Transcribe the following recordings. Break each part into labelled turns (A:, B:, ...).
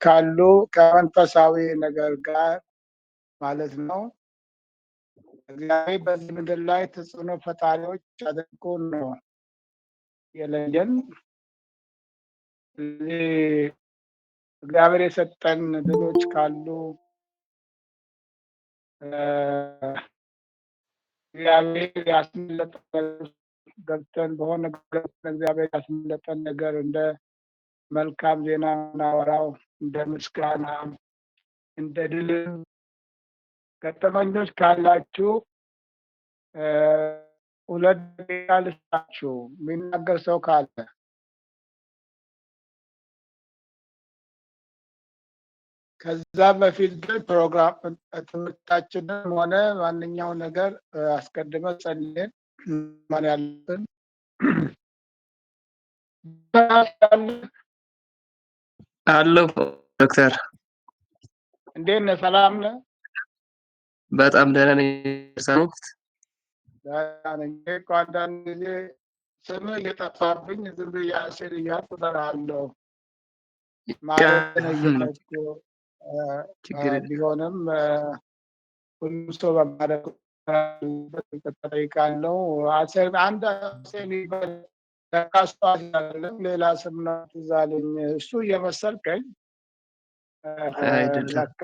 A: ካሉ ከመንፈሳዊ ነገር ጋር ማለት ነው። እግዚአብሔር በዚህ ምድር ላይ ተጽዕኖ ፈጣሪዎች አድርጎ ነው የለየን። እግዚአብሔር የሰጠን ድሎች ካሉ እግዚአብሔር ያስመለጠን ገብተን በሆነ እግዚአብሔር ያስመለጠን ነገር እንደ መልካም ዜና እናወራው፣ እንደ ምስጋና፣ እንደ ድል ገጠመኞች ካላችሁ ሁለት ደቂቃ ልስጣችሁ፣ የሚናገር ሰው ካለ። ከዛ በፊት ግን ፕሮግራም ትምህርታችንን ሆነ ማንኛው ነገር አስቀድመን ጸልየን ማን ያለብን
B: አለሁ። ዶክተር
A: እንዴት ነህ? ሰላም ነህ?
B: በጣም ደህና ነኝ። ሰኑት
A: ደህና ነኝ እኮ አንዳንድ ጊዜ ስምህ እየጠፋብኝ ዝም ብዬ አሴር እያልኩ እጠራሃለሁ ማለት ነው እየተኩ ቢሆንም ሁሉም ሰው በማድረግ ጠይቃለሁ። አሴር አንድ አሴር ይበል ለካሱ አይደለም ሌላ ስም ነው ትዝ አለኝ። እሱ እየመሰልከኝ ለካ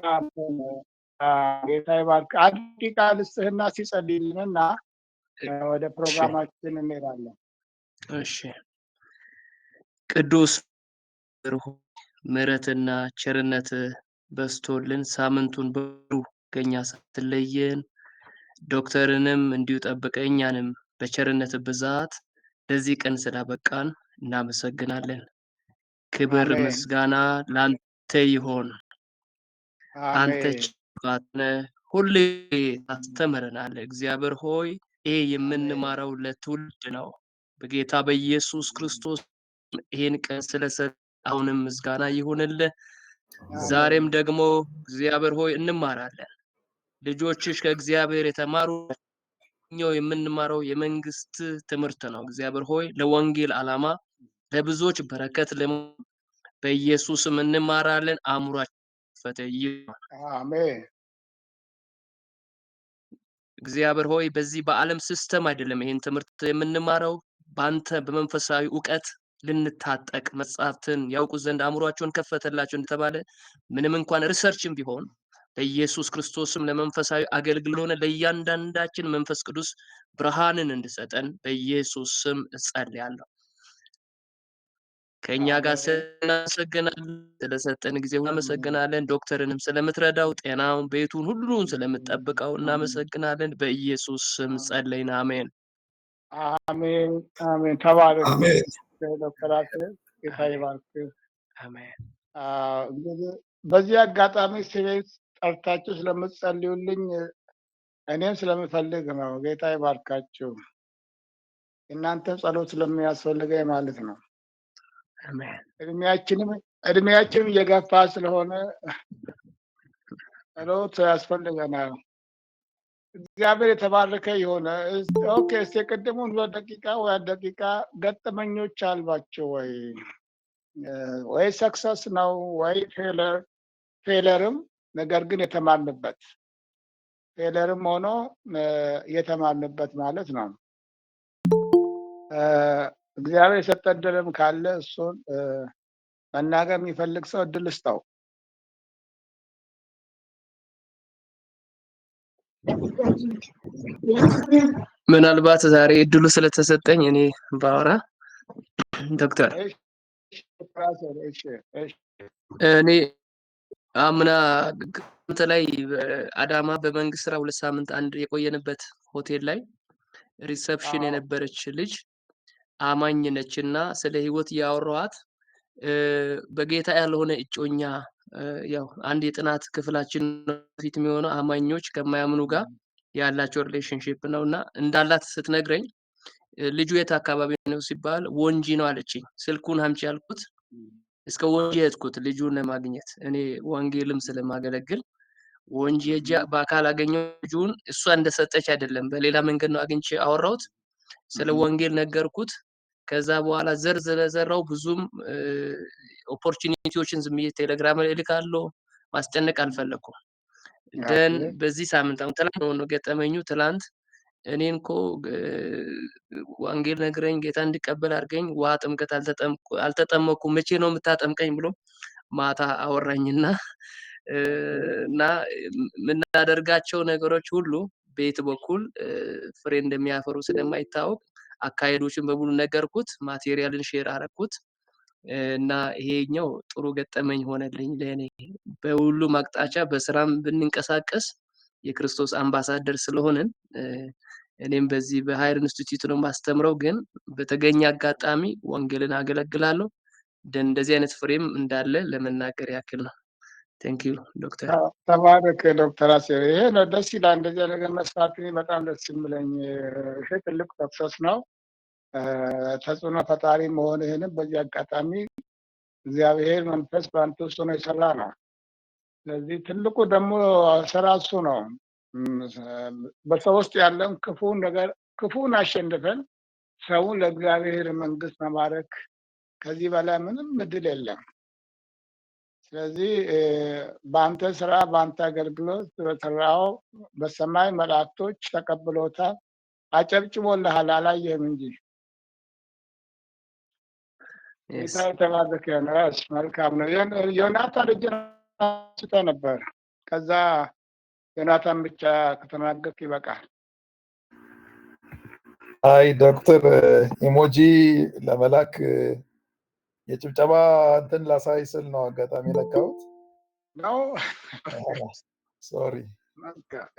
A: ጌታ ይባርክ። አንድ ደቂቃ ልስጥህና ሲጸልይልንና ወደ ፕሮግራማችን እንሄዳለን።
B: እሺ። ቅዱስ ምሕረትና ቸርነት በስቶልን ሳምንቱን በሙሉ ከኛ ሳትለየን ዶክተርንም እንዲሁ ጠብቀህ እኛንም በቸርነት ብዛት ለዚህ ቀን ስላበቃን እናመሰግናለን። ክብር ምስጋና ላንተ ይሆን። አንተ ቸርነ ሁሌ ታስተምረናለህ። እግዚአብሔር ሆይ ይሄ የምንማረው ለትውልድ ነው። በጌታ በኢየሱስ ክርስቶስ ይሄን ቀን ስለሰጥ አሁንም ምስጋና ይሁንልህ። ዛሬም ደግሞ እግዚአብሔር ሆይ እንማራለን። ልጆችሽ ከእግዚአብሔር የተማሩ የምንማረው የመንግስት ትምህርት ነው። እግዚአብሔር ሆይ ለወንጌል ዓላማ ለብዙዎች በረከት በኢየሱስም እንማራለን። አእምሯችን ፈተ ይሁን።
A: አሜን።
B: እግዚአብሔር ሆይ በዚህ በዓለም ሲስተም አይደለም ይሄን ትምህርት የምንማረው ባንተ በመንፈሳዊ ዕውቀት ልንታጠቅ መጽሐፍትን ያውቁ ዘንድ አእምሯቸውን ከፈተላቸው እንደተባለ ምንም እንኳን ሪሰርችም ቢሆን በኢየሱስ ክርስቶስም ለመንፈሳዊ አገልግሎት ሆነ ለእያንዳንዳችን መንፈስ ቅዱስ ብርሃንን እንድሰጠን በኢየሱስ ስም እጸልያለሁ። ከኛ ጋር እናመሰግናለን። ስለሰጠን ጊዜ እናመሰግናለን። ዶክተርንም ስለምትረዳው ጤናውን ቤቱን ሁሉን ስለምትጠብቀው እናመሰግናለን። በኢየሱስ ስም ጸለይን። አሜን
A: አሜን አሜን። ተባረክ ዶክተር አሴር፣ ጌታ ይባርክ።
B: አሜን።
A: እንግዲህ በዚህ አጋጣሚ ስሜን ጠርታችሁ ስለምትጸልዩልኝ እኔም ስለምፈልግ ነው። ጌታ ይባርካችሁ። እናንተም ጸሎት ስለሚያስፈልገኝ ማለት ነው። እድሜያችንም እየገፋ ስለሆነ ጸሎት ያስፈልገናል። እግዚአብሔር የተባረከ የሆነ ኦኬ። እስቲ ቅድሙን 2 ደቂቃ ገጠመኞች አልባቸው ወይ ሰክሰስ ነው ወይ ፌለርም ነገር ግን የተማርንበት ፌለርም ሆኖ የተማርንበት ማለት ነው። እግዚአብሔር የሰጠ እድልም ካለ እሱን መናገር የሚፈልግ ሰው እድል ስጠው።
B: ምናልባት ዛሬ እድሉ ስለተሰጠኝ እኔ ባወራ ዶክተር እኔ አምና ክረምት ላይ አዳማ በመንግስት ስራ 2 ሳምንት አንድ የቆየንበት ሆቴል ላይ ሪሰፕሽን የነበረች ልጅ አማኝ ነችና ስለ ህይወት ያወራኋት በጌታ ያልሆነ እጮኛ ያው አንድ የጥናት ክፍላችን ፊት የሚሆነው አማኞች ከማያምኑ ጋር ያላቸው ሪሌሽንሺፕ ነውና እንዳላት ስትነግረኝ ልጁ የት አካባቢ ነው ሲባል ወንጂ ነው አለችኝ። ስልኩን አምጪ ያልኩት እስከ ወንጂ ሄድኩት ልጁን ለማግኘት እኔ ወንጌልም ስለማገለግል ወንጂ ሄጄ በአካል አገኘው። ልጁን እሷ እንደሰጠች አይደለም በሌላ መንገድ ነው አግኝቼ አወራሁት። ስለ ወንጌል ነገርኩት። ከዛ በኋላ ዘር ስለዘራው ብዙም ኦፖርቹኒቲዎችን ዝም ብዬ ቴሌግራም ላይ እልካለሁ። ማስጨነቅ አልፈለኩም። ደን በዚህ ሳምንት አሁን ትላንት ነው ገጠመኙ። ትላንት እኔን እኮ ወንጌል ነግረኝ ጌታ እንዲቀበል አድርገኝ ውሃ ጥምቀት አልተጠመኩም መቼ ነው የምታጠምቀኝ ብሎ ማታ አወራኝና እና የምናደርጋቸው ነገሮች ሁሉ ቤት በኩል ፍሬ እንደሚያፈሩ ስለማይታወቅ አካሄዶችን በሙሉ ነገርኩት። ማቴሪያልን ሼር አረኩት እና ይሄኛው ጥሩ ገጠመኝ ሆነልኝ ለኔ። በሁሉም አቅጣጫ በስራም ብንንቀሳቀስ የክርስቶስ አምባሳደር ስለሆነን እኔም በዚህ በሃይር ኢንስቲትዩት ነው ማስተምረው፣ ግን በተገኘ አጋጣሚ ወንጌልን አገለግላለሁ። እንደዚህ አይነት ፍሬም እንዳለ ለመናገር ያክል ነው። ቴንክ ዩ ዶክተር።
A: ተባረክ ዶክተር አሴር። ይሄ ነው ደስ ይላል። እንደዚህ ነገር መስራት በጣም ደስ የሚለኝ። ይሄ ትልቅ ሰክሰስ ነው። ተጽዕኖ ፈጣሪ መሆንህንም በዚህ አጋጣሚ እግዚአብሔር መንፈስ በአንተ ውስጥ ሆኖ የሰራ ነው። ስለዚህ ትልቁ ደግሞ ስራ እሱ ነው። በሰው ውስጥ ያለን ክፉን አሸንፈን ሰውን ለእግዚአብሔር መንግስት መማረክ ከዚህ በላይ ምንም እድል የለም። ስለዚህ በአንተ ስራ በአንተ አገልግሎት በሰራው በሰማይ መላእክቶች ተቀብሎታል፣ አጨብጭቦልሃል፣ አላየህም እንጂ። ጌታ የተባረከ ነው። መልካም ነው። ዮናታን ልጅ ስተ ነበር። ከዛ ዮናታን ብቻ ከተናገርክ ይበቃል።
C: አይ ዶክተር ኢሞጂ ለመላክ የጭብጨባ እንትን ላሳይ ስል ነው አጋጣሚ ነካሁት
A: ነው።
C: ሶሪ።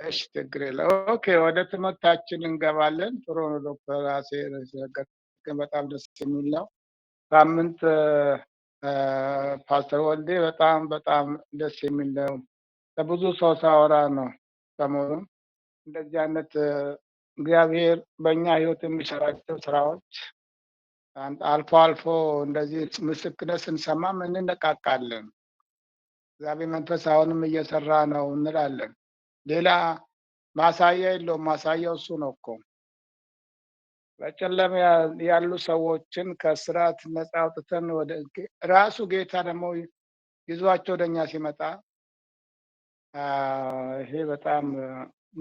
A: እሺ ችግር የለም። ኦኬ ወደ ትምህርታችን እንገባለን። ጥሩ ነው ዶክተር አሴር ስለገለጽከን በጣም ደስ የሚል ነው። ሳምንት ፓስተር ወልዴ በጣም ደስ የሚል ነው። ለብዙ ሰው ሳወራ ነው ሰሞኑን እንደዚህ አይነት እግዚአብሔር በእኛ ህይወት የሚሰራቸው ስራዎች አልፎ አልፎ እንደዚህ ምስክርነት ስንሰማም እንነቃቃለን። እግዚአብሔር መንፈስ አሁንም እየሰራ ነው እንላለን። ሌላ ማሳያ የለውም። ማሳያው እሱ ነው እኮ። በጨለማ ያሉ ሰዎችን ከስራት ነፃ አውጥተን ወደ ራሱ ጌታ ደግሞ ይዟቸው ወደኛ ሲመጣ ይሄ በጣም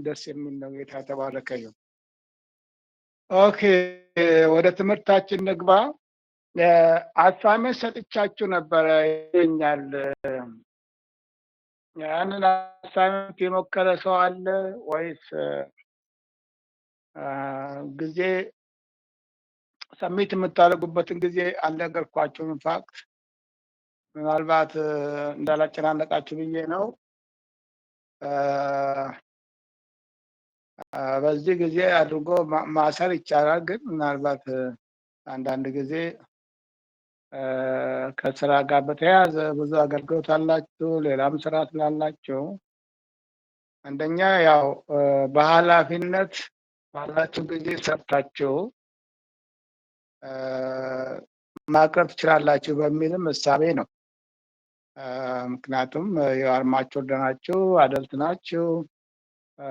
A: ደስ የሚል ነው። ጌታ ተባረከ ይሁን። ኦኬ ወደ ትምህርታችን ንግባ። አሳይመንት ሰጥቻችሁ ነበረ ይገኛል። ያንን አሳይመንት የሞከረ ሰው አለ ወይስ ጊዜ ሰሚት የምታደርጉበትን ጊዜ አልነገርኳችሁም? ኢንፋክት ምናልባት እንዳላጨናነቃችሁ ብዬ ነው። በዚህ ጊዜ አድርጎ ማሰር ይቻላል፣ ግን ምናልባት አንዳንድ ጊዜ ከስራ ጋር በተያያዘ ብዙ አገልግሎት አላችሁ፣ ሌላም ስራ ስላላችሁ አንደኛ ያው በኃላፊነት ባላችሁ ጊዜ ሰርታችሁ ማቅረብ ትችላላችሁ በሚልም እሳቤ ነው። ምክንያቱም የአርማችሁ ናችሁ፣ አደልት ናችሁ፣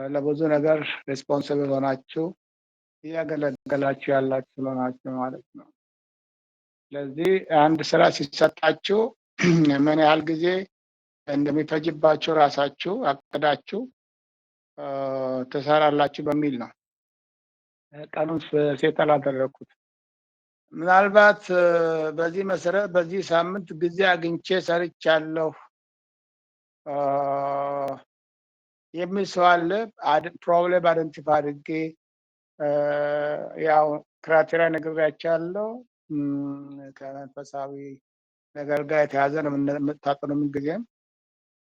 A: ለብዙ ነገር ሬስፖንሲብል ሆናችሁ እያገለገላችሁ ያላችሁ ስለሆናችሁ ማለት ነው። ስለዚህ አንድ ስራ ሲሰጣችሁ ምን ያህል ጊዜ እንደሚፈጅባችሁ ራሳችሁ አቅዳችሁ ትሰራላችሁ በሚል ነው ቀኑን ሴት አላደረኩት። ምናልባት በዚህ መሰረት በዚህ ሳምንት ጊዜ አግኝቼ ሰርቻለሁ የሚል ሰው አለ? ፕሮብሌም አይደንቲፋይ አድርጌ ያው ክራይቴሪያ ነግሬያቸዋለሁ። ከመንፈሳዊ ነገር ጋር የተያዘ ነው የምታጠኑ። ምን ጊዜም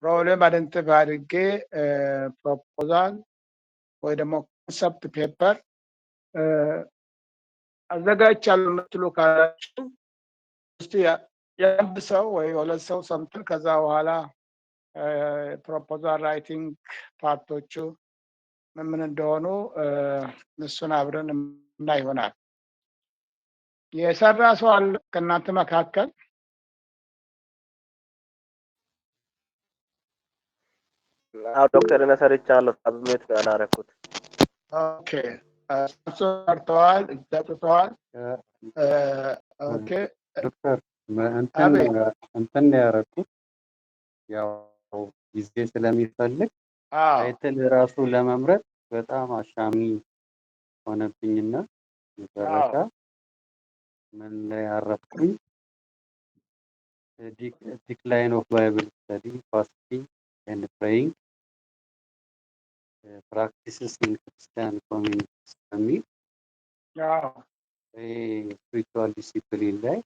A: ፕሮብሌም አይደንቲፋይ አድርጌ ፕሮፖዛል ወይ ደግሞ ኮንሰፕት ፔፐር አዘጋጅቻለሁ የምትሉ ካላችሁ እስቲ የአንድ ሰው ወይ ሁለት ሰው ሰምተን ከዛ በኋላ ፕሮፖዛል ራይቲንግ ፓርቶቹ ምን እንደሆኑ እሱን አብረን እና ይሆናል። የሰራ ሰው አለ ከእናንተ መካከል?
D: አዎ ዶክተር እኔ ሰርቻለሁ። ሳብሜት አላረኩት።
A: ኦኬ ሳምሶን ቀርተዋል፣ ጠጥተዋል። ኦኬ
D: ዶክተር
A: አቤት።
D: እንትን ያደረኩት ያው ጊዜ ስለሚፈልግ
A: አዎ
D: ታይትል ራሱ ለመምረጥ በጣም አሻሚ ሆነብኝና መጨረሻ ምን ላይ አረፍኩኝ? ዲክላይን ኦፍ ባይብል ስተዲ ፋስቲንግ ኤንድ ፕሬይንግ ፕራክቲስስ ኢን ክርስቲያን ኮሚኒቲስ በሚል
A: አዎ
D: ስፒሪቹዋል ዲሲፕሊን ላይ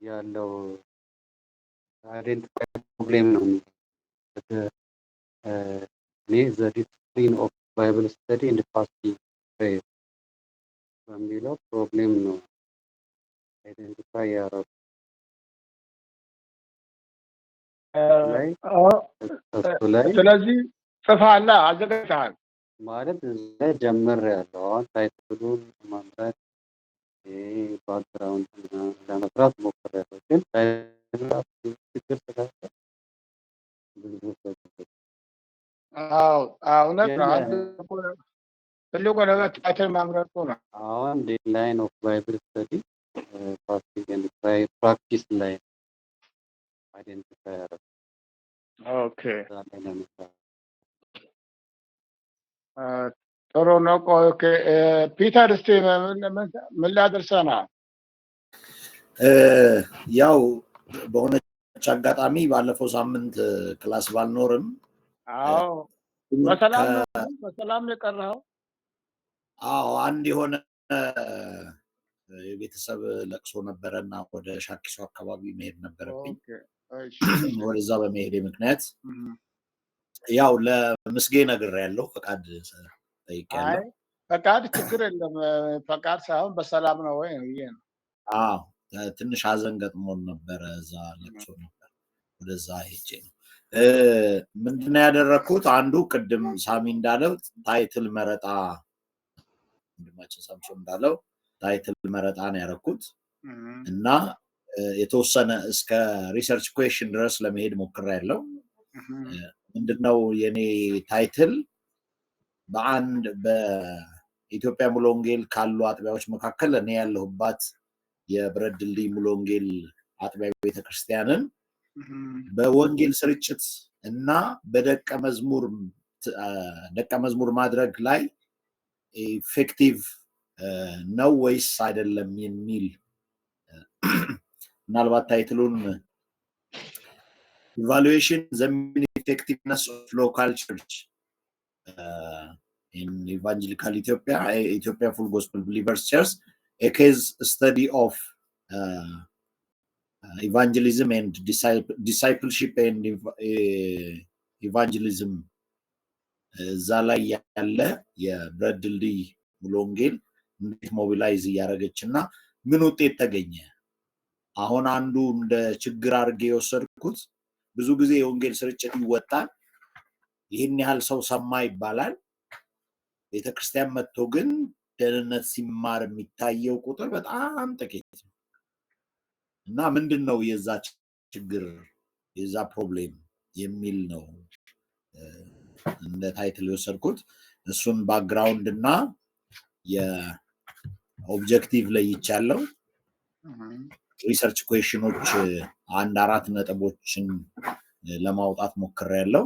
D: ያለው አይዴንቲፋይ ፕሮብሌም ነው። ዘ ዲሲፕሊን ኦፍ ባይብል ስተዲ ኤንድ ፋስቲንግ ፕሬየር በሚለው ፕሮብሌም ነው አይዴንቲፋይ ያደረጉት ላይ እሱ ላይ
A: ስለዚህ ጽፈሃል፣ አዘጋጅተሃል
D: ማለት እዚህ ላይ ጀምሬያለሁ። አሁን ታይትሉን መምረጥ ባክግራውንድ ለመስራት ሞክሬያለሁ፣ ግን ታይትል ራሱ ችግር ስላለ ብዙ ሰዎች
A: እውነት ነው። ትልቁ ነገር ታይትል መምረጡ ነው።
D: አሁን ዴድላይን ኦፍ ባይብል ስተዲ ፋስቲንግ ኤንድ ፕራክቲስ ላይ አይደንቲፋይ ያደረኩት
A: ኦኬ
D: እዛ ላይ ለመስራት
A: ጥሩ ነው። ኦኬ ፒተር፣ እስቲ ምን ላደርሰናል?
E: ያው በሆነች አጋጣሚ ባለፈው ሳምንት ክላስ ባልኖርም
A: አዎ በሰላም የቀረኸው?
E: አዎ አንድ የሆነ የቤተሰብ ለቅሶ ነበረና ወደ ሻኪሶ አካባቢ መሄድ ነበረብኝ። ወደዛ በመሄድ ምክንያት ያው ለምስጌ ነግሬያለሁ፣ ፈቃድ ጠይቄያለሁ።
A: ፈቃድ ችግር የለም፣ ፈቃድ ሳይሆን በሰላም ነው ወይ ነው።
E: አዎ ትንሽ ሀዘን ገጥሞን ነበረ፣ እዛ ለቅሶ ነበር፣ ወደዛ ሄጄ ነው። ምንድነው ያደረኩት? አንዱ ቅድም ሳሚ እንዳለው ታይትል መረጣ፣ ወንድማችን ሳምሶን እንዳለው ታይትል መረጣ ነው ያደረኩት እና የተወሰነ እስከ ሪሰርች ኩዌሽን ድረስ ለመሄድ ሞክሬያለሁ። ምንድነው የኔ ታይትል? በአንድ በኢትዮጵያ ሙሉ ወንጌል ካሉ አጥቢያዎች መካከል እኔ ያለሁባት የብረት ድልድይ ሙሉ ወንጌል አጥቢያ ቤተክርስቲያንን በወንጌል ስርጭት እና በደቀ መዝሙር ማድረግ ላይ ኢፌክቲቭ ነው ወይስ አይደለም የሚል ምናልባት ታይትሉን ኢቫሉዌሽን ዘ ኢፌክቲቭነስ ኦፍ ሎካል ቸርች ኢን ኢቫንጀሊካል ኢትዮጵያ ፉል ጎስፐል ቢሊቨርስ ቸርች a case study of evangelism and discipleship and evangelism እዛ ላይ ያለ የብረት ድልድይ ሙሉ ወንጌል እንዴት ሞቢላይዝ እያደረገችና ምን ውጤት ተገኘ። አሁን አንዱ እንደ ችግር አድርጌ የወሰድኩት ብዙ ጊዜ የወንጌል ስርጭት ይወጣል፣ ይህን ያህል ሰው ሰማ ይባላል፣ ቤተክርስቲያን መጥቶ ግን ደህንነት ሲማር የሚታየው ቁጥር በጣም ጥቂት ነው እና ምንድነው የዛ ችግር የዛ ፕሮብሌም የሚል ነው እንደ ታይትል የወሰድኩት። እሱን ባክግራውንድ እና የኦብጀክቲቭ ላይ ይቻለው ሪሰርች ኩዌሽኖች አንድ 4 ነጥቦችን ለማውጣት ሞክሬያለሁ።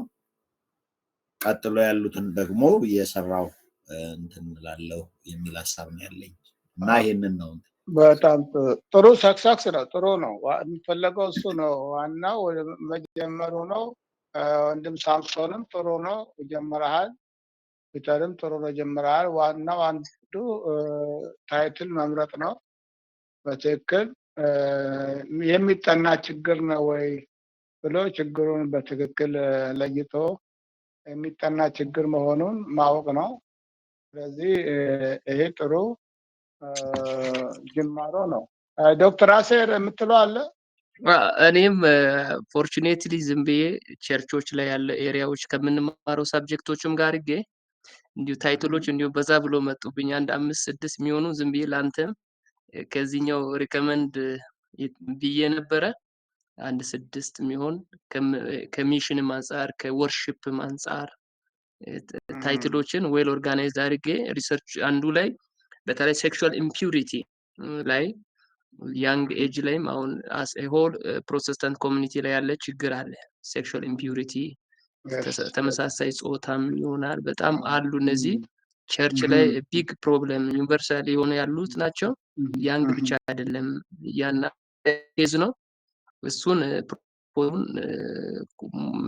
E: ቀጥሎ ያሉትን ደግሞ የሰራው እንትን ላለው የሚል ሀሳብ ነው ያለኝ እና ይሄንን ነው።
A: በጣም ጥሩ ሰክሰስ ነው። ጥሩ ነው። የሚፈለገው እሱ ነው። ዋናው መጀመሩ ነው። ወንድም ሳምሶንም ጥሩ ነው ጀምረሃል። ፒተርም ጥሩ ነው ጀምረሃል። ዋናው አንዱ ታይትል መምረጥ ነው። በትክክል የሚጠና ችግር ነው ወይ ብሎ ችግሩን በትክክል ለይቶ የሚጠና ችግር መሆኑን ማወቅ ነው። ስለዚህ ይሄ ጥሩ ጅማሮ ነው። ዶክተር አሴር የምትለው አለ?
B: እኔም ፎርቹኔትሊ ዝም ብዬ ቸርቾች ላይ ያለ ኤሪያዎች ከምንማረው ሳብጀክቶችም ጋር አድርጌ እንዲሁ ታይትሎች እንዲሁ በዛ ብሎ መጡብኝ። አንድ 5-6 የሚሆኑ ዝም ብዬ ለአንተም ከዚህኛው ሪከመንድ ብዬ ነበረ። አንድ 6 የሚሆን ከሚሽንም አንጻር ከወርሺፕም አንጻር ታይትሎችን ዌል ኦርጋናይዝድ አድርጌ ሪሰርች አንዱ ላይ በተለይ ሴክሹዋል ኢምፒዩሪቲ ላይ ያንግ ኤጅ ላይም አሁን አስ ኤ ሆል ፕሮቴስታንት ኮሚኒቲ ላይ ያለ ችግር አለ። ሴክሹዋል ኢምፒዩሪቲ ተመሳሳይ ጾታም ይሆናል በጣም አሉ። እነዚህ ቸርች ላይ ቢግ ፕሮብለም ዩኒቨርሳል የሆነ ያሉት ናቸው። ያንግ ብቻ አይደለም ያና ኬዝ ነው። እሱን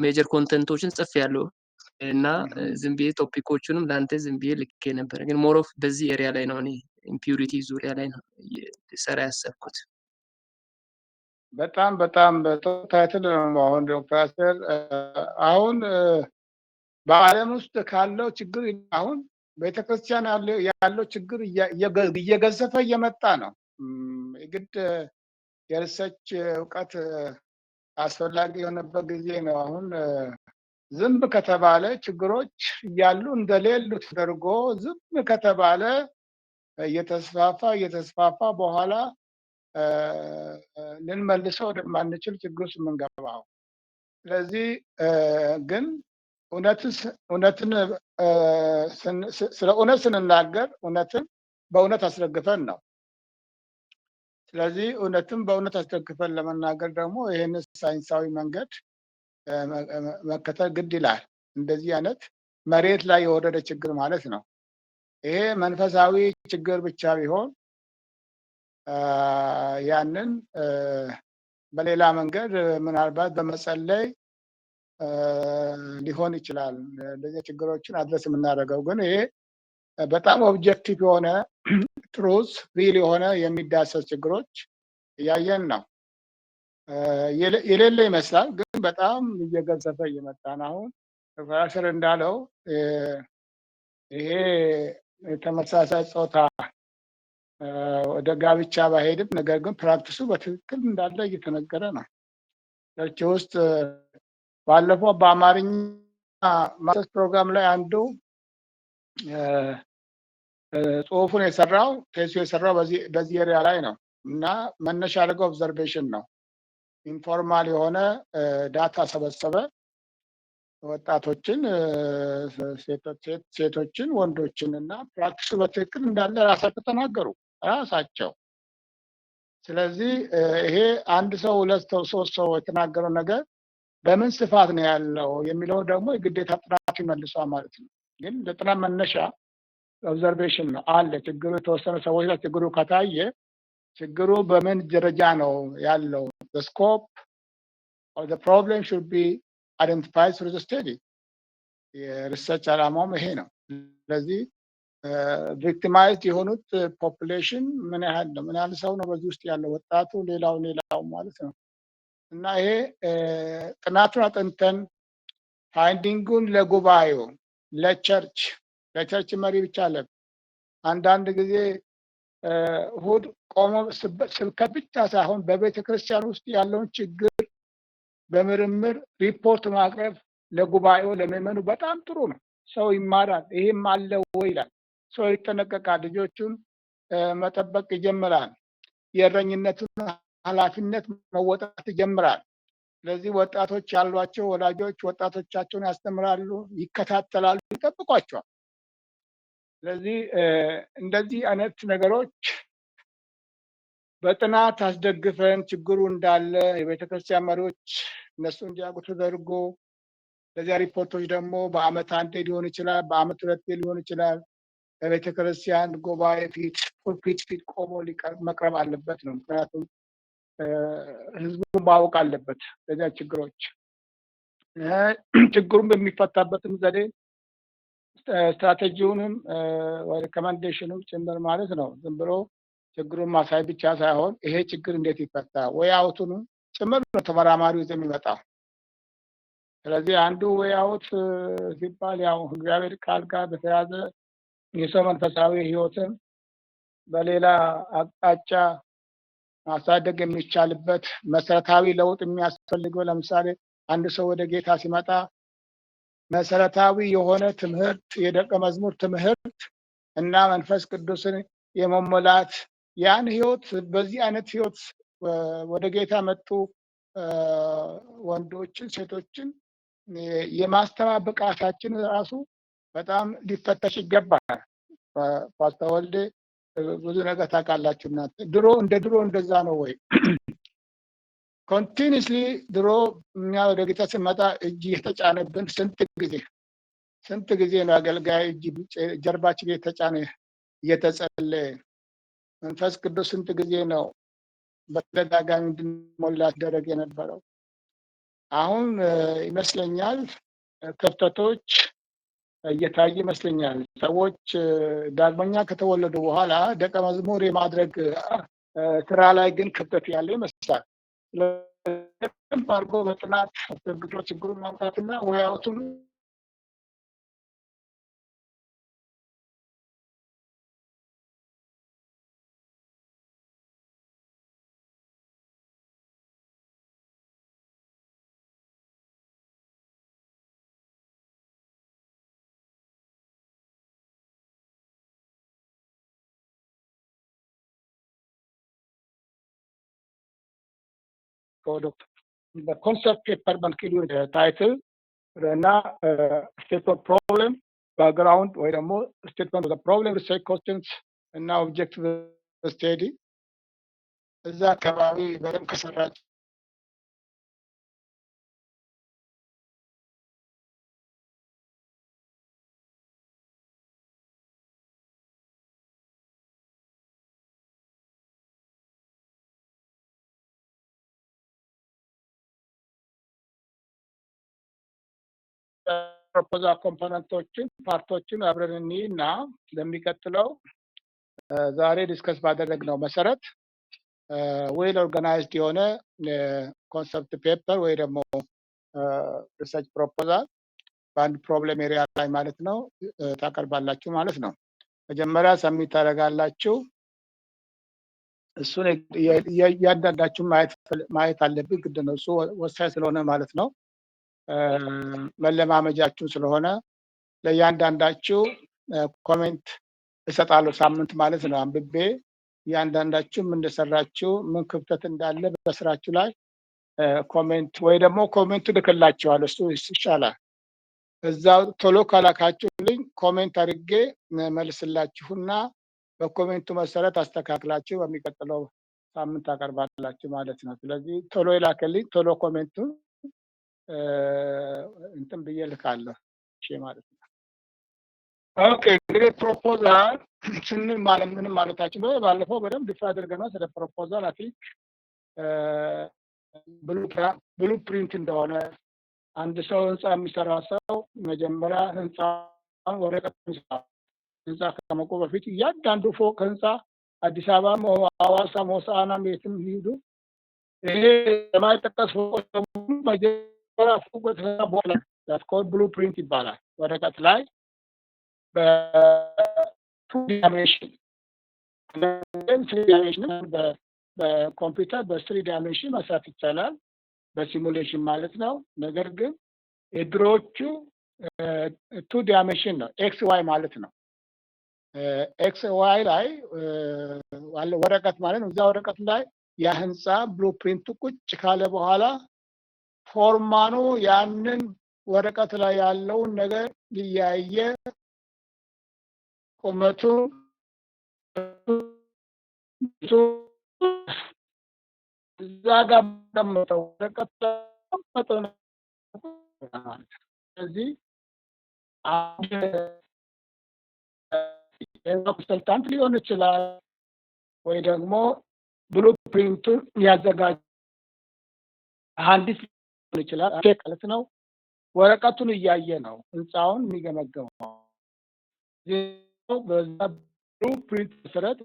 B: ሜጀር ኮንተንቶችን ጽፍ ያለው እና ዝም ብዬ ቶፒኮቹንም ለአንተ ዝም ብዬ ልኬ ነበር። ግን ሞር ኦፍ በዚህ ኤሪያ ላይ ነው እኔ ኢምፒዩሪቲ ዙሪያ ላይ ነው ሰራ ያሰብኩት።
A: በጣም በጣም በጥሩ ታይትል ነው። አሁን ዶክተር አሁን በዓለም ውስጥ ካለው ችግር አሁን ቤተክርስቲያን ያለው ችግር እየገዘፈ እየመጣ ነው። የግድ የሪሰርች እውቀት አስፈላጊ የሆነበት ጊዜ ነው። አሁን ዝም ከተባለ ችግሮች እያሉ እንደሌሉ ተደርጎ ዝም ከተባለ እየተስፋፋ በኋላ ልንመልሰው ወደማንችል ችግር ውስጥ የምንገባው። ስለዚህ ግን እውነትን ስለ እውነት ስንናገር እውነትን በእውነት አስደግፈን ነው። ስለዚህ እውነትን በእውነት አስደግፈን ለመናገር ደግሞ ይህን ሳይንሳዊ መንገድ መከተል ግድ ይላል። እንደዚህ አይነት መሬት ላይ የወረደ ችግር ማለት ነው። ይሄ መንፈሳዊ ችግር ብቻ ቢሆን ያንን በሌላ መንገድ ምናልባት በመጸለይ ሊሆን ይችላል እንደዚህ ችግሮችን አድረስ የምናደርገው። ግን ይሄ በጣም ኦብጀክቲቭ የሆነ ትሩዝ ሪል የሆነ የሚዳሰስ ችግሮች እያየን ነው። የሌለ ይመስላል ግን በጣም እየገዘፈ እየመጣ ነው። አሁን ፕሮፌሰር እንዳለው ይሄ ተመሳሳይ ጾታ ወደ ጋብቻ ባይሄድም ነገር ግን ፕራክቲሱ በትክክል እንዳለ እየተነገረ ነው። ቸርች ውስጥ ባለፈው በአማርኛ ማስተርስ ፕሮግራም ላይ አንዱ ጽሁፉን የሰራው ቴሱ የሰራው በዚህ ኤሪያ ላይ ነው እና መነሻ አድርገው ኦብዘርቬሽን ነው። ኢንፎርማል የሆነ ዳታ ሰበሰበ። ወጣቶችን፣ ሴቶችን፣ ወንዶችን እና ፕራክቲሱ በትክክል እንዳለ ራሳቸው ተናገሩ ራሳቸው። ስለዚህ ይሄ አንድ ሰው ሁለት ሰው ሶስት ሰው የተናገረው ነገር በምን ስፋት ነው ያለው የሚለው ደግሞ የግዴታ ጥናት ይመልሷል ማለት ነው። ግን ለጥናት መነሻ ኦብዘርቬሽን ነው አለ። ችግሩ የተወሰነ ሰዎች ላይ ችግሩ ከታየ ችግሩ በምን ደረጃ ነው ያለው? the scope of the problem should be identified through the study። የሪሰርች ዓላማውም ይሄ ነው። ስለዚህ ቪክቲማይዝድ የሆኑት ፖፑሌሽን ምን ያህል ነው? ምን ያህል ሰው ነው በዚህ ውስጥ ያለው? ወጣቱ፣ ሌላው ማለት ነው። እና ይሄ ጥናቱን አጥንተን ፋይንዲንጉን ለጉባኤው ለቸርች መሪ ብቻ አለ። አንዳንድ ጊዜ እሑድ ቆሞ ስብከት ብቻ ሳይሆን በቤተ ክርስቲያን ውስጥ ያለውን ችግር በምርምር ሪፖርት ማቅረብ ለጉባኤው ለምዕመኑ በጣም ጥሩ ነው። ሰው ይማራል። ይሄም አለ ወይ ይላል። ሰው ይጠነቀቃል። ልጆቹን መጠበቅ ይጀምራል። የእረኝነቱን ኃላፊነት መወጣት ይጀምራል። ስለዚህ ወጣቶች ያሏቸው ወላጆች ወጣቶቻቸውን ያስተምራሉ፣ ይከታተላሉ፣ ይጠብቋቸዋል። ስለዚህ እንደዚህ አይነት ነገሮች በጥናት አስደግፈን ችግሩ እንዳለ የቤተክርስቲያን መሪዎች እነሱ እንዲያውቁ ተደርጎ ለዚያ ሪፖርቶች ደግሞ በአመት አንዴ ሊሆን ይችላል፣ በአመት ሁለቴ ሊሆን ይችላል። በቤተክርስቲያን ጉባኤ ፊት ቆሞ መቅረብ አለበት ነው። ምክንያቱም ህዝቡን ማወቅ አለበት ለዚያ ችግሮች። ችግሩን በሚፈታበትም ዘዴ ስትራቴጂውንም ሪኮመንዴሽኑም ጭምር ማለት ነው። ዝም ብሎ ችግሩን ማሳይ ብቻ ሳይሆን ይሄ ችግር እንዴት ይፈታ ወይ አውቱን ጭምር ነው ተመራማሪው የሚመጣው። ስለዚህ አንዱ ወይ አውት ሲባል ያው እግዚአብሔር ቃል ጋር በተያያዘ የሰው መንፈሳዊ ህይወትን በሌላ አቅጣጫ ማሳደግ የሚቻልበት መሰረታዊ ለውጥ የሚያስፈልገው ለምሳሌ አንድ ሰው ወደ ጌታ ሲመጣ መሰረታዊ የሆነ ትምህርት የደቀ መዝሙር ትምህርት እና መንፈስ ቅዱስን የመሞላት ያን ህይወት በዚህ አይነት ህይወት ወደ ጌታ መጡ ወንዶችን ሴቶችን የማስተማር ብቃታችን ራሱ በጣም ሊፈተሽ ይገባል። ፓስተር ወልዴ ብዙ ነገር ታውቃላችሁ እናንተ። ድሮ እንደዛ ነው ወይ? ኮንቲኒስሊ ድሮ እኛ ወደ ጌታ ስንመጣ እጅ የተጫነብን ስንት ጊዜ ነው አገልጋይ እጅ ጀርባችን የተጫነ እየተጸለየ መንፈስ ቅዱስ ስንት ጊዜ ነው በተደጋጋሚ እንድንሞላ ሲደረግ የነበረው። አሁን ይመስለኛል ክፍተቶች እየታየ ይመስለኛል። ሰዎች ዳግመኛ ከተወለዱ በኋላ ደቀ መዝሙር የማድረግ ስራ ላይ ግን ክፍተት ያለ ይመስላል። ስለዚህ አድርጎ በጥናት አስገብቶ ችግሩን ማምጣትና ሙያዎቱን product. The concept paper መልክሉ ታይትል እና ስቴትመንት ፕሮብለም ባክግራውንድ ወይ ደግሞ ስቴትመንት ኦፍ ፕሮብለም ሪሰርች ኮስችንስ እና ኦብጀክቲቭ ስቴዲ እዛ አካባቢ በደንብ ከሰራች ፕሮፖዛል ኮምፖነንቶችን ፓርቶችን አብረን እንይና ለሚቀጥለው ዛሬ ዲስከስ ባደረግነው መሰረት ዌል ኦርጋናይዝድ የሆነ ኮንሰፕት ፔፐር ወይ ደግሞ ሪሰርች ፕሮፖዛል በአንድ ፕሮብለም ኤሪያ ላይ ማለት ነው ታቀርባላችሁ ማለት ነው። መጀመሪያ ሰሚት ታደርጋላችሁ። እሱን እያንዳንዳችሁ ማየት አለብን፣ ግድ ነው። እሱ ወሳኝ ስለሆነ ማለት ነው። መለማመጃችሁ ስለሆነ ለእያንዳንዳችሁ ኮሜንት እሰጣለሁ ሳምንት ማለት ነው። አንብቤ እያንዳንዳችሁ ምን እንደሰራችሁ ምን ክፍተት እንዳለ በስራችሁ ላይ ኮሜንት ወይ ደግሞ ኮሜንቱ ልክላችኋለሁ። እሱ ይሻላል። እዛው ቶሎ ካላካችሁልኝ ኮሜንት አድርጌ መልስላችሁና በኮሜንቱ መሰረት አስተካክላችሁ በሚቀጥለው ሳምንት አቀርባላችሁ ማለት ነው። ስለዚህ ቶሎ ይላከልኝ፣ ቶሎ ኮሜንቱ እንትን ብዬ ልካለሁ ማለት ነው። ኦኬ እንግዲህ ፕሮፖዛል ስንል ማለት ምንም ማለታችን ነው። ባለፈው በደንብ ድፍ አድርገናል ስለ ፕሮፖዛል። አይ ቲንክ ብሉ ፕሪንት እንደሆነ አንድ ሰው ህንፃ የሚሰራ ሰው መጀመሪያ ህንፃውን ወረቀት ህንፃ ከመቆ በፊት እያንዳንዱ ፎቅ ህንፃ አዲስ አበባም ሐዋሳም ሆሳዕናም የትም ሂዱ ይሄ የማይጠቀስ ፎቆች መጀመሪያ ፎቅ ከተሰራ በኋላ ዳትኮድ ብሉ ፕሪንት ይባላል። ወረቀት ላይ በቱ ዳይሜንሽን በኮምፒውተር በስሪ ዳይሜንሽን መስራት ይቻላል፣ በሲሙሌሽን ማለት ነው። ነገር ግን የድሮዎቹ ቱ ዳይሜንሽን ነው፣ ኤክስ ዋይ ማለት ነው። ኤክስ ዋይ ላይ ወረቀት ማለት ነው። እዛ ወረቀት ላይ የህንፃ ብሉፕሪንቱ ቁጭ ካለ በኋላ ፎርማኑ ያንን ወረቀት ላይ ያለውን ነገር እያየ ቁመቱ እዛ ጋር ተቀመጠው ወረቀት ተቀመጠው። ስለዚህ አንድ ኮንሰልታንት ሊሆን ይችላል ወይ ደግሞ ብሉፕሪንቱን ያዘጋጅ መሀንዲስ ሊሆን ይችላል ማለት ነው። ወረቀቱን እያየ ነው ህንፃውን የሚገመገመው። በዛ ብሉፕሪንት መሰረት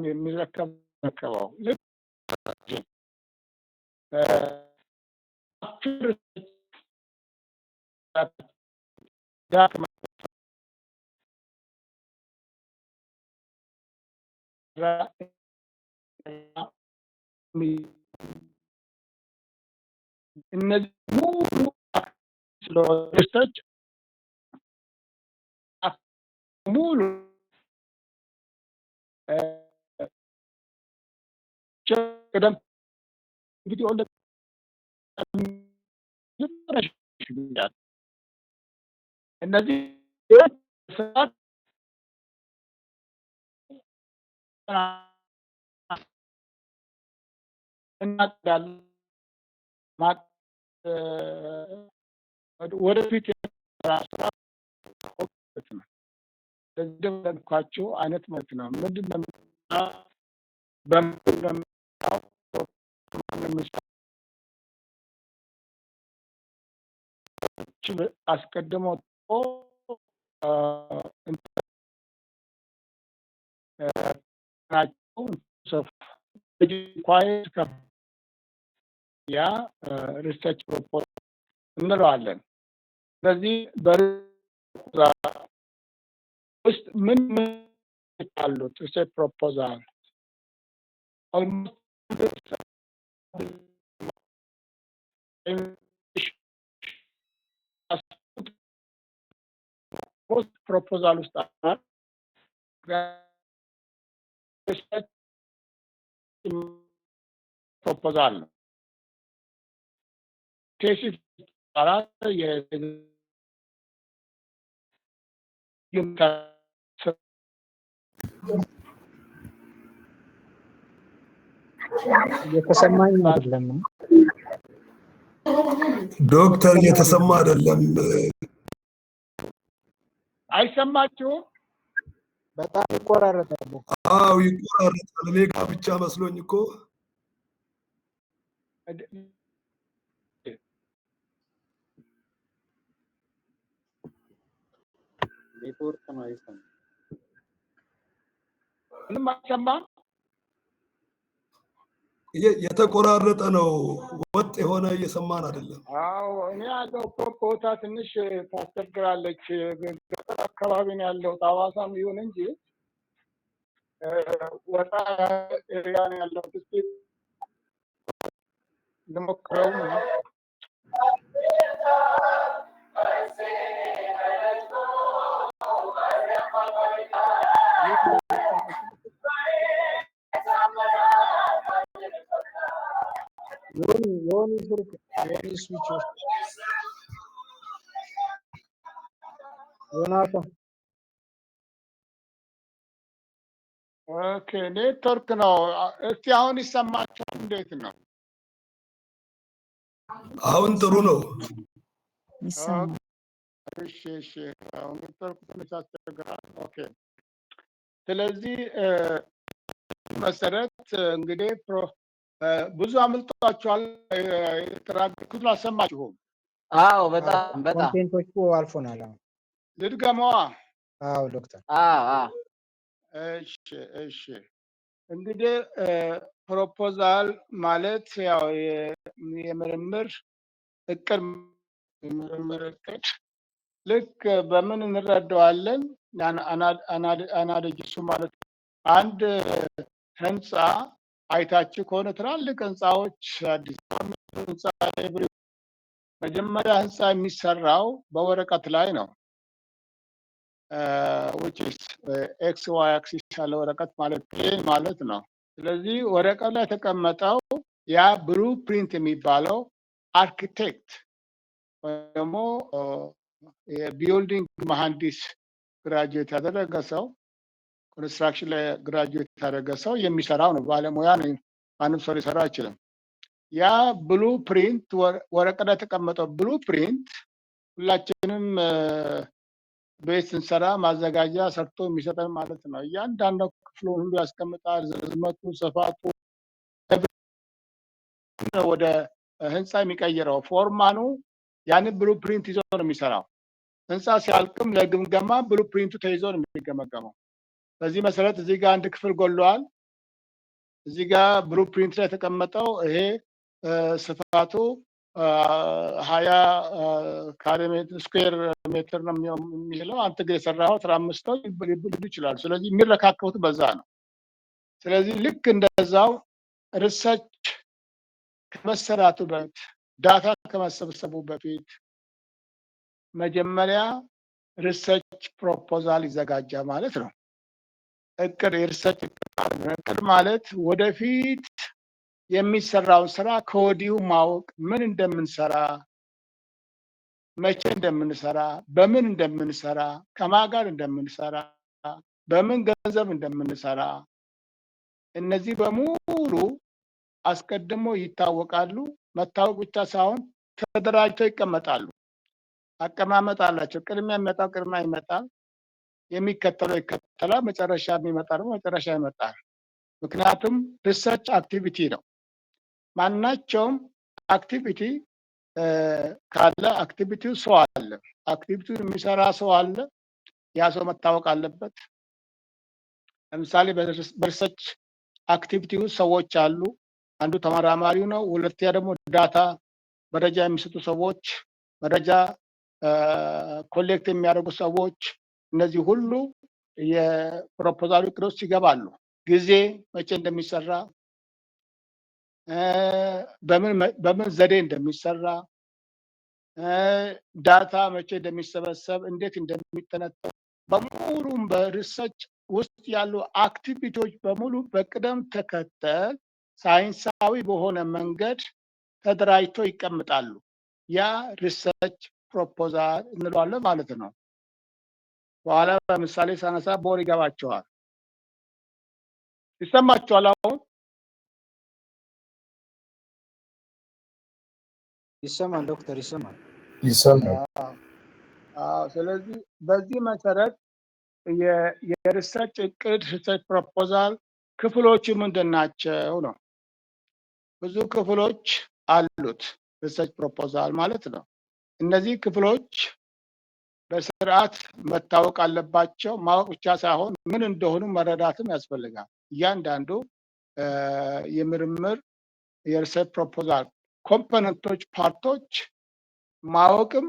A: የሚረከበው ልክ እነዚህ ሙሉ ስለሆነች ሙሉ ቅደም እንግዲህ ይችላል። እነዚህ ስራት እናዳለን ወደፊት እንደምኳቸው አይነት ማለት ነው። ምንድነው አስቀድሞ ያ ሪሰርች ፕሮፖዛል እንለዋለን። ስለዚህ ውስጥ ምን አሉት? ሪሰርች ፕሮፖዛል ፖስት ፕሮፖዛል ውስጥ ፕሮፖዛል ነው። ቴሲስ
F: እየተሰማኝ አይደለም።
G: ዶክተር እየተሰማ አይደለም።
A: አይሰማችሁም?
F: በጣም ይቆራረጣል።
G: አዎ ይቆራረጣል። እኔ ጋር ብቻ መስሎኝ እኮ።
D: ኔትወርክ ነው አይሰማም።
A: ምንም አይሰማም።
G: የተቆራረጠ ነው። ወጥ የሆነ እየሰማን አይደለም።
A: አዎ እኔ ያለው ቦታ ትንሽ ታስቸግራለች። ገጠር አካባቢ ነው ያለሁት፣ ሐዋሳም ይሁን እንጂ ወጣ ኤሪያ ነው ያለሁት። እስኪ ልሞክረው ነው።
F: የሆኑ ስልክ የሆኑ ስዊቾች ዮናታን
A: ኦኬ፣ ኔትወርክ ነው። እስቲ አሁን ይሰማችኋል? እንዴት ነው?
G: አሁን ጥሩ ነው።
H: ይሰማል።
A: እሺ እሺ፣ አሁን ኔትወርክ ትንሽ ያስቸግራል። ኦኬ፣ ስለዚህ መሰረት እንግዲህ ብዙ አምልጧችኋል። የተራገኩትን አልሰማችሁም?
I: አዎ በጣም
F: ኮንቴንቶቹ አልፎናል። አሁን
A: ልድገመዋ?
F: አዎ ዶክተር።
I: አዎ
A: እሺ እሺ። እንግዲህ ፕሮፖዛል ማለት ያው የምርምር እቅድ ልክ በምን እንረዳዋለን? አናሎጂሱ ማለት አንድ ህንፃ አይታችሁ ከሆነ ትላልቅ ህንፃዎች አዲስ ህንፃ መጀመሪያ ህንፃ የሚሰራው በወረቀት ላይ ነው። which is ኤክስ ዋይ አክሲስ ያለ ወረቀት ማለት ነው። ስለዚህ ወረቀት ላይ የተቀመጠው ያ ብሉ ፕሪንት የሚባለው አርኪቴክት ወይ ደግሞ የቢልዲንግ መሐንዲስ ግራጁዌት ያደረገ ሰው፣ ኮንስትራክሽን ላይ ግራጁዌት ያደረገ ሰው የሚሰራው ነው። ባለሙያ ነው፣ ማንም ሰው ሊሰራ አይችልም። ያ ብሉ ፕሪንት ወረቀት ላይ የተቀመጠው ብሉ ፕሪንት ሁላችንም ቤት ስንሰራ ማዘጋጃ ሰርቶ የሚሰጠን ማለት ነው። እያንዳንዱ ክፍሉ ሁሉ ያስቀምጣል፣ ርዝመቱ፣ ስፋቱ ወደ ህንፃ የሚቀይረው ፎርማኑ ያንን ብሉ ፕሪንት ይዞ ነው የሚሰራው። ህንፃ ሲያልቅም ለግምገማ ብሉ ፕሪንቱ ተይዞ ነው የሚገመገመው። በዚህ መሰረት እዚህ ጋር አንድ ክፍል ጎሏል። እዚህ ጋር ብሉ ፕሪንት ላይ የተቀመጠው ይሄ ስፋቱ 20 ካሬ ሜትር ስኩዌር ሜትር ነው የሚለው። አንተ ግን የሰራኸው 15 ነው ሊሉ ይችላል። ስለዚህ የሚረካከቡት በዛ ነው። ስለዚህ ልክ እንደዛው ሪሰርች ከመሰራቱ በፊት ዳታ ከመሰብሰቡ በፊት መጀመሪያ ሪሰርች ፕሮፖዛል ይዘጋጃል ማለት ነው። እቅድ፣ የሪሰርች እቅድ ማለት ወደፊት የሚሰራውን ስራ ከወዲሁ ማወቅ፣ ምን እንደምንሰራ መቼ እንደምንሰራ፣ በምን እንደምንሰራ፣ ከማን ጋር እንደምንሰራ፣ በምን ገንዘብ እንደምንሰራ እነዚህ በሙሉ አስቀድሞ ይታወቃሉ። መታወቅ ብቻ ሳይሆን ተደራጅተው ይቀመጣሉ። አቀማመጥ አላቸው። ቅድሚያ የሚመጣው ቅድሚያ ይመጣል፣ የሚከተለው ይከተላል፣ መጨረሻ የሚመጣ ደግሞ መጨረሻ ይመጣል። ምክንያቱም ሪሰርች አክቲቪቲ ነው። ማናቸውም አክቲቪቲ ካለ አክቲቪቲው ሰው አለ፣ አክቲቪቲው የሚሰራ ሰው አለ። ያ ሰው መታወቅ አለበት። ለምሳሌ በሪሰርች አክቲቪቲ ውስጥ ሰዎች አሉ። አንዱ ተመራማሪው ነው። ሁለተኛ ደግሞ ዳታ መረጃ የሚሰጡ ሰዎች፣ መረጃ ኮሌክት የሚያደርጉ ሰዎች፣ እነዚህ ሁሉ የፕሮፖዛሉ እቅድ ውስጥ ይገባሉ። ጊዜ መቼ እንደሚሰራ፣ በምን ዘዴ እንደሚሰራ፣ ዳታ መቼ እንደሚሰበሰብ፣ እንዴት እንደሚተነተን በሙሉም በሪሰርች ውስጥ ያሉ አክቲቪቲዎች በሙሉ በቅደም ተከተል ሳይንሳዊ በሆነ መንገድ ተደራጅተው ይቀምጣሉ። ያ ሪሰርች ፕሮፖዛል እንለዋለን ማለት ነው። በኋላ በምሳሌ ሳነሳ ቦር ይገባቸዋል። ይሰማቸዋል? አሁን
F: ይሰማል ዶክተር ይሰማል።
A: ስለዚህ በዚህ መሰረት የሪሰርች እቅድ ሪሰርች ፕሮፖዛል ክፍሎቹ ምንድን ናቸው ነው። ብዙ ክፍሎች አሉት ሪሰርች ፕሮፖዛል ማለት ነው። እነዚህ ክፍሎች በስርዓት መታወቅ አለባቸው። ማወቅ ብቻ ሳይሆን ምን እንደሆኑ መረዳትም ያስፈልጋል። እያንዳንዱ የምርምር የሪሰርች ፕሮፖዛል ኮምፖነንቶች፣ ፓርቶች ማወቅም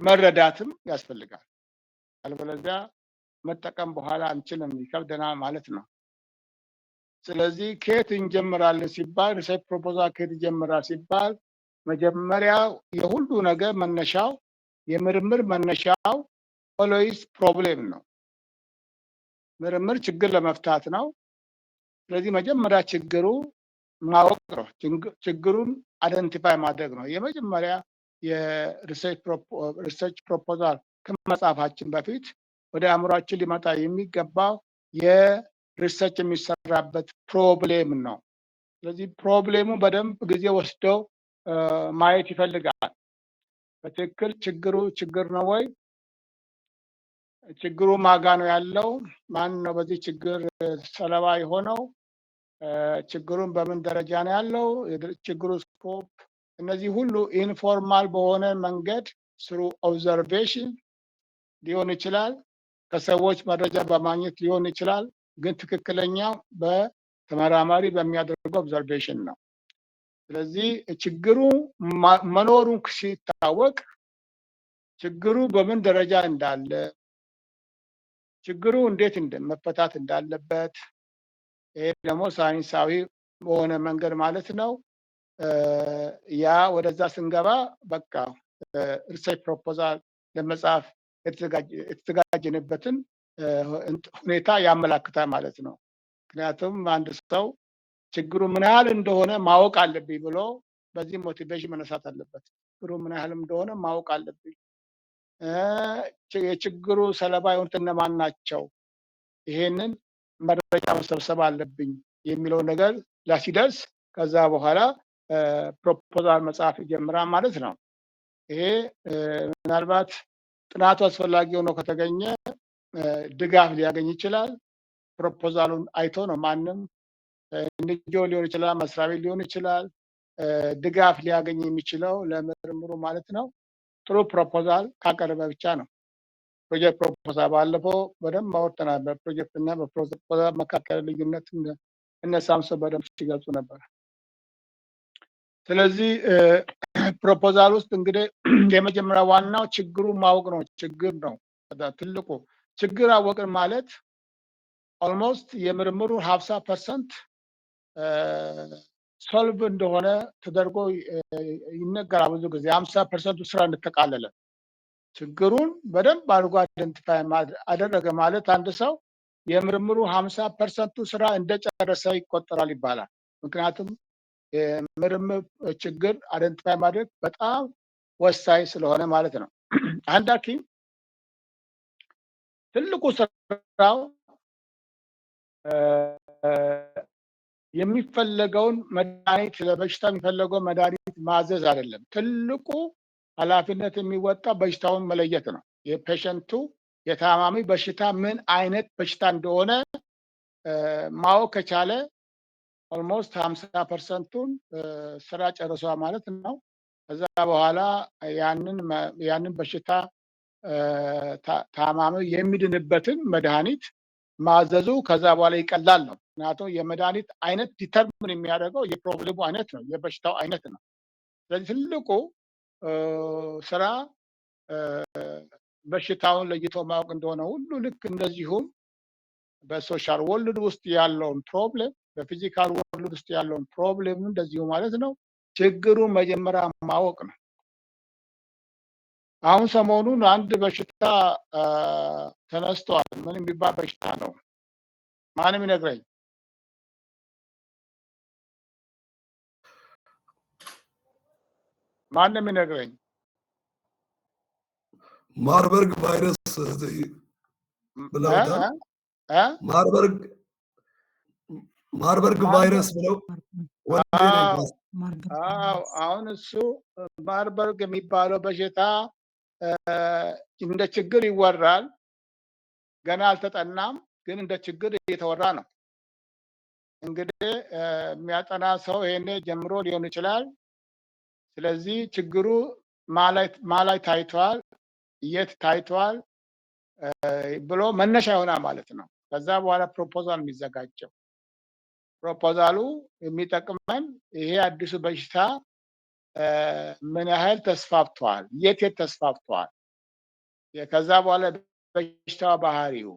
A: መረዳትም ያስፈልጋል። አለበለዚያ መጠቀም በኋላ አንችልም፣ ይከብደናል ማለት ነው። ስለዚህ ከየት እንጀምራለን ሲባል ሪሰርች ፕሮፖዛል ከየት ይጀምራል ሲባል መጀመሪያ የሁሉ ነገር መነሻው የምርምር መነሻው ኦልዌይስ ፕሮብሌም ነው። ምርምር ችግር ለመፍታት ነው። ስለዚህ መጀመሪያ ችግሩ ማወቅ ነው። ችግሩን አይደንቲፋይ ማድረግ ነው። የመጀመሪያ የሪሰርች ፕሮፖዛል ከመጻፋችን በፊት ወደ አእምሯችን ሊመጣ የሚገባው የሪሰርች የሚሰራበት ፕሮብሌም ነው። ስለዚህ ፕሮብሌሙ በደንብ ጊዜ ወስደው ማየት ይፈልጋል። በትክክል ችግሩ ችግር ነው ወይ? ችግሩ ማጋ ነው ያለው? ማን ነው በዚህ ችግር ሰለባ የሆነው? ችግሩን በምን ደረጃ ነው ያለው? ችግሩ ስኮፕ፣ እነዚህ ሁሉ ኢንፎርማል በሆነ መንገድ ስሩ ኦብዘርቬሽን ሊሆን ይችላል፣ ከሰዎች መረጃ በማግኘት ሊሆን ይችላል። ግን ትክክለኛው በተመራማሪ በሚያደርገው ኦብዘርቬሽን ነው። ስለዚህ ችግሩ መኖሩን ሲታወቅ ችግሩ በምን ደረጃ እንዳለ፣ ችግሩ እንዴት መፈታት እንዳለበት፣ ይሄ ደግሞ ሳይንሳዊ በሆነ መንገድ ማለት ነው። ያ ወደዛ ስንገባ በቃ ሪሰርች ፕሮፖዛል ለመጻፍ የተዘጋጀንበትን ሁኔታ ያመላክታል ማለት ነው። ምክንያቱም አንድ ሰው ችግሩ ምን ያህል እንደሆነ ማወቅ አለብኝ ብሎ በዚህ ሞቲቬሽን መነሳት አለበት። ችግሩ ምን ያህል እንደሆነ ማወቅ አለብኝ። የችግሩ ሰለባ የሆኑት እነማን ናቸው? ይሄንን መረጃ መሰብሰብ አለብኝ የሚለው ነገር ሲደርስ ከዛ በኋላ ፕሮፖዛል መጻፍ ይጀምራል ማለት ነው። ይሄ ምናልባት ጥናቱ አስፈላጊ ሆኖ ከተገኘ ድጋፍ ሊያገኝ ይችላል። ፕሮፖዛሉን አይቶ ነው ማንም ንጆ ሊሆን ይችላል፣ መስሪያ ቤት ሊሆን ይችላል፣ ድጋፍ ሊያገኝ የሚችለው ለምርምሩ ማለት ነው። ጥሩ ፕሮፖዛል ካቀረበ ብቻ ነው። ፕሮጀክት ፕሮፖዛል ባለፈው በደንብ አወርተናል። በፕሮጀክት እና በፕሮፖዛል መካከል ልዩነት እነ ሳምሶን በደንብ ሲገልጹ ነበር። ስለዚህ ፕሮፖዛል ውስጥ እንግዲህ የመጀመሪያ ዋናው ችግሩ ማወቅ ነው። ችግር ነው ትልቁ ችግር። አወቅን ማለት ኦልሞስት የምርምሩ 50% ሶልቭ እንደሆነ ተደርጎ ይነገራል። ብዙ ጊዜ 50% ስራ እንደተቃለለ ችግሩን በደንብ አድርጎ አይደንቲፋይ አደረገ ማለት አንድ ሰው የምርምሩ 50% ስራ እንደጨረሰ ይቆጠራል ይባላል። ምክንያቱም የምርምር ችግር አይደንቲፋይ ማድረግ በጣም ወሳኝ ስለሆነ ማለት ነው። አንድ ሐኪም ትልቁ ስራው የሚፈለገውን መድኃኒት ለበሽታ የሚፈለገውን መድኃኒት ማዘዝ አይደለም። ትልቁ ኃላፊነት የሚወጣ በሽታውን መለየት ነው። የፔሸንቱ የታማሚ በሽታ ምን አይነት በሽታ እንደሆነ ማወቅ ከቻለ ኦልሞስት 50%ቱን ስራ ጨርሷል ማለት ነው። ከዛ በኋላ ያንን በሽታ ታማሚ የሚድንበትን መድኃኒት ማዘዙ ከዛ በኋላ ይቀላል ነው። ምክንያቱም የመድኃኒት አይነት ዲተርሚን የሚያደርገው የፕሮብሌሙ አይነት ነው፣ የበሽታው አይነት ነው። ስለዚህ ትልቁ ስራ በሽታውን ለይቶ ማወቅ እንደሆነ ሁሉ ልክ እንደዚሁም በሶሻል ወርልድ ውስጥ ያለውን ፕሮብሌም በፊዚካል ወርልድ ውስጥ ያለውን ፕሮብሌም እንደዚሁ ማለት ነው። ችግሩን መጀመሪያ ማወቅ ነው። አሁን ሰሞኑን አንድ በሽታ ተነስቷል። ምን የሚባል በሽታ ነው? ማንም ይነግረኝ? ማንም ይነግረኝ?
G: ማርበርግ ቫይረስ ብለውታል። ማርበርግ ቫይረስ ብለው
A: አሁን እሱ ማርበርግ የሚባለው በሽታ እንደ ችግር ይወራል። ገና አልተጠናም፣ ግን እንደ ችግር እየተወራ ነው። እንግዲህ የሚያጠና ሰው ይሄኔ ጀምሮ ሊሆን ይችላል። ስለዚህ ችግሩ ማላይ ታይቷል፣ የት ታይቷል ብሎ መነሻ ይሆናል ማለት ነው። ከዛ በኋላ ፕሮፖዛል የሚዘጋጀው ፕሮፖዛሉ የሚጠቅመን ይሄ አዲሱ በሽታ ምን ያህል ተስፋፍቷል፣ የት ተስፋፍቷል፣ ከዛ በኋላ በሽታው ባህሪው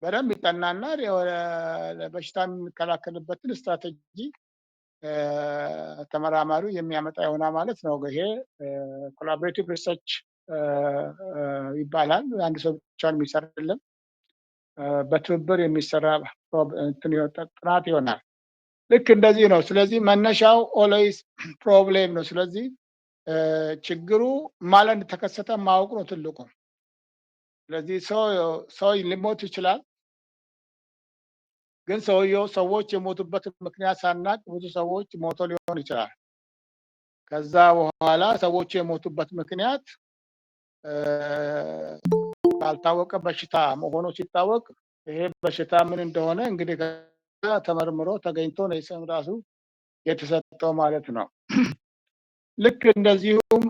A: በደንብ ይጠናና ለበሽታ የሚከላከልበትን ስትራቴጂ ተመራማሪው የሚያመጣ ይሆናል ማለት ነው። ይሄ ኮላቦሬቲቭ ሪሰርች ይባላል። አንድ ሰው ብቻ የሚሰራ አይደለም፣ በትብብር የሚሰራ ጥናት ይሆናል። ልክ እንደዚህ ነው። ስለዚህ መነሻው ኦልዌይስ ፕሮብሌም ነው። ስለዚህ ችግሩ ማለት እንደተከሰተ ማወቅ ነው ትልቁ። ስለዚህ ሰው ሊሞት ይችላል፣ ግን ሰዎች የሞቱበት ምክንያት ሳናቅ ብዙ ሰዎች ሞቶ ሊሆን ይችላል። ከዛ በኋላ ሰዎች የሞቱበት ምክንያት ባልታወቀ በሽታ መሆኑ ሲታወቅ ይሄ በሽታ ምን እንደሆነ እንግዲህ ተመርምሮ ተገኝቶ ነው ስም ራሱ የተሰጠው ማለት ነው። ልክ እንደዚሁም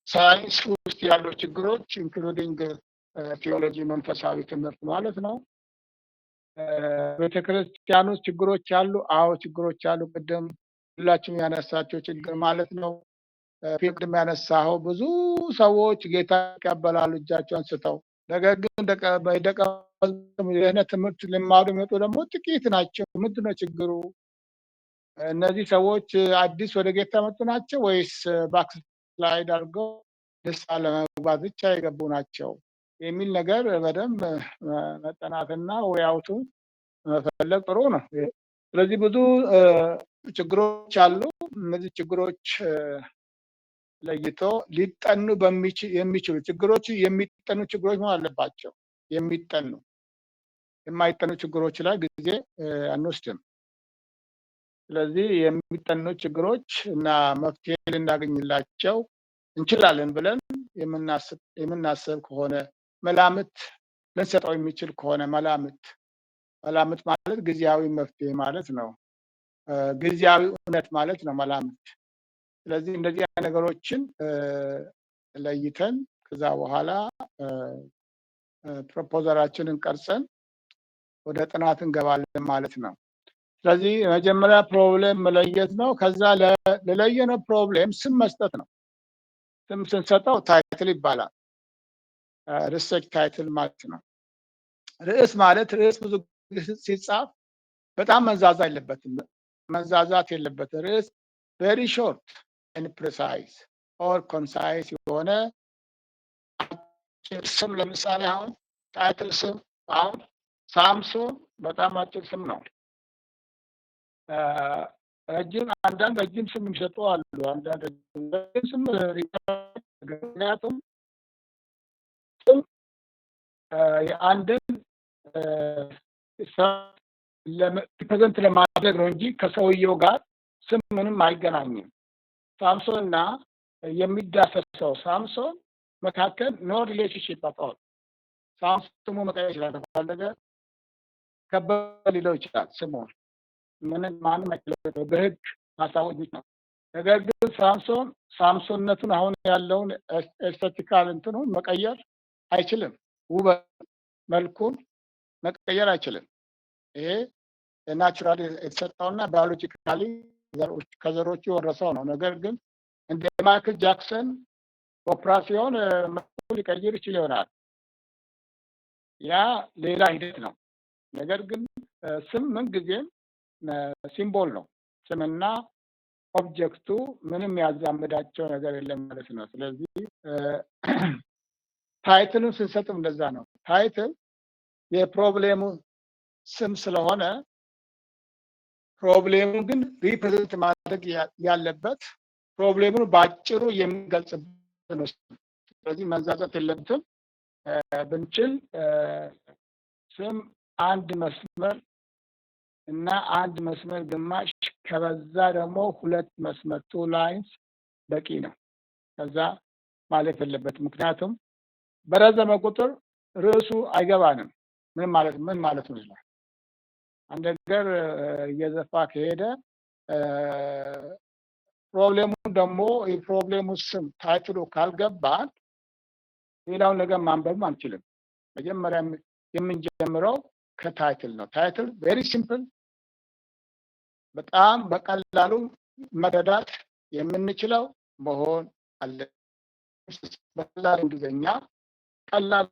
A: ሳይንስ ውስጥ ያሉ ችግሮች ኢንክሉዲንግ ቴዎሎጂ መንፈሳዊ ትምህርት ማለት ነው። ቤተክርስቲያን ውስጥ ችግሮች አሉ። አዎ ችግሮች አሉ። ቅድም ሁላችሁም ያነሳቸው ችግር ማለት ነው። ቅድም ያነሳኸው ብዙ ሰዎች ጌታ ይቀበላሉ እጃቸውን አንስተው። ነገር ግን ደቀ መዝሙርነት ትምህርት ሊማሩ የሚመጡ ደግሞ ጥቂት ናቸው። ምንድን ነው ችግሩ? እነዚህ ሰዎች አዲስ ወደ ጌታ መጡ ናቸው ወይስ ባክስላይድ አድርገው ንስሐ ለመግባት ብቻ የገቡ ናቸው የሚል ነገር በደንብ መጠናትና ወያውቱ መፈለግ ጥሩ ነው። ስለዚህ ብዙ ችግሮች አሉ። እነዚህ ችግሮች ለይቶ ሊጠኑ የሚችሉ ችግሮች የሚጠኑ ችግሮች መሆን አለባቸው። የሚጠኑ የማይጠኑ ችግሮች ላይ ጊዜ አንወስድም። ስለዚህ የሚጠኑ ችግሮች እና መፍትሄ ልናገኝላቸው እንችላለን ብለን የምናስብ ከሆነ መላምት ልንሰጠው የሚችል ከሆነ መላምት ማለት ጊዜያዊ መፍትሄ ማለት ነው። ጊዜያዊ እውነት ማለት ነው መላምት። ስለዚህ እንደዚህ ነገሮችን ለይተን ከዛ በኋላ ፕሮፖዛላችንን ቀርጸን ወደ ጥናት እንገባለን ማለት ነው። ስለዚህ መጀመሪያ ፕሮብሌም መለየት ነው። ከዛ ለለየነው ፕሮብሌም ስም መስጠት ነው። ስም ስንሰጠው ታይትል ይባላል። ሪሰርች ታይትል ማለት ነው። ርዕስ ብዙ ሲጻፍ በጣም መንዛዛት የለበትም። ርዕስ ቬሪ ሾርት ኤንድ ፕሪሳይዝ ኦር ኮንሳይዝ የሆነ አጭር ስም። ለምሳሌ አሁን ታይትል ስም አሁን ሳምሶን በጣም አጭር ስም ነው። ረጅም አንዳንድ ረጅም ስም የሚሰጡ አሉ። አንዳንድ ረጅም ስም ምክንያቱም ስም የአንድን ሪፕሬዘንት ለማድረግ ነው እንጂ ከሰውየው ጋር ስም ምንም አይገናኝም። ሳምሶንና የሚዳሰሰው ሳምሶን መካከል ኖ ሪሌሽንሺፕ አጣው። ሳምሶን ስሙ መቀየር ይችላል ተፈለገ ከበደ ሊለው ይችላል። ስሙን ምንም ማንም አይችልም በህግ ማሳወቅ ነው። ነገር ግን ሳምሶንነቱን አሁን ያለውን ኤስቴቲካል እንትኑን መቀየር አይችልም። ውበት መልኩን መቀየር አይችልም። ይሄ ናቹራሊ የተሰጠውና ባዮሎጂካሊ ከዘሮቹ የወረሰው ነው። ነገር ግን እንደ ማይክል ጃክሰን ኦፕራሲዮን መልኩን ሊቀይር ይችል ይሆናል። ያ ሌላ ሂደት ነው። ነገር ግን ስም ምንጊዜም ሲምቦል ነው። ስምና ኦብጀክቱ ምንም ያዛምዳቸው ነገር የለም ማለት ነው። ስለዚህ ታይትልን ስንሰጥም እንደዛ ነው። ታይትል የፕሮብሌሙ ስም ስለሆነ ፕሮብሌሙ ግን ሪፕሬዘንት ማድረግ ያለበት ፕሮብሌሙን በአጭሩ የሚገልጽበት ነው። ስለዚህ መንዛዛት የለበትም። ብንችል ስም አንድ መስመር እና አንድ መስመር ግማሽ ከበዛ ደግሞ ሁለት መስመር 2 ላይንስ በቂ ነው። ከዛ ማለት የለበትም። ምክንያቱም በረዘመ ቁጥር ርዕሱ አይገባንም። ምን ማለት ነው ይላል። አንድ ነገር እየዘፋ ከሄደ ፕሮብሌሙን ደግሞ የፕሮብሌሙ ስም ታይትሉ ካልገባን ሌላውን ነገር ማንበብ አንችልም። መጀመሪያ የምንጀምረው ከታይትል ነው። ታይትል ቬሪ ሲምፕል፣ በጣም በቀላሉ መረዳት የምንችለው መሆን አለ። በቀላል እንግሊዝኛ ቀላል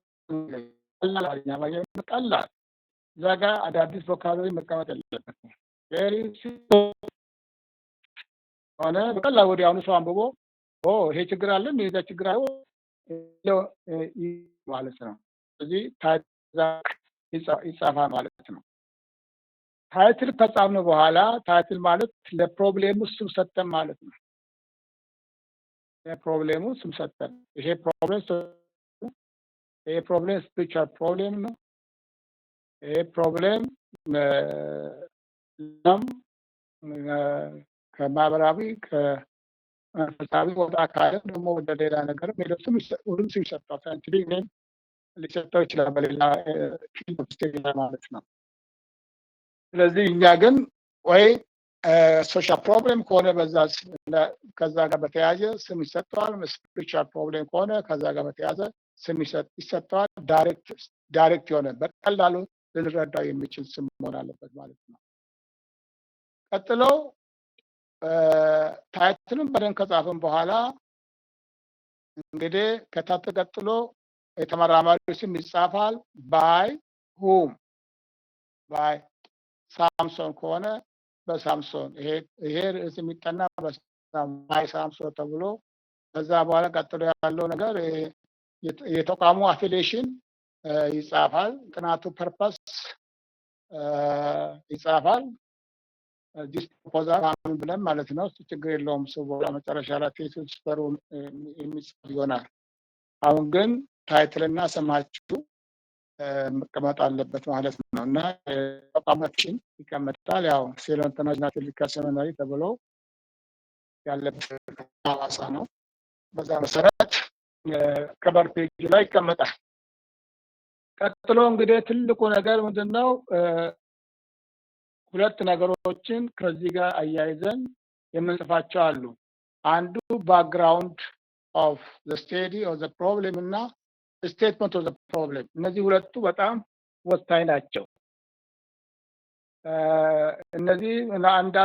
A: እዛ ጋር አዳዲስ ቮካብላሪ መቀመጥ የለበትም። ቬሪ ሲምፕል ሆነ በቀላል ወዲያውኑ ሰው አንብቦ ይሄ ችግር አለ ይሄ ችግር አለ ማለት ነው። ስለዚህ ታይትል ይጻፋል ማለት ነው። ታይትል ከጻፍን በኋላ ታይትል ማለት ለፕሮብሌሙ ስም ሰጠን ማለት ነው። ለፕሮብሌሙ ስም ሰጠን። ይሄ ፕሮብሌም ስፒሪቹዋል ፕሮብሌም ነው። ይሄ ፕሮብሌም ከማህበራዊ ከመንፈሳዊ ወደ አካልም ደግሞ ወደ ሌላ ነገር ሁሉም ስም ይሰጠዋል። ሳይንቲፊክ ኔም ሊሰጠው ይችላል በሌላ ፊልድ ማለት ነው። ስለዚህ እኛ ግን ወይ ሶሻል ፕሮብሌም ከሆነ ከዛ ጋር በተያያዘ ስም ይሰጠዋል። ስፒሪቹዋል ፕሮብሌም ከሆነ ከዛ ጋር በተያያዘ ስም ይሰጠዋል። ዳይሬክት የሆነ በቀላሉ ልንረዳው የሚችል ስም መሆን አለበት ማለት ነው። ቀጥሎ ታይትሉን በደንብ ከጻፍን በኋላ እንግዲህ ከታይትል ቀጥሎ የተመራማሪው ስም ይጻፋል። ባይ ሁም ባይ ሳምሶን ከሆነ በሳምሶን ይሄ ርዕስ የሚጠና ባይ ሳምሶን ተብሎ ከዛ በኋላ ቀጥሎ ያለው ነገር የተቋሙ አፊሊዬሽን ይጻፋል። ጥናቱ ፐርፐስ ይጻፋል። ዲስ ፕሮፖዛል ብለን ማለት ነው። ችግር የለውም። ሰው በኋላ መጨረሻ ላይ ቴሲስ ስሩ የሚጻፍ ይሆናል። አሁን ግን ታይትልና ስማችሁ መቀመጥ አለበት ማለት ነው እና ተቋማችን ይቀመጣል። ያው ሴሎን ተናጅናት ሊካሰመናሪ ተብሎ ያለበት ሐዋሳ ነው። በዛ መሰረት ከበር ፔጅ ላይ ይቀመጣል። ቀጥሎ እንግዲህ ትልቁ ነገር ምንድነው? ሁለት ነገሮችን ከዚህ ጋር አያይዘን የምንጽፋቸው አሉ። አንዱ ባክግራውንድ ኦፍ ዘ ስቴዲ ኦፍ ዘ ፕሮብሌም እና ስቴትመንት ኦፍ ዘ ፕሮብሌም። እነዚህ ሁለቱ በጣም ወሳኝ ናቸው። እነዚህ አንድ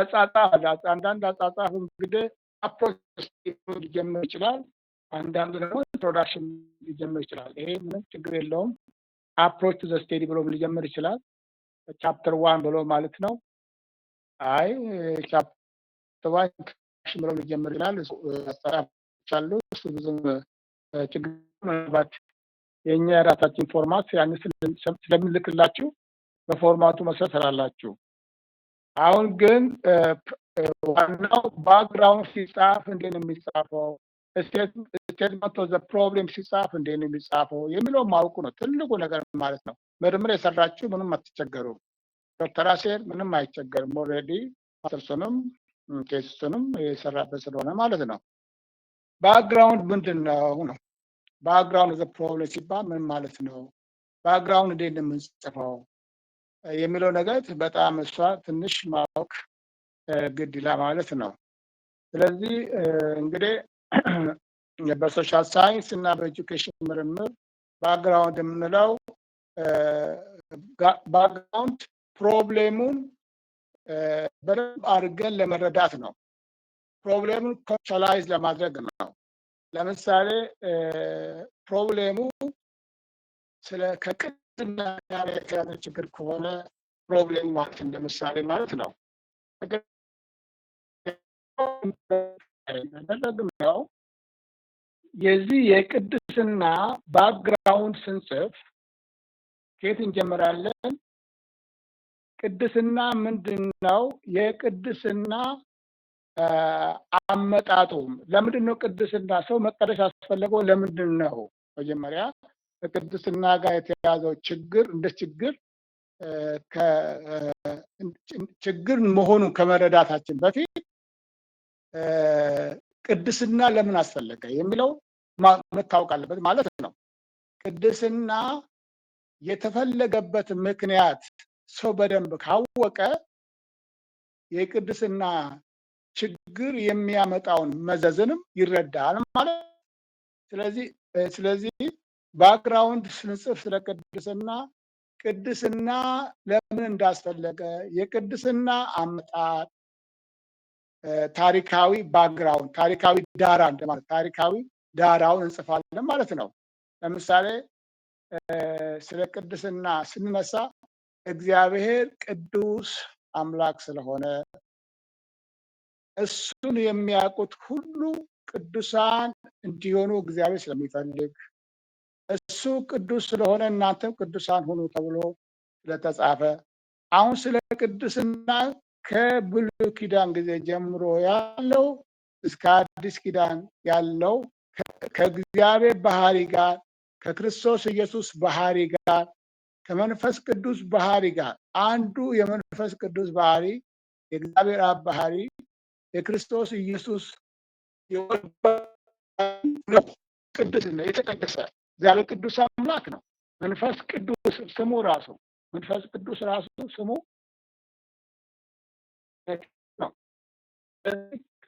A: አንዳንድ አጻጻፍ እንግዲህ አፕሮች ሊጀምር ይችላል። አንዳንዱ ደግሞ ኢንትሮዳክሽን ሊጀምር ይችላል። ይሄ ምንም ችግር የለውም። አፕሮች ቱ ዘ ስቴዲ ብሎ ሊጀምር ይችላል። ቻፕተር 1 ብሎ ማለት ነው። አይ ቻፕተር 1 ብሎ ሊጀምር ይችላል። አስተራቻሉ እሱ ብዙም ችግር ምናልባት የኛ የራሳችን ፎርማት ያን ስለምልክላችሁ በፎርማቱ መሰረት ስላላችሁ። አሁን ግን ዋናው ባክግራውንድ ሲጻፍ እንዴት ነው የሚጻፈው፣ ስቴትመንት ኦፍ ዘ ፕሮብሌም ሲጻፍ እንዴት ነው የሚጻፈው የሚለው ማወቁ ነው ትልቁ ነገር ማለት ነው። ምርምር የሰራችሁ ምንም አትቸገሩም። ዶክተር አሴር ምንም አይቸገርም። ኦልሬዲ ማስተርሱንም ቴሲሱንም የሰራበት ስለሆነ ማለት ነው። ባክግራውንድ ምንድን ነው ነው ባክግራውንድ ዘ ፕሮብሌም ሲባል ምን ማለት ነው፣ ባክግራውንድ እንዴት ነው የምንጽፈው የሚለው ነገር በጣም እሷ ትንሽ ማወቅ ግድ ይላል ማለት ነው። ስለዚህ እንግዲህ በሶሻል ሳይንስ እና በኤጁኬሽን ምርምር ባክግራውንድ የምንለው ባክግራውንድ ፕሮብሌሙን በደንብ አድርገን ለመረዳት ነው። ፕሮብሌሙን ኮንሻላይዝ ለማድረግ ነው። ለምሳሌ ፕሮብሌሙ ስለ ከቅድና ጋር የተያዘ ችግር ከሆነ ፕሮብሌሙ ማለት እንደምሳሌ ማለት ነው ነው የዚህ የቅድስና ባክግራውንድ ስንጽፍ ከየት እንጀምራለን? ቅድስና ምንድን ነው? የቅድስና አመጣጡ ለምንድን ነው? ቅድስና ሰው መቀደስ ያስፈለገው ለምንድን ነው? መጀመሪያ ከቅድስና ጋር የተያዘው ችግር እንደ ችግር መሆኑን ከመረዳታችን በፊት ቅድስና ለምን አስፈለገ የሚለው መታወቅ አለበት ማለት ነው። ቅድስና የተፈለገበት ምክንያት ሰው በደንብ ካወቀ የቅድስና ችግር የሚያመጣውን መዘዝንም ይረዳል ማለት ነው። ስለዚህ ባክግራውንድ ስንጽፍ ስለ ቅድስና ለምን እንዳስፈለገ የቅድስና አመጣጥ ታሪካዊ ባክግራውንድ ታሪካዊ ዳራ እንደማለት ታሪካዊ ዳራውን እንጽፋለን ማለት ነው። ለምሳሌ ስለ ቅድስና ስንነሳ እግዚአብሔር ቅዱስ አምላክ ስለሆነ እሱን የሚያውቁት ሁሉ ቅዱሳን እንዲሆኑ እግዚአብሔር ስለሚፈልግ እሱ ቅዱስ ስለሆነ እናንተም ቅዱሳን ሁኑ ተብሎ ስለተጻፈ አሁን ስለ ቅድስና ከብሉይ ኪዳን ጊዜ ጀምሮ ያለው እስከ አዲስ ኪዳን ያለው ከእግዚአብሔር ባህሪ ጋር ከክርስቶስ ኢየሱስ ባህሪ ጋር ከመንፈስ ቅዱስ ባህሪ ጋር አንዱ የመንፈስ ቅዱስ ባህሪ የእግዚአብሔር አብ ባህሪ የክርስቶስ ኢየሱስ ቅድስና የተቀደሰ እግዚአብሔር ቅዱስ አምላክ ነው። መንፈስ ቅዱስ ስሙ ራሱ መንፈስ ቅዱስ ራሱ ስሙ ነው።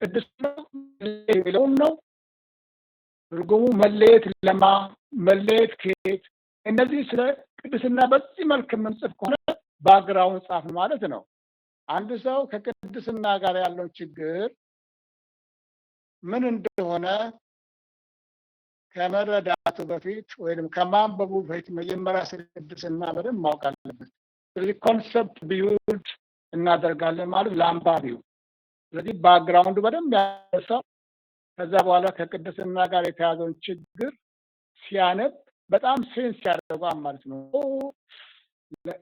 A: ቅድስና የሚለውን ነው ትርጉሙ መለየት ለማ መለየት ከየት እነዚህ ስለ ቅድስና በዚህ መልክ የምንጽፍ ከሆነ ባክግራውንድ ጻፍ ማለት ነው። አንድ ሰው ከቅድስና ጋር ያለው ችግር ምን እንደሆነ ከመረዳቱ በፊት ወይም ከማንበቡ በፊት መጀመሪያ ስለ ቅድስና በደንብ ማወቅ አለበት። ስለዚህ ኮንሰፕት ቢውልድ እናደርጋለን ማለት ለአንባቢው። ስለዚህ ባክግራውንዱ በደንብ ያነሳው ከዛ በኋላ ከቅድስና ጋር የተያዘውን ችግር ሲያነብ በጣም ሴንስ ያደርገዋል ማለት ነው።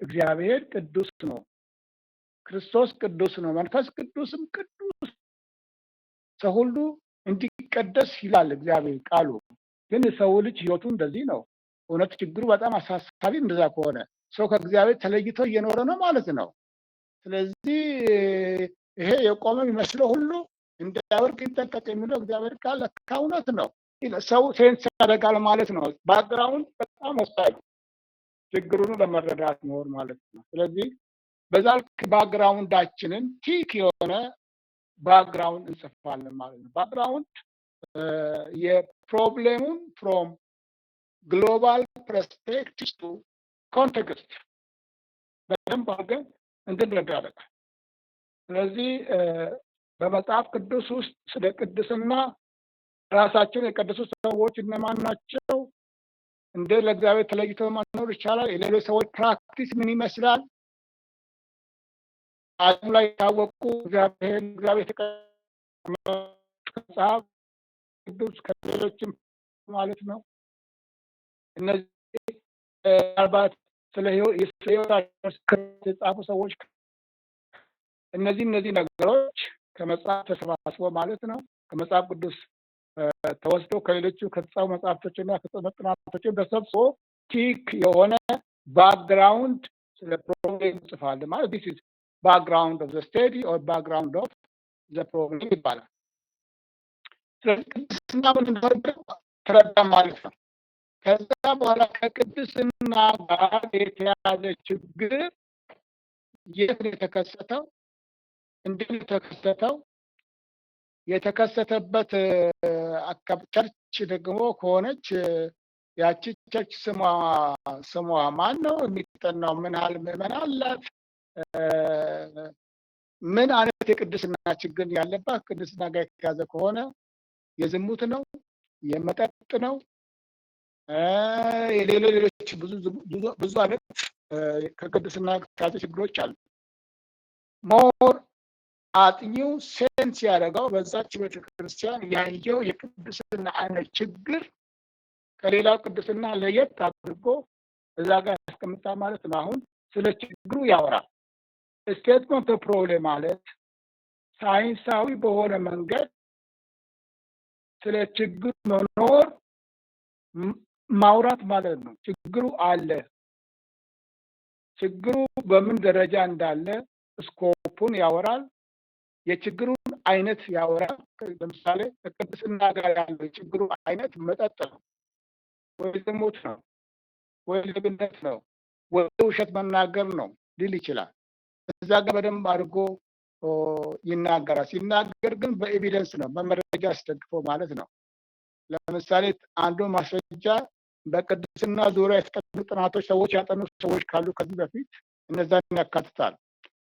A: እግዚአብሔር ቅዱስ ነው፣ ክርስቶስ ቅዱስ ነው፣ መንፈስ ቅዱስም ቅዱስ፣ ሰው ሁሉ እንዲቀደስ ይላል እግዚአብሔር ቃሉ። ግን ሰው ልጅ ህይወቱ እንደዚህ ነው። እውነት ችግሩ በጣም አሳሳቢ እንደዛ ከሆነ ሰው ከእግዚአብሔር ተለይቶ እየኖረ ነው ማለት ነው። ስለዚህ ይሄ የቆመ የሚመስለው ሁሉ እንዳይወድቅ ይጠንቀቅ የሚለው እግዚአብሔር ቃል ለካ እውነት ነው። ሰው ሴንስ ያደርጋል ማለት ነው። ባክግራውንድ በጣም ወሳኝ ችግሩን ለመረዳት መሆን ማለት ነው። ስለዚህ በዛ ልክ ባክግራውንዳችንን ቲክ የሆነ ባክግራውንድ እንጽፋለን ማለት ነው። ባክግራውንድ የፕሮብሌሙን ፍሮም ግሎባል ፐርስፔክቲቭ ቱ ኮንቴክስት በደንብ አድርገን እንድንረዳ ያደርጋል። ስለዚህ በመጽሐፍ ቅዱስ ውስጥ ስለ ቅድስና ራሳቸውን የቀደሱ ሰዎች እነማን ናቸው? እንደ ለእግዚአብሔር ተለይተው መኖር ይቻላል? የሌሎች ሰዎች ፕራክቲስ ምን ይመስላል? ዓለም ላይ የታወቁ እግዚአብሔር መጽሐፍ ቅዱስ ከሌሎችም ማለት ነው። እነዚህ ምናልባት ስለ ህይወታቸው የጻፉ ሰዎች እነዚህ ነገሮች ከመጽሐፍ ተሰባስቦ ማለት ነው ከመጽሐፍ ቅዱስ ተወስዶ ከሌሎቹ ከተጻፉ መጽሐፍቶችና ከተጻፉ ጥናቶች ተሰብስቦ ቲክ የሆነ ባክግራውንድ ስለ ፕሮብሌም ጽፏል ማለት this is background of the study or background of the problem ይባላል። ስለዚህ ቅድስና ምን እንደሆነ ተረዳ ማለት ነው። ከዛ በኋላ ከቅድስና ጋር የተያዘ ችግር የት ነው የተከሰተው? እንዴት ነው የተከሰተው? የተከሰተበት ቸርች ደግሞ ከሆነች ያቺ ቸርች ስሟ ማን ነው? የሚጠናው ምን ያህል ምዕመን አላት? ምን አይነት የቅድስና ችግር ያለባት? ቅድስና ጋር የተያዘ ከሆነ የዝሙት ነው? የመጠጥ ነው? ሌሎች ብዙ አይነት ከቅድስና የተያዘ ችግሮች አሉ። ሞር አጥኚው ሴንስ ያደረገው በዛች ቤተክርስቲያን ያየው የቅድስና አይነት ችግር ከሌላው ቅድስና ለየት አድርጎ እዛ ጋር ያስቀምጣል ማለት ነው። አሁን ስለ ችግሩ ያወራል። ስቴትመንት ኦፍ ፕሮብሌም ማለት ሳይንሳዊ በሆነ መንገድ ስለ ችግሩ መኖር ማውራት ማለት ነው። ችግሩ አለ፣ ችግሩ በምን ደረጃ እንዳለ ስኮፑን ያወራል። የችግሩን አይነት ያወራል። ለምሳሌ ከቅድስና ጋር ያለው የችግሩ አይነት መጠጥ ነው ወይ ዝሙት ነው ወይ ልብነት ነው ወይ ውሸት መናገር ነው ሊል ይችላል። እዛ ጋር በደንብ አድርጎ ይናገራል። ሲናገር ግን በኤቪደንስ ነው፣ በመረጃ አስደግፎ ማለት ነው። ለምሳሌ አንዱ ማስረጃ በቅድስና ዙሪያ የተጠኑ ጥናቶች ሰዎች ያጠኑ ሰዎች ካሉ ከዚህ በፊት እነዛን ያካትታል።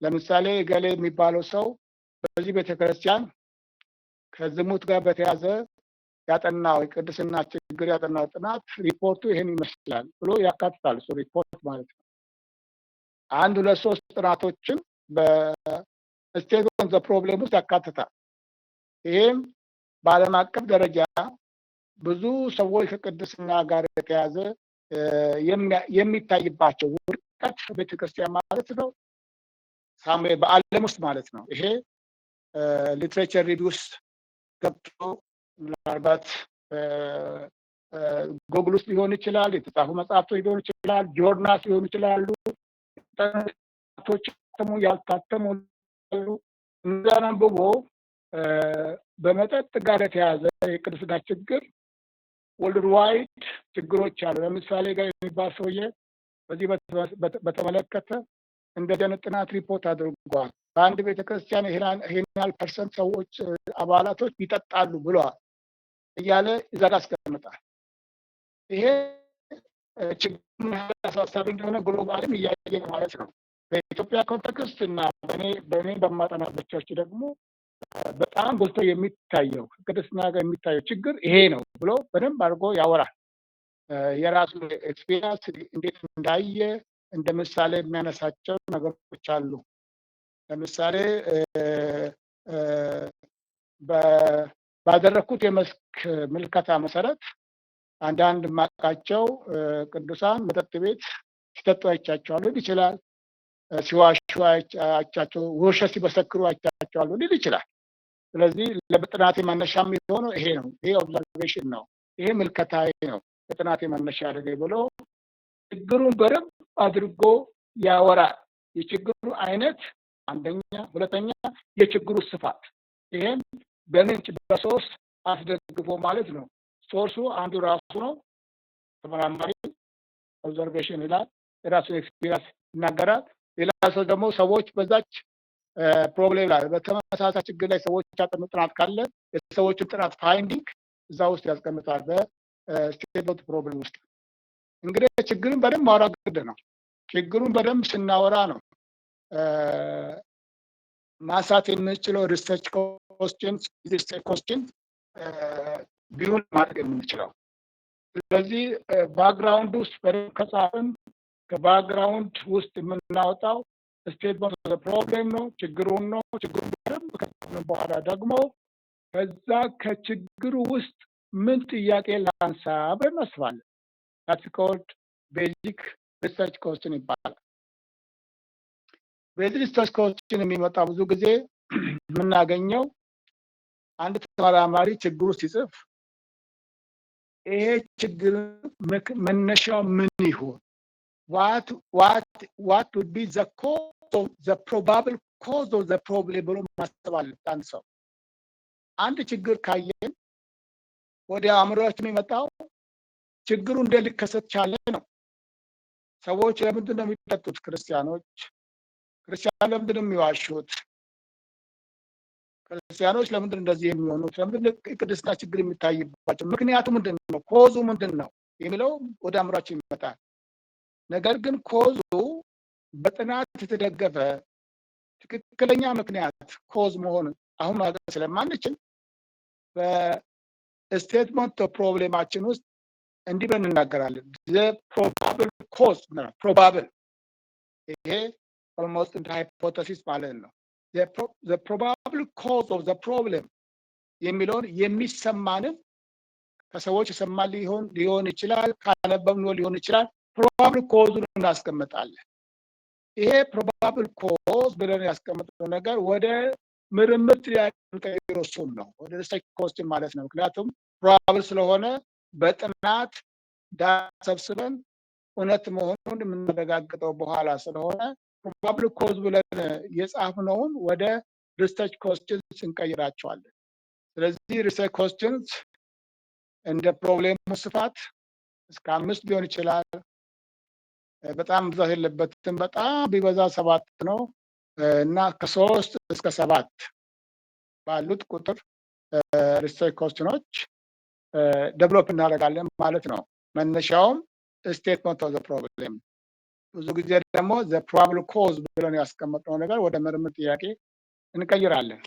A: ለምሳሌ ገሌ የሚባለው ሰው በዚህ ቤተክርስቲያን ከዝሙት ጋር በተያዘ ያጠናው የቅድስና ችግር ያጠናው ጥናት ሪፖርቱ ይሄን ይመስላል ብሎ ያካትታል። እሱ ሪፖርት ማለት ነው። አንድ ሁለት ሶስት ጥናቶችን በስቴት ኦፍ ዘ ፕሮብሌም ውስጥ ያካትታል። ይሄም በዓለም አቀፍ ደረጃ ብዙ ሰዎች ከቅድስና ጋር የተያዘ የሚታይባቸው ውድቀት ቤተክርስቲያን ማለት ነው በዓለም ውስጥ ማለት ነው። ይሄ ሊትሬቸር ሪቪው ውስጥ ገብቶ ምናልባት ጎግል ውስጥ ሊሆን ይችላል፣ የተጻፉ መጽሐፍቶች ሊሆኑ ይችላል፣ ጆርናልስ ሊሆኑ ይችላሉ፣ ያልታተሙ እነዛን አንብቦ በመጠጥ ጋር የተያዘ የቅድስና ችግር ወርልድ ዋይድ ችግሮች አሉ። ለምሳሌ ጋር የሚባል ሰውዬ በዚህ በተመለከተ እንደዚህ አይነት ጥናት ሪፖርት አድርጓል። በአንድ ቤተክርስቲያን ይሄን ያህል ፐርሰንት ሰዎች አባላቶች ይጠጣሉ ብለዋል እያለ እዛ ጋር አስቀምጣል። ይሄ ችግር አሳሳቢ እንደሆነ ግሎባልም እያየ ማለት ነው። በኢትዮጵያ ኮንቴክስት እና በእኔ በማጠናበት ቸርች ደግሞ በጣም ጎልቶ የሚታየው ቅድስና ጋር የሚታየው ችግር ይሄ ነው ብሎ በደንብ አድርጎ ያወራል። የራሱ ኤክስፔሪንስ እንዴት እንዳየ እንደ ምሳሌ የሚያነሳቸው ነገሮች አሉ። ለምሳሌ ባደረኩት የመስክ ምልከታ መሰረት አንዳንድ ማቃቸው ቅዱሳን መጠጥ ቤት ሲጠጡ አይቻቸዋለሁ ሊል ይችላል። ሲዋሹ አይቻቸው፣ ውሸት ሲመሰክሩ አይቻቸዋለሁ ሊል ይችላል። ስለዚህ ለጥናቴ መነሻ የሚሆነው ይሄ ነው። ይሄ ኦብዘርቬሽን ነው። ይሄ ምልከታዬ ነው ለጥናቴ መነሻ ያደረገኝ ብሎ ችግሩን በደንብ አድርጎ ያወራል። የችግሩ አይነት አንደኛ፣ ሁለተኛ የችግሩ ስፋት። ይሄን በምንጭ በሶስት አስደግፎ ማለት ነው። ሶርሱ አንዱ ራሱ ነው ተመራማሪ ኦብዘርቬሽን ይላል፣ የራሱን ኤክስፒሪየንስ ይናገራል። ሌላ ሰው ደግሞ ሰዎች በዛች ፕሮብሌም ላይ በተመሳሳይ ችግር ላይ ሰዎች ያጠኑ ጥናት ካለ የሰዎችን ጥናት ፋይንዲንግ እዛ ውስጥ ያስቀምጣል በስቴት ኦፍ ፕሮብሌም ውስጥ። እንግዲህ ችግሩን በደንብ ማውራት ግድ ነው። ችግሩን በደንብ ስናወራ ነው ማንሳት የምንችለው ሪሰርች ኮስችን ቢሆን ማድረግ የምንችለው። ስለዚህ ባክግራውንድ ውስጥ በደንብ ከጻፍን ከባክግራውንድ ውስጥ የምናወጣው ስቴትመንት ኦፍ ፕሮብሌም ነው፣ ችግሩን ነው። ችግሩን በደንብ ከጻፍን በኋላ ደግሞ ከዛ ከችግሩ ውስጥ ምን ጥያቄ ላንሳ ብለን እናስባለን። that's called basic research question ይባላል። ቤዚክ ሪሰርች ኮስችን የሚመጣ ብዙ ጊዜ የምናገኘው አንድ ተመራማሪ ችግሩ ሲጽፍ ይሄ ችግር መነሻው ምን ይሆን what would be the cause of the probable cause of the problem ብሎ ማሰብ አለበት አንድ ሰው። አንድ ችግር ካየን ወደ አእምሮአችን የሚመጣው ችግሩ እንዴት ሊከሰት ቻለ ነው። ሰዎች ለምንድን ነው የሚጠጡት? ክርስቲያኖች ለምንድን ነው የሚዋሹት? ክርስቲያኖች ለምንድን ነው እንደዚህ የሚሆኑት? ለምንድን ነው የቅድስና ችግር የሚታይባቸው? ምክንያቱ ምንድን ነው? ኮዙ ምንድን ነው የሚለው ወደ አእምሮአችን ይመጣል። ነገር ግን ኮዙ በጥናት የተደገፈ ትክክለኛ ምክንያት ኮዝ መሆን አሁን ማለት ስለማንችል በስቴትመንት ፕሮብሌማችን ውስጥ እንዲህ ብለን እንናገራለን። ፕሮባብል ኮዝ ፕሮባብል ይሄ ኦልሞስት እንደ ሃይፖቴሲስ ማለት ነው። ፕሮባብል ኮዝ ኦፍ ዘ ፕሮብሌም የሚለውን የሚሰማንን ከሰዎች የሰማን ሊሆን ይችላል፣ ካነበብነው ሊሆን ይችላል። ፕሮባብል ኮዙን እናስቀምጣለን። ይሄ ፕሮባብል ኮዝ ብለን ያስቀምጠው ነገር ወደ ምርምር ጥያቄ ቀይሮ እሱን ነው ወደ ሪሰርች ኮስችን ማለት ነው። ምክንያቱም ፕሮባብል ስለሆነ በጥናት ዳታ ሰብስበን እውነት መሆኑን የምናረጋግጠው በኋላ ስለሆነ ፕሮባብል ኮዝ ብለን የጻፍነውን ወደ ሪሰርች ኮስችንስ እንቀይራቸዋለን። ስለዚህ ሪሰርች ኮስችንስ እንደ ፕሮብሌሙ ስፋት እስከ 5 ሊሆን ይችላል። በጣም ብዛት የለበትም። በጣም ቢበዛ 7 ነው እና ከ3 እስከ 7 ባሉት ቁጥር ሪሰርች ኮስችኖች ዴቨሎፕ እናደርጋለን ማለት ነው። መነሻውም ስቴትመንት ኦፍ ዘ ፕሮብሌም፣ ብዙ ጊዜ ደግሞ ዘ ፕሮባብል ኮዝ ብለን ያስቀመጥነው ነገር ወደ ምርምር ጥያቄ እንቀይራለን።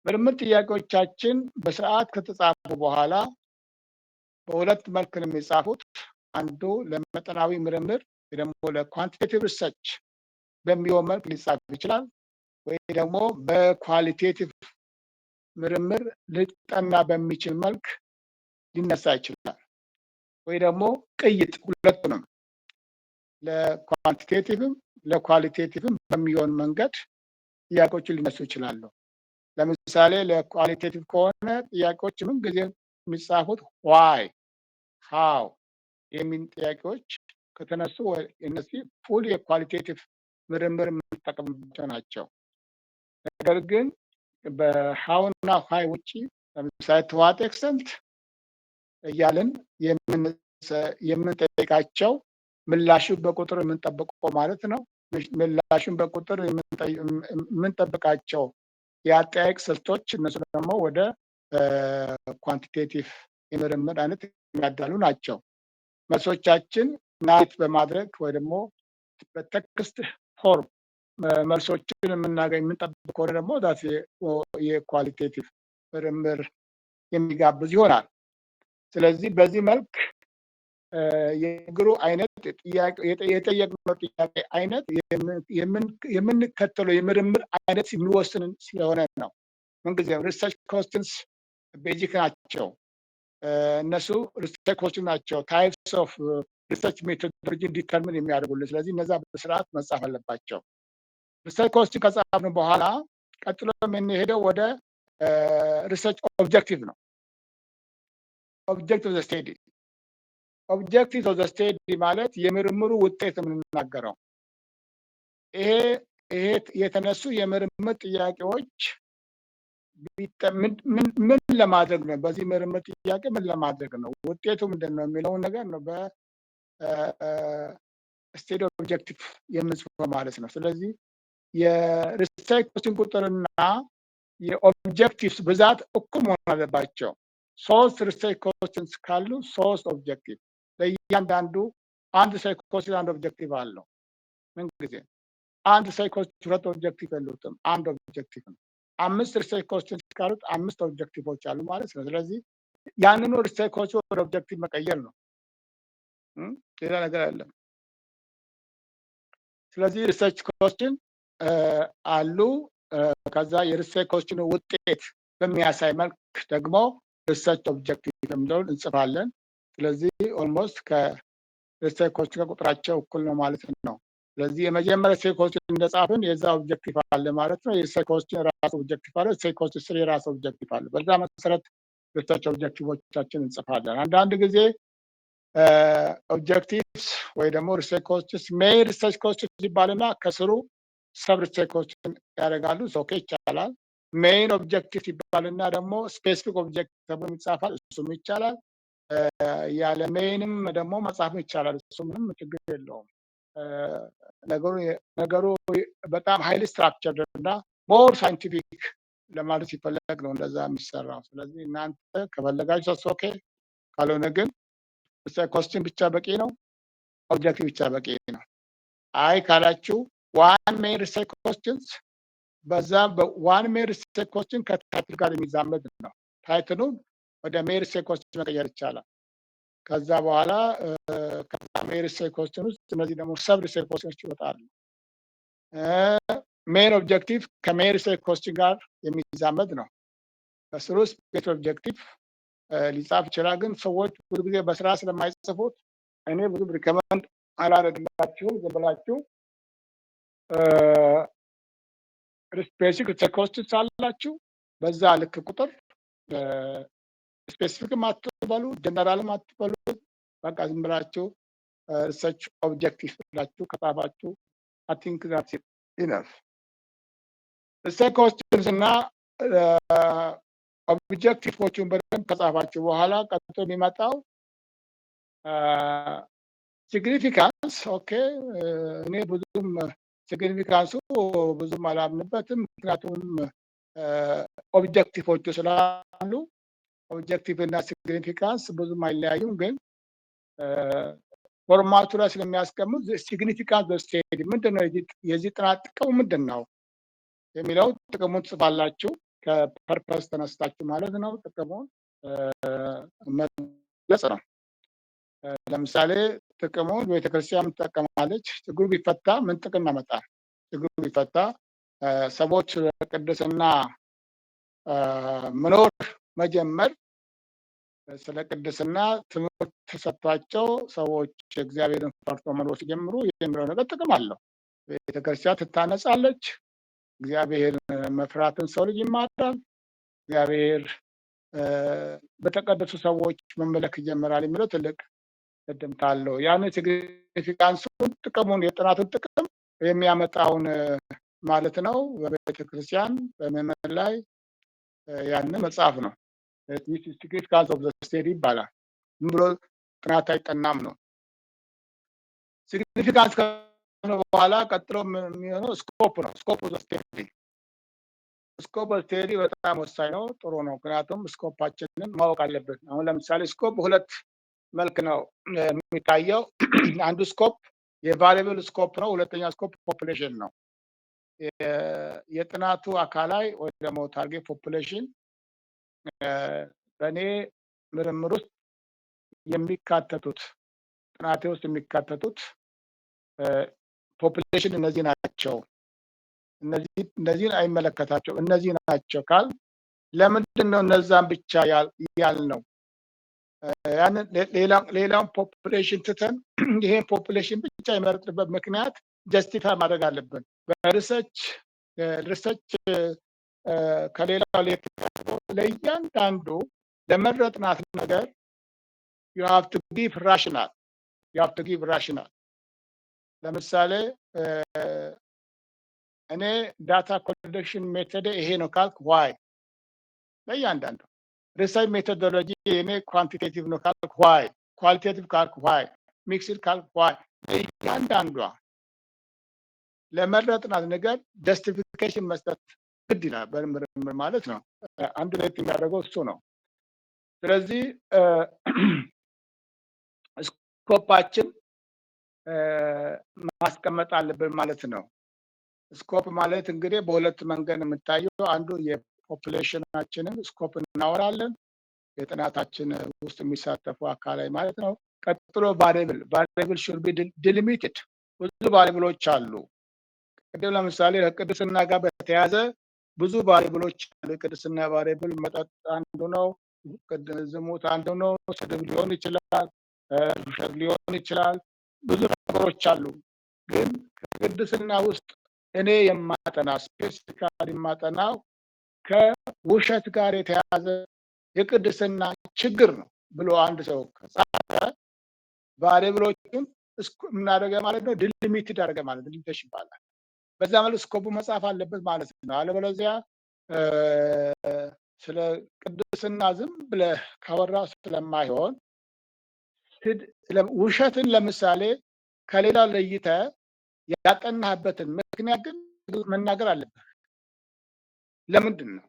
A: ምርምር ጥያቄዎቻችን በስርዓት ከተጻፉ በኋላ በሁለት መልክ ነው የሚጻፉት። አንዱ ለመጠናዊ ምርምር ወይ ደግሞ ለኳንቲቴቲቭ ሪሰርች በሚሆን መልክ ሊጻፍ ይችላል፣ ወይ ደግሞ በኳሊቴቲቭ ምርምር ሊጠና በሚችል መልክ ሊነሳ ይችላል፣ ወይ ደግሞ ቅይጥ ሁለቱንም ለኳንቲቴቲቭም ለኳሊቴቲቭም በሚሆን መንገድ ጥያቄዎችን ሊነሱ ይችላሉ። ለምሳሌ ለኳሊቴቲቭ ከሆነ ጥያቄዎች ምን ጊዜ የሚጻፉት ዋይ ሃው የሚል ጥያቄዎች ከተነሱ እነዚህ ፉል የኳሊቴቲቭ ምርምር የምንጠቀምባቸው ናቸው። ነገር ግን በሃውና ዋይ ውጭ ለምሳሌ ቱ ዋት ኤክስተንት እያልን የምንጠይቃቸው ምላሹን በቁጥር የምንጠብቀው ማለት ነው። ምላሹን በቁጥር የምንጠብቃቸው የአጠያየቅ ስልቶች እነሱ ደግሞ ወደ ኳንቲቴቲቭ የምርምር አይነት የሚያዳሉ ናቸው። መልሶቻችን ናይት በማድረግ ወይ ደግሞ በቴክስት ፎርም መልሶችን የምንጠብቅ ከሆነ ደግሞ የኳሊቴቲቭ ምርምር የሚጋብዝ ይሆናል። ስለዚህ በዚህ መልክ የችግሩ አይነት የጠየቅነው ጥያቄ አይነት የምንከተለው የምርምር አይነት የሚወስን ስለሆነ ነው። ምንጊዜም ሪሰርች ኮስችንስ ቤዚክ ናቸው። እነሱ ሪሰርች ኮስችን ናቸው ታይፕስ ኦፍ ሪሰርች ሜቶዶሎጂ ዲተርሚን የሚያደርጉልን። ስለዚህ እነዛ በስርዓት መጻፍ አለባቸው። ሪሰርች ኮስችን ከጻፍን በኋላ ቀጥሎ የምንሄደው ወደ ሪሰርች ኦብጀክቲቭ ነው። ኦብጀክቲቭ ኦፍ ዘ ስቴዲ ኦብጀክቲቭ ኦፍ ዘ ስቴዲ ማለት የምርምሩ ውጤት የምንናገረው ይሄ የተነሱ የምርምር ጥያቄዎች ምን ለማድረግ ነው? በዚህ ምርምር ጥያቄ ምን ለማድረግ ነው? ውጤቱ ምንድን ነው የሚለውን ነገር ነው በስቴዲ ኦብጀክቲቭ የምንጽፈው ማለት ነው። ስለዚህ የሪሰርች ኮስችን ቁጥርና የኦብጀክቲቭስ ብዛት እኩል መሆን አለባቸው። 3 ሪሰርች ኮስችንስ ካሉ 3 ኦብጀክቲቭ፣ ለእያንዳንዱ አንድ ሪሰርች ኮስችን አንድ ኦብጀክቲቭ አለው። ምን ጊዜ አንድ ሪሰርች ኮስችን 2 ኦብጀክቲቭ የሉትም፣ አንድ ኦብጀክቲቭ ነው። 5 ሪሰርች ኮስችንስ ካሉት 5 ኦብጀክቲቮች አሉ ማለት ነው። ስለዚህ ያንኑ ሪሰርች ኮስችን ወደ ኦብጀክቲቭ መቀየር ነው፣ ሌላ ነገር አይደለም። ስለዚህ ሪሰርች ኮስችን አሉ። ከዛ የሪሰርች ኮስችን ውጤት በሚያሳይ መልክ ደግሞ ሪሰርች ኦብጀክቲቭ የሚለውን እንጽፋለን። ስለዚህ ኦልሞስት ከሪሰርች ኮስችን ቁጥራቸው እኩል ነው ማለት ነው። ስለዚህ የመጀመሪያ ሴክ ኮስችን እንደጻፍን የዛ ኦብጀክቲቭ አለ ማለት ነው። የሴክ ኮስችን ራሱ ኦብጀክቲቭ አለ፣ ሴክ ኮስት ስሪ ራሱ ኦብጀክቲቭ አለ። በዛ መሰረት ሪሰርች ኦብጀክቲቮቻችን እንጽፋለን። አንዳንድ ጊዜ ኦብጀክቲቭስ ወይ ደግሞ ሪሰርች ኮስትስ ሜይን ሪሰርች ኮስትስ ይባልና ከስሩ ሰብ ሪሰርች ኮስትን ያደርጋሉ። ኦኬ ይቻላል። ሜይን ኦብጀክቲቭ ይባልና ደግሞ ስፔሲፊክ ኦብጀክቲቭ ተብሎ ይጻፋል። እሱም ይቻላል። ያለ ሜይንም ደግሞ መጻፍም ይቻላል። እሱ ምንም ችግር የለውም። ነገሩ በጣም ሃይሊ ስትራክቸርድ እና ሞር ሳይንቲፊክ ለማለት ሲፈለግ ነው እንደዛ የሚሰራው። ስለዚህ እናንተ ከፈለጋችሁ ኦኬ፣ ካልሆነ ግን ኮስችን ብቻ በቂ ነው፣ ኦብጀክቲቭ ብቻ በቂ ነው። አይ ካላችሁ ዋን ሜን ሪሰርች ኮስችንስ በዛ በዋን ሜን ሪሰርች ኮስችን ከታይትል ጋር የሚዛመድ ነው። ታይትሉን ወደ ሜን ሪሰርች ኮስችን መቀየር ይቻላል። ከዛ በኋላ ሜን ሪሰርች ኮስችን ውስጥ እነዚህ ደግሞ ሰብ ሪሰርች ኮስችኖች ይወጣሉ። ሜን ኦብጀክቲቭ ከሜን ሪሰርች ኮስችን ጋር የሚዛመድ ነው። ከስሩ ስፔስ ኦብጀክቲቭ ሊጻፍ ይችላል። ግን ሰዎች ብዙ ጊዜ በስራ ስለማይጽፉት እኔ ብዙ ሪከመንድ አላደርግላችሁም። ዝም ብላችሁ ስፔሲፊክ ሪሰርች ኮስትስ አላችሁ፣ በዛ ልክ ቁጥር ስፔሲፊክም አትበሉ፣ ጀነራልም አትበሉ። በቃ ዝም ብላችሁ ሪሰርች ኦብጀክቲቭ ብላችሁ ከጻፋችሁ አይ ቲንክ ዛትስ ኢነፍ። ሪሰርች ኮስትስ እና ኦብጀክቲቮቹን በደንብ ከጻፋችሁ በኋላ ቀጥሎ የሚመጣው ሲግኒፊካንስ። ኦኬ እኔ ብዙም ሲግኒፊካንሱ ብዙም አላምንበትም፣ ምክንያቱም ኦብጀክቲቮቹ ስላሉ ኦብጀክቲቭ እና ሲግኒፊካንስ ብዙም አይለያዩም። ግን ፎርማቱ ላይ ስለሚያስቀምጥ ሲግኒፊካንስ በስቴዲ ምንድን ነው፣ የዚህ ጥናት ጥቅሙ ምንድን ነው የሚለው ጥቅሙን ጽፋላችሁ። ከፐርፐስ ተነስታችሁ ማለት ነው። ጥቅሙን መግለጽ ነው። ለምሳሌ ጥቅሙን ቤተክርስቲያን ትጠቀማለች። ችግሩ ቢፈታ ምን ጥቅም ያመጣል? ችግሩ ቢፈታ ሰዎች ቅድስና መኖር መጀመር፣ ስለ ቅድስና ትምህርት ተሰጥቷቸው ሰዎች እግዚአብሔርን ፈርቶ መኖር ሲጀምሩ የሚለው ነገር ጥቅም አለው። ቤተክርስቲያን ትታነጻለች። እግዚአብሔር መፍራትን ሰው ልጅ ይማራል። እግዚአብሔር በተቀደሱ ሰዎች መመለክ ይጀምራል የሚለው ትልቅ እድምታ አለው። ያንን ሲግኒፊካንሱን ጥቅሙን የጥናቱን ጥቅም የሚያመጣውን ማለት ነው በቤተክርስቲያን በምዕመን ላይ ያንን መጽሐፍ ነው። ሲግኒፊካንስ ኦፍ ዘ ስቴዲ ይባላል። ምን ብሎ ጥናት አይጠናም ነው። ሲግኒፊካንስ በኋላ ቀጥሎ የሚሆነው ስኮፕ ነው። ስኮፕ ኦፍ ዘ ስቴዲ። ስኮፕ ኦፍ ስቴዲ በጣም ወሳኝ ነው፣ ጥሩ ነው። ምክንያቱም ስኮፓችንን ማወቅ አለብን። አሁን ለምሳሌ ስኮፕ ሁለት መልክ ነው የሚታየው። አንዱ ስኮፕ የቫሪያብል ስኮፕ ነው። ሁለተኛ ስኮፕ ፖፑሌሽን ነው። የጥናቱ አካላይ ወይ ደግሞ ታርጌት ፖፑሌሽን በእኔ ምርምር ውስጥ የሚካተቱት ጥናቴ ውስጥ የሚካተቱት ፖፑሌሽን እነዚህ ናቸው፣ እነዚህን አይመለከታቸው፣ እነዚህ ናቸው ካል ለምንድን ነው እነዛን ብቻ ያልነው? ያንን ሌላውን ፖፑሌሽን ትተን ይሄን ፖፑሌሽን ብቻ የመረጥንበት ምክንያት ጀስቲፋይ ማድረግ አለብን። በሪሰርች ከሌላው ለእያንዳንዱ ለመረጥናት ነገር you have to give rational ለምሳሌ እኔ ዳታ ኮሌክሽን ሜቶድ ይሄ ነው ካልክ ዋይ ለእያንዳንዱ፣ ሪሰርች ሜቶዶሎጂ እኔ ኳንቲቴቲቭ ነው ካልክ ዋይ፣ ኳሊቴቲቭ ካልክ ዋይ፣ ሚክስድ ካልክ ዋይ፣ ለእያንዳንዷ ለመረጥናት ነገር ጀስቲፊኬሽን መስጠት ግድ ይላል በምርምር ማለት ነው። አንድ ለየት የሚያደርገው እሱ ነው። ስለዚህ ስኮፓችን ማስቀመጥ አለብን ማለት ነው። ስኮፕ ማለት እንግዲህ በሁለት መንገድ የምታየው፣ አንዱ የፖፑሌሽናችንን ስኮፕ እናወራለን፣ የጥናታችን ውስጥ የሚሳተፉ አካላይ ማለት ነው። ቀጥሎ ቫሪያብል ሹድ ቢ ዲሊሚትድ። ብዙ ቫሪያብሎች አሉ። ቅድም ለምሳሌ ከቅድስና ጋር በተያያዘ ብዙ ቫሪያብሎች አሉ። የቅድስና ቫሪያብል መጠጥ አንዱ ነው፣ ዝሙት አንዱ ነው፣ ስድብ ሊሆን ይችላል፣ ውሸት ሊሆን ይችላል። ብዙ ነገሮች አሉ። ግን ቅድስና ውስጥ እኔ የማጠናው ስፔሲፊካሊ የማጠናው ከውሸት ጋር የተያዘ የቅድስና ችግር ነው ብሎ አንድ ሰው ከጻፈ ቫሪብሎችን ምናደረገ ማለት ነው ዲሊሚትድ አደረገ ማለት ሊሚቴሽ ይባላል። በዛ መልኩ ስኮፑ መጻፍ አለበት ማለት ነው። አለበለዚያ ስለ ቅድስና ዝም ብለህ ካወራ ስለማይሆን ውሸትን ለምሳሌ ከሌላ ለይተህ ያጠናህበትን ምክንያት ግን መናገር አለብህ። ለምንድን ነው?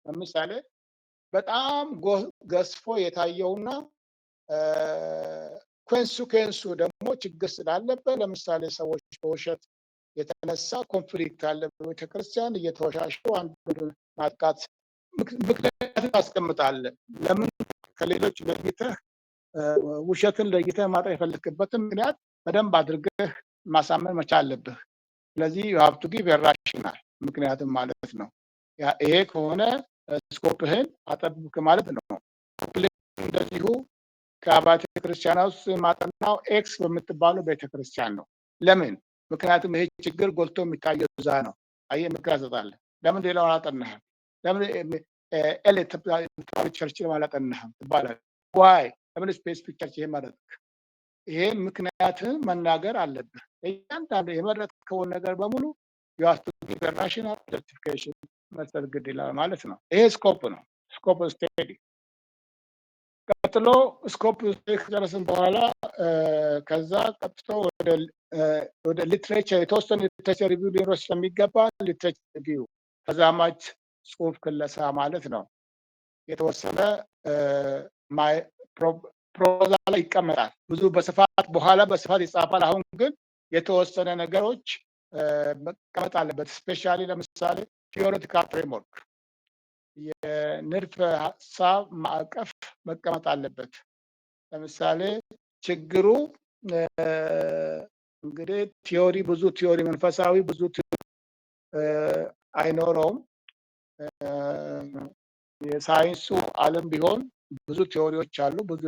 A: ለምሳሌ በጣም ገዝፎ የታየውና ኮንሲኩዌንሱ ደግሞ ችግር ስላለበት ለምሳሌ ሰዎች በውሸት የተነሳ ኮንፍሊክት አለ በቤተክርስቲያን እየተወሻሹ አንዱ ማጥቃት ምክንያት ታስቀምጣለህ። ለምን ከሌሎች ለይተህ ውሸትን ለይተህ ማጥራት የፈለክበትን ምክንያት በደንብ አድርገህ ማሳመን መቻል አለብህ። ስለዚህ you have to give a rational ምክንያቱም ማለት ነው። ይሄ ከሆነ ስኮፕህን አጠብቅ ማለት ነው። እንደዚሁ ከአብያተ ክርስቲያናት ውስጥ ማጠናው ኤክስ በምትባለው ቤተክርስቲያን ነው። ለምን? ምክንያቱም ይሄ ችግር ጎልቶ የሚታየው እዛ ነው። አየህ ምክንያት ትሰጣለህ። ለምን ሌላውን አላጠናህም? ለምን ኤል ቸርች አላጠናህም ትባላለህ። ዋይ ለምን ስፔሲፊክ ቸርች ይሄ ማለት ይሄ ምክንያትህን መናገር አለብህ። እያንዳንዱ የመረጥከውን ነገር በሙሉ you have to give a rational justification መስጠት ግድ ይላል ማለት ነው። ይሄ ስኮፕ ነው። ስኮፕ ስቴዲ ቀጥሎ ስኮፕ ከጨረስን በኋላ ከዛ ቀጥቶ ወደ ሊትሬቸር የተወሰኑ ሊትሬቸር ሪቪው ሊኖር ስለሚገባ ሊትሬቸር ሪቪው ተዛማጅ ጽሁፍ ክለሳ ማለት ነው። የተወሰነ ፕሮዛ ላይ ይቀመጣል። ብዙ በስፋት በኋላ በስፋት ይጻፋል። አሁን ግን የተወሰነ ነገሮች መቀመጥ አለበት። ስፔሻሊ ለምሳሌ ቲዎሬቲካል ፍሬምወርክ የንድፈ ሀሳብ ማዕቀፍ መቀመጥ አለበት። ለምሳሌ ችግሩ እንግዲህ ቲዮሪ ብዙ ቲዮሪ መንፈሳዊ ብዙ አይኖረውም። የሳይንሱ ዓለም ቢሆን ብዙ ቲዮሪዎች አሉ፣ ብዙ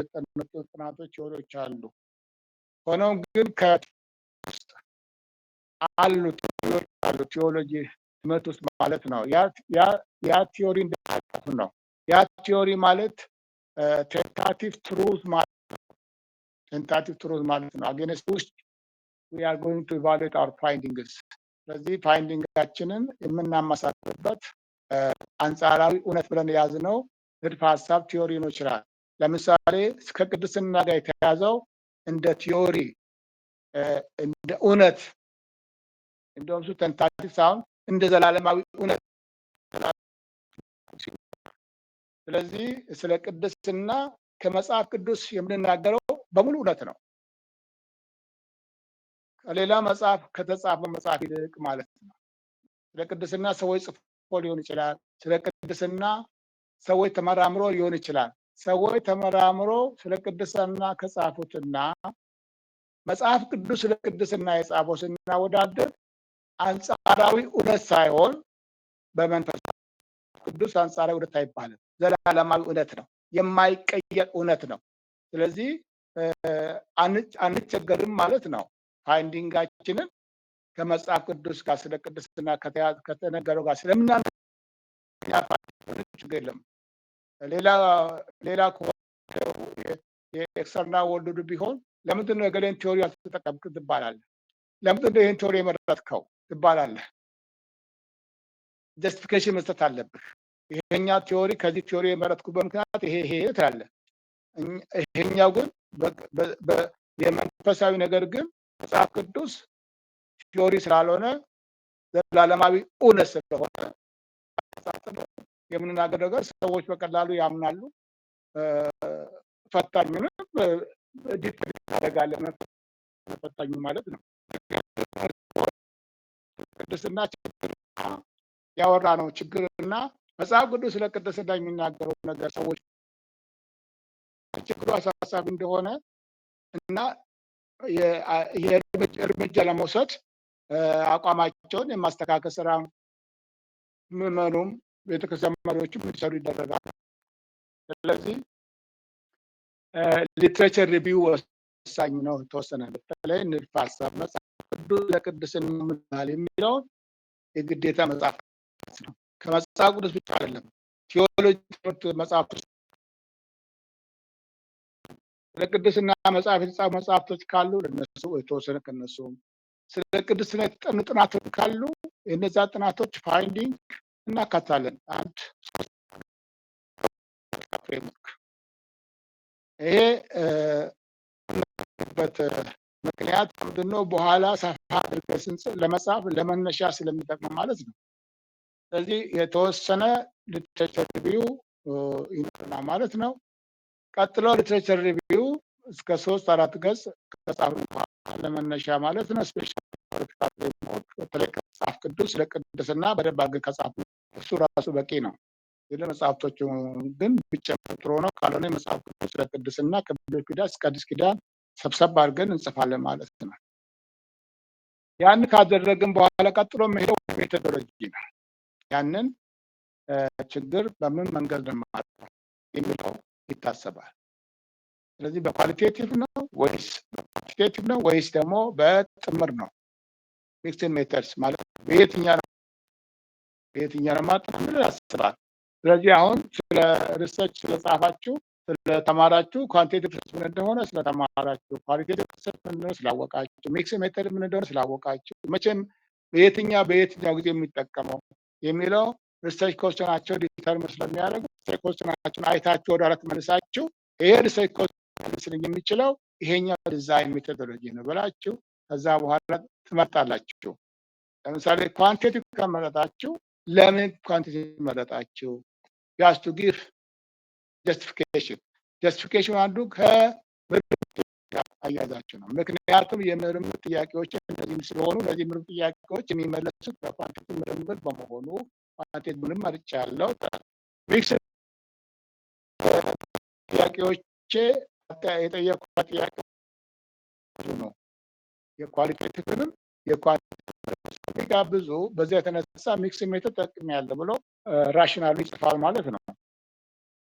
A: ጥናቶች ቲዮሪዎች አሉ። ሆኖም ግን አሉ ቲዮሎጂ ትምህርት ውስጥ ማለት ነው። ያ ቲዮሪ እንደማለት ነው። ያ ቲዮሪ ማለት ቴንታቲቭ ትሩዝ ማለት ነው። አጌንስት ውስጥ we are going to evaluate our findings። ስለዚህ ፋይንዲንጋችንን የምናመሳክርበት አንጻራዊ እውነት ብለን የያዝነው ንድፈ ሀሳብ ቲዮሪ ነው ይችላል። ለምሳሌ ከቅድስና ጋር የተያዘው እንደ ቲዮሪ እንደ እውነት እንደውም እሱ ተንታቲቭ ሳይሆን እንደ ዘላለማዊ እውነት። ስለዚህ ስለ ቅድስና ከመጽሐፍ ቅዱስ የምንናገረው በሙሉ እውነት ነው። ከሌላ መጽሐፍ ከተጻፈ መጽሐፍ ይልቅ ማለት ነው። ስለ ቅድስና ሰዎች ጽፎ ሊሆን ይችላል። ስለ ቅድስና ሰዎች ተመራምሮ ሊሆን ይችላል። ሰዎች ተመራምሮ ስለ ቅድስና ከጻፉትና መጽሐፍ ቅዱስ ስለ ቅድስና የጻፈው ስናወዳድር አንጻራዊ እውነት ሳይሆን በመንፈስ ቅዱስ አንጻራዊ እውነት አይባልም። ዘላለማዊ እውነት ነው። የማይቀየር እውነት ነው። ስለዚህ አንቸገርም ማለት ነው። ፋይንዲንጋችንን ከመጽሐፍ ቅዱስ ጋር ስለ ቅድስና ከተነገረው ጋር ስለምናምን ችግር የለም። ሌላ የኤክስተርናል ወርልድ ቢሆን ለምንድን ነው የገሌን ቲዮሪ አልተጠቀምክ ትባላለህ። ለምንድን ነው ይህን ቲዮሪ የመረጥከው ትባላለህ። ጀስቲፊኬሽን መስጠት አለብህ። ይሄኛ ቲዮሪ ከዚህ ቲዮሪ የመረጥኩበት ምክንያት ይሄ ትላለህ። ይሄኛው ግን የመንፈሳዊ ነገር ግን መጽሐፍ ቅዱስ ቲዮሪ ስላልሆነ ዘላለማዊ እውነት ስለሆነ የምንናገር ነገር ሰዎች በቀላሉ ያምናሉ። ፈታኙንም ዲፕ ታደርጋለህ። ፈታኙ ማለት ነው ቅድስና ያወራ ነው ችግርና መጽሐፍ ቅዱስ ስለ ቅድስና የሚናገረው ነገር ሰዎች ችግሩ አሳሳቢ እንደሆነ እና የእርምጃ ለመውሰድ አቋማቸውን የማስተካከል ስራ ምዕመኑም ቤተክርስቲያን መሪዎችም እንዲሰሩ ይደረጋል። ስለዚህ ሊትሬቸር ሪቪው ወሳኝ ነው። የተወሰነ በተለይ ንድፈ ሀሳብ መጽሐፍ ቅዱስ ለቅድስና ምናል የሚለውን የግዴታ መጽሐፍ ነው። ከመጽሐፍ ቅዱስ ብቻ አይደለም ቴዎሎጂ ትምህርት መጽሐፍ ለቅድስና መጽሐፍ የተጻፉ መጽሐፍቶች ካሉ ለነሱ የተወሰነ ከነሱ ስለ ቅድስና የተጠኑ ጥናቶች ካሉ የነዛ ጥናቶች ፋይንዲንግ እናካታለን። አንድ ፍሬምወርክ ይሄ በት ምክንያት ምንድነው? በኋላ ሰፋ አድርገን ለመጻፍ ለመነሻ ስለሚጠቅም ማለት ነው። ስለዚህ የተወሰነ ሊትሬቸር ሪቪው ይኖረናል ማለት ነው። ቀጥሎ ሊትሬቸር ሪቪው እስከ 3-4 ገጽ ከጻፉ ለመነሻ ማለት ነው። ስፔሻል ፖለቲካል ፍሬምወርክ በተለይ ከመጽሐፍ ቅዱስ ለቅድስና በደንብ አድርገን ከጻፉ እሱ ራሱ በቂ ነው። ለመጽሐፍቶቹ ግን ቢጨመር ጥሩ ነው። ካልሆነ መጽሐፍ ቅዱስ ለቅድስና ከብሉይ ኪዳን እስከ አዲስ ኪዳን ሰብሰብ አድርገን እንጽፋለን ማለት ነው። ያን ካደረግን በኋላ ቀጥሎ የሚሄደው ሜቶዶሎጂ ነው። ያንን ችግር በምን መንገድ ለማጥፋት የሚለው ይታሰባል። ስለዚህ በኳሊቴቲቭ ነው ወይስ በኳንቲቴቲቭ ነው ወይስ ደግሞ በጥምር ነው? ሚክስድ ሜተድስ ማለት በየትኛው ነው ማጥናት ያስባል። ስለዚህ አሁን ስለ ሪሰርች ስለጻፋችሁ ስለተማራችሁ ኳንቲቴቲቭ ሪሰርች ምን እንደሆነ ስለተማራችሁ፣ ኳሊቴቲቭ ሪሰርች ምን እንደሆነ ስላወቃችሁ፣ ሚክስድ ሜተድ ምን እንደሆነ ስላወቃችሁ፣ መቼም በየትኛው ጊዜ የሚጠቀመው የሚለው ሪሰርች ኮስቸናቸው ዲተርሚን ስለሚያደርጉ ሪሰርች ኮስቸናቸውን አይታችሁ ወደ አራት መልሳችሁ ይሄ ሪሰርች ኮስቸን የሚችለው ይሄኛው ዲዛይን ሜቶዶሎጂ ነው ብላችሁ ከዛ በኋላ ትመርጣላችሁ። ለምሳሌ ኳንቲቴቲቭ ከመረጣችሁ ለምን ኳንቲቴቲቭ መረጣችሁ? ያስ ቱ ጊቭ ጀስቲፊኬሽን አንዱ ከምርምር ጋር አያይዛችሁ ነው። ምክንያቱም የምርምር ጥያቄዎች እንደዚህ ስለሆኑ ለዚህ ምርምር ጥያቄዎች የሚመለሱት በኳንቲቴቲቭ ምርምር በመሆኑ ኳንቲቴቲቭ ምንም መርጫለሁ። ሚክስድ ጥያቄዎቼ የጠየቁት ጥያቄ ነው። የኳሊቴቲቭንም የኳንቲቴቲቭ ጋር ብዙ በዚያ የተነሳ ሚክስድ ሜተድ ተጠቅሜያለሁ ብሎ ራሽናሉ ይጽፋል ማለት ነው።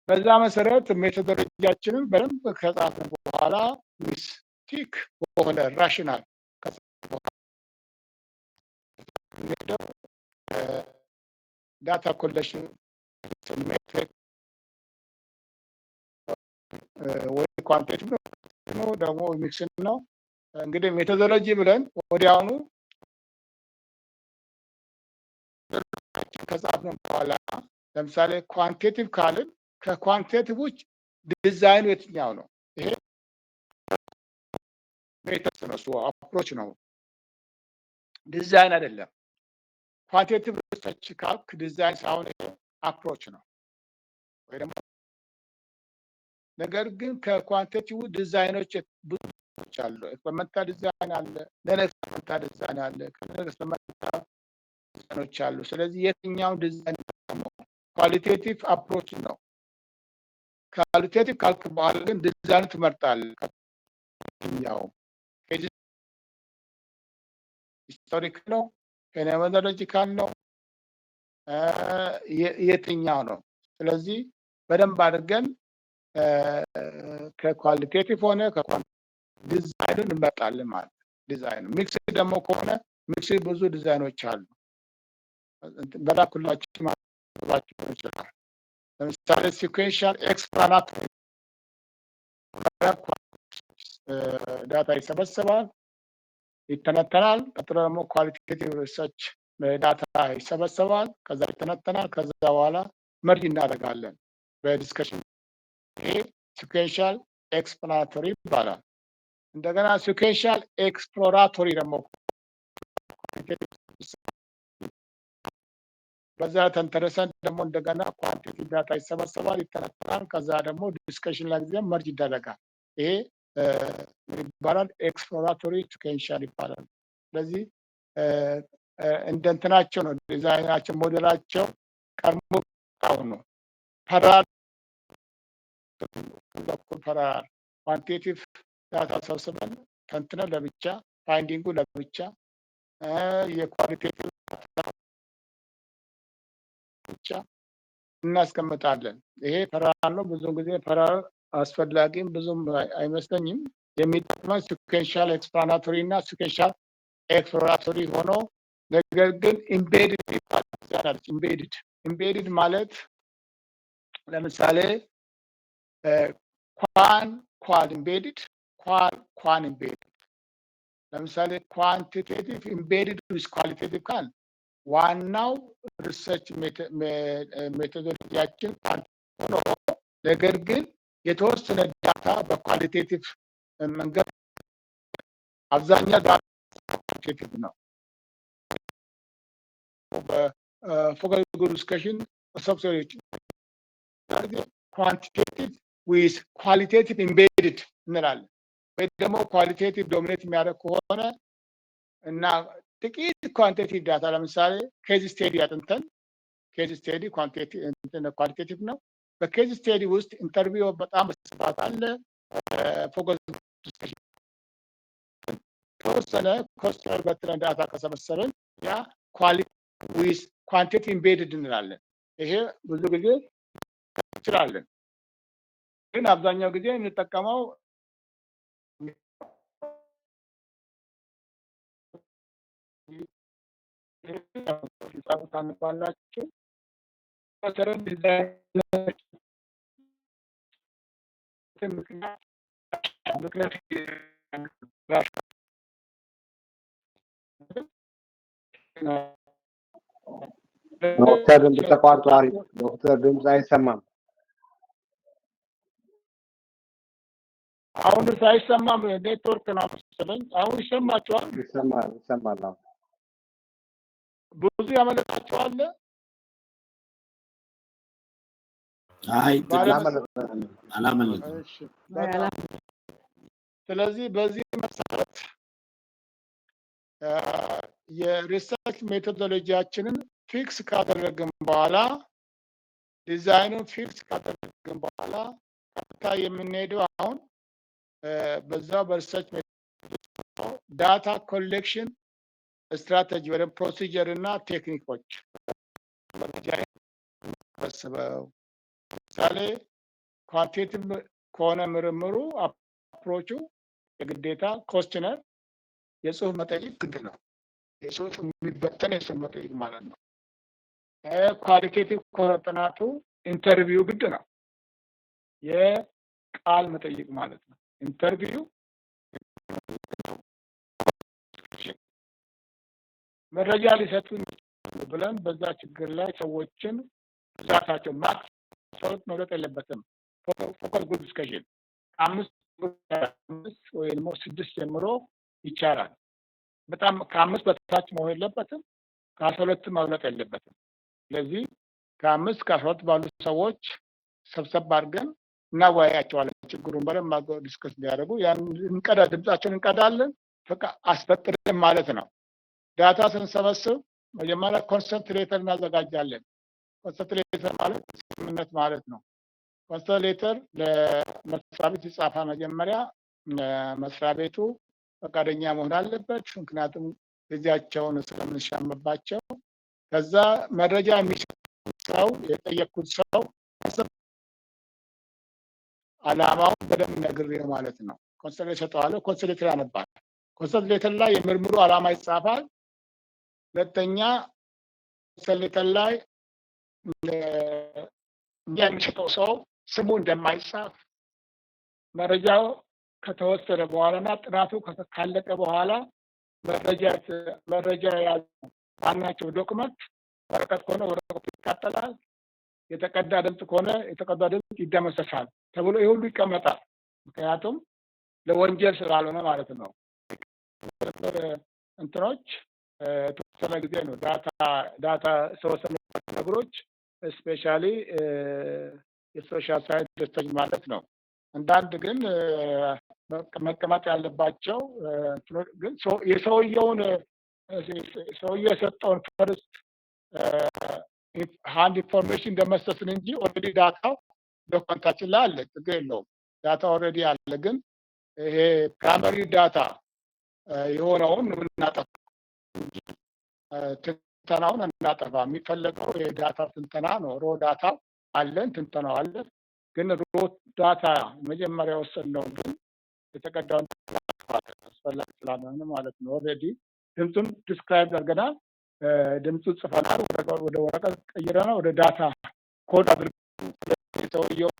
A: በዛ መሰረት ሜቶዶሎጂያችንን በደንብ ከጻፍን በኋላ ሚስቲክ በሆነ ራሽናል ዳታ ኮሌክሽን ሜትሪክ ወይ ኳንቲቴቲቭ ነው ደግሞ ሚክስድ ነው። እንግዲህ ሜቶዶሎጂ ብለን ወዲያውኑ ከጻፍን በኋላ ለምሳሌ ኳንቲቴቲቭ ካልን ከኳንቲቴቲቭ ውጭ ዲዛይኑ የትኛው ነው? ይሄ ሜተድ ነው፣ እሱ አፕሮች ነው፣ ዲዛይን አይደለም። ኳንቲቴቲቭ ሪሰርች ካልክ ዲዛይን ሳይሆን አፕሮች ነው ወይ ደግሞ ነገር ግን ከኳንቲቴቲቭ ዲዛይኖች ብዙ አሉ። ኤክስፐሪመንታል ዲዛይን አለ፣ ነን ኤክስፐሪመንታል ዲዛይን አለ፣ ኤክስፐሪመንታል ዲዛይኖች አሉ። ስለዚህ የትኛው ዲዛይን ነው? ኳሊቴቲቭ አፕሮች ነው። ኳሊቴቲቭ ካልክ በኋላ ግን ዲዛይኑ ትመርጣለህ። ያው ሂስቶሪክ ነው፣ ፌኖሜኖሎጂካል ነው፣ የትኛው ነው? ስለዚህ በደንብ አድርገን ከኳሊቴቲቭ ሆነ ዲዛይኑን እንመርጣለን ማለት ነው። ዲዛይኑ ሚክስድ ደግሞ ከሆነ ሚክስድ ብዙ ዲዛይኖች አሉ። በላኩላችሁ ማለባችሁ ይችላል። ለምሳሌ ሲኩዌንሻል ኤክስፕላናቶሪ ዳታ ይሰበሰባል፣ ይተነተናል። ቀጥሎ ደግሞ ኳሊቴቲቭ ሪሰርች ዳታ ይሰበሰባል፣ ከዛ ይተነተናል። ከዛ በኋላ መርጅ እናደርጋለን በዲስከሽን። ይሄ ሲኩዌንሻል ኤክስፕላናቶሪ ይባላል። እንደገና ሲኩዌንሻል ኤክስፕሎራቶሪ ደግሞ በዛ ተንተረሰን ደግሞ እንደገና ኳንቲቲ ዳታ ይሰበሰባል፣ ይተነተናል። ከዛ ደግሞ ዲስከሽን ላይ ጊዜ መርጅ ይደረጋል። ይሄ ይባላል ኤክስፕሎራቶሪ ሲኩዌንሻል ይባላል። ስለዚህ እንደ እንትናቸው ነው ዲዛይናቸው፣ ሞዴላቸው ቀድሞ አሁን ነው ፓራል ኳንቲቲቭ ዳታ ሰብስበን ተንትነን ለብቻ ፋይንዲንጉ ለብቻ የኳሊቴቲቭ ብቻ እናስቀምጣለን። ይሄ ፓራል ነው። ብዙ ጊዜ ፓራል አስፈላጊም ብዙም አይመስለኝም። የሚጠቅመን ሲኩዌንሻል ኤክስፕላናቶሪ እና ሲኩዌንሻል ኤክስፕሎራቶሪ ሆኖ ነገር ግን ኢምቤድድ ማለት ለምሳሌ ኳል ኢምቤድድ ኳን ኢምቤድድ ለምሳሌ ኳንቲቴቲቭ ኢምቤድድ ዊዝ ኳሊቴቲቭ ካል ዋናው ሪሰርች ሜቶዶሎጂያችን ሆኖ ነገር ግን የተወሰነ ዳታ በኳሊቴቲቭ መንገድ አብዛኛው ዳታ ኳሊቴቲቭ ነው። በፎከስ ግሩፕ ዲስከሽን ሰብሰሪዎች ኳንቲቴቲቭ ዊዝ ኳሊቴቲቭ ኢምቤድድ እንላለን። ወይ ደግሞ ኳሊቴቲቭ ዶሚኔት የሚያደርግ ከሆነ እና ጥቂት ኳንቲቴቲቭ ዳታ ለምሳሌ ኬዝ ስቴዲ አጥንተን ኬዝ ስቴዲ ኳሊቴቲቭ ነው። በኬዝ ስቴዲ ውስጥ ኢንተርቪው በጣም በስፋት አለ። ፎከስ ዲስከሽን ተወሰነ ኮስተር በትረን ዳታ ከሰበሰብን ያ ዊዝ ኳንቲቲ ኢምቤድድ እንላለን። ይሄ ብዙ ጊዜ እንችላለን፣ ግን አብዛኛው ጊዜ እንጠቀመው ታነባላችሁ መሰረት ምክንያት
D: ዶክተር ድምፅ ተቋርጧል። ዶክተር ድምፅ አይሰማም።
A: አሁን ሳይሰማም ኔትወርክ ነው መሰለኝ። አሁን ይሰማችኋል?
D: ይሰማል።
A: ብዙ ያመለጣችኋል?
E: አይ
A: አላመለጠም። ስለዚህ በዚህ መሰረት የሪሰርች ሜቶዶሎጂያችንን ፊክስ ካደረግን በኋላ ዲዛይኑን ፊክስ ካደረግን በኋላ ቀጥታ የምንሄደው አሁን በዛው በሪሰርች ዳታ ኮሌክሽን ስትራቴጂ ወይም ፕሮሲጀር እና ቴክኒኮች ሰበስበው ለምሳሌ ኳንቲቲቭ ከሆነ ምርምሩ አፕሮቹ የግዴታ ኮስችነር የጽሁፍ መጠይቅ ግድ ነው። የጽሁፍ የሚበተን የጽሁፍ መጠይቅ ማለት ነው። ኳሊቴቲቭ ከሆነ ጥናቱ ኢንተርቪው ግድ ነው። የቃል መጠይቅ ማለት ነው። ኢንተርቪው መረጃ ሊሰጡን ብለን በዛ ችግር ላይ ሰዎችን ብዛታቸው ማክስ ሰዎች መብለጥ የለበትም። ፎከስ ግሩፕ ዲስከሽን ከአምስት ወይ ደግሞ 6 ጀምሮ ይቻላል። በጣም ከ5 በታች መሆን የለበትም። ከ12 መብለጥ የለበትም። ስለዚህ ከ5 ከ12 ባሉ ሰዎች ሰብሰብ አድርገን እናወያያቸዋለን። ችግሩን በደንብ ዲስከስ እንዲያደርጉ ያን ድምጻቸውን እንቀዳለን። በቃ አስፈቅድን ማለት ነው። ዳታ ስንሰበስብ መጀመሪያ ኮንሰንት ሌተር እናዘጋጃለን። ኮንሰንት ሌተር ማለት ስምምነት ማለት ነው። ኮንሰንት ሌተር ለመስሪያ ቤት ይጻፋል። መጀመሪያ መስሪያ ቤቱ ፈቃደኛ መሆን አለበት፣ ምክንያቱም ጊዜያቸውን ስለምንሻምባቸው። ከዛ መረጃ የሚሰጥ ሰው የጠየቁት ሰው አላማውን በደንብ ነግሬው ማለት ነው። ኮንሰንት ሌተር ሰጠዋለሁ። ኮንሰንት ሌተር ያነባል። ኮንሰንት ሌተር ላይ የምርምሩ አላማ ይጻፋል። ሁለተኛ ኮንሰንት ሌተር ላይ የሚሰጠው ሰው ስሙ እንደማይጻፍ መረጃው ከተወሰደ በኋላና ጥናቱ ካለቀ በኋላ መረጃ የያዙ ማናቸው ዶክመንት ወረቀት ከሆነ ወረቀቱ ይቃጠላል፣ የተቀዳ ድምፅ ከሆነ የተቀዳ ድምፅ ይደመሰሳል ተብሎ ይህ ሁሉ ይቀመጣል። ምክንያቱም ለወንጀል ስላልሆነ ማለት ነው። እንትኖች የተወሰነ ጊዜ ነው ዳታ የተወሰኑ ነገሮች ስፔሻሊ የሶሻል ሳይንቲስቶች ማለት ነው። አንዳንድ ግን መቀመጥ ያለባቸው ግን የሰውየውን የሰጠውን ፈርስት ሃንድ ኢንፎርሜሽን እንደመስጠትን እንጂ ኦልሬዲ ዳታው ዶክመንታችን ላይ አለ፣ ችግር የለውም። ዳታ ኦልሬዲ አለ። ግን ይሄ ፕራይመሪ ዳታ የሆነውን እናጠፋ እንጂ ትንተናውን እናጠፋ። የሚፈለገው የዳታ ትንተና ነው። ሮ ዳታ አለን፣ ትንተናው አለ። ግን ሮ ዳታ መጀመሪያ ወሰድነው ግን የተቀዳውን አስፈላጊ ስላልሆነ ማለት ነው። ኦልሬዲ ድምፁን ዲስክራይብ አድርገናል። ድምፁን ጽፈናል፣ ወደ ወረቀት ቀይረናል፣ ወደ ዳታ ኮድ አድርገን የተወየው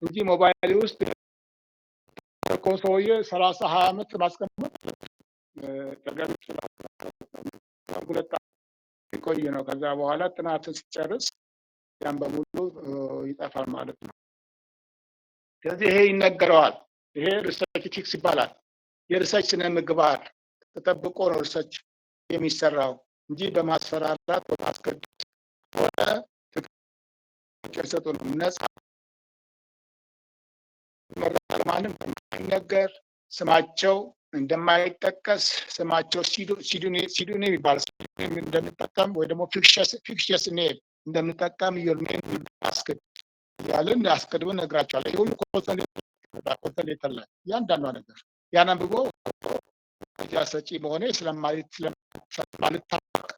A: እንጂ ሞባይል ውስጥ እኮ ሰውዬ 30-20 ዓመት ማስቀመጥ ተገቢ ሁለት የቆየ ነው። ከዛ በኋላ ጥናትን ሲጨርስ ያን በሙሉ ይጠፋል ማለት ነው። ስለዚህ ይሄ ይነገረዋል። ይሄ ሪሰርች ኢቲክስ ይባላል። የሪሰርች ስነ ምግባር ተጠብቆ ነው ሪሰርች የሚሰራው እንጂ በማስፈራራት በማስገደድ ሆነ ትክክል ነው። ነፃ ማንም እንደማይነገር ስማቸው እንደማይጠቀስ ስማቸው ሲዱኔ የሚባል እንደምንጠቀም ወይ ደግሞ ፊክሽስ ኔም እንደምንጠቀም ዩርኔም አስገድ ያለን አስቀድመን ነግራቸዋለን። ይህ ሁሉ ኮንሰንትሬት ላይ እያንዳንዷ ነገር ያን አንብቦ መረጃ ሰጪ መሆኔ ስለማልታወቅ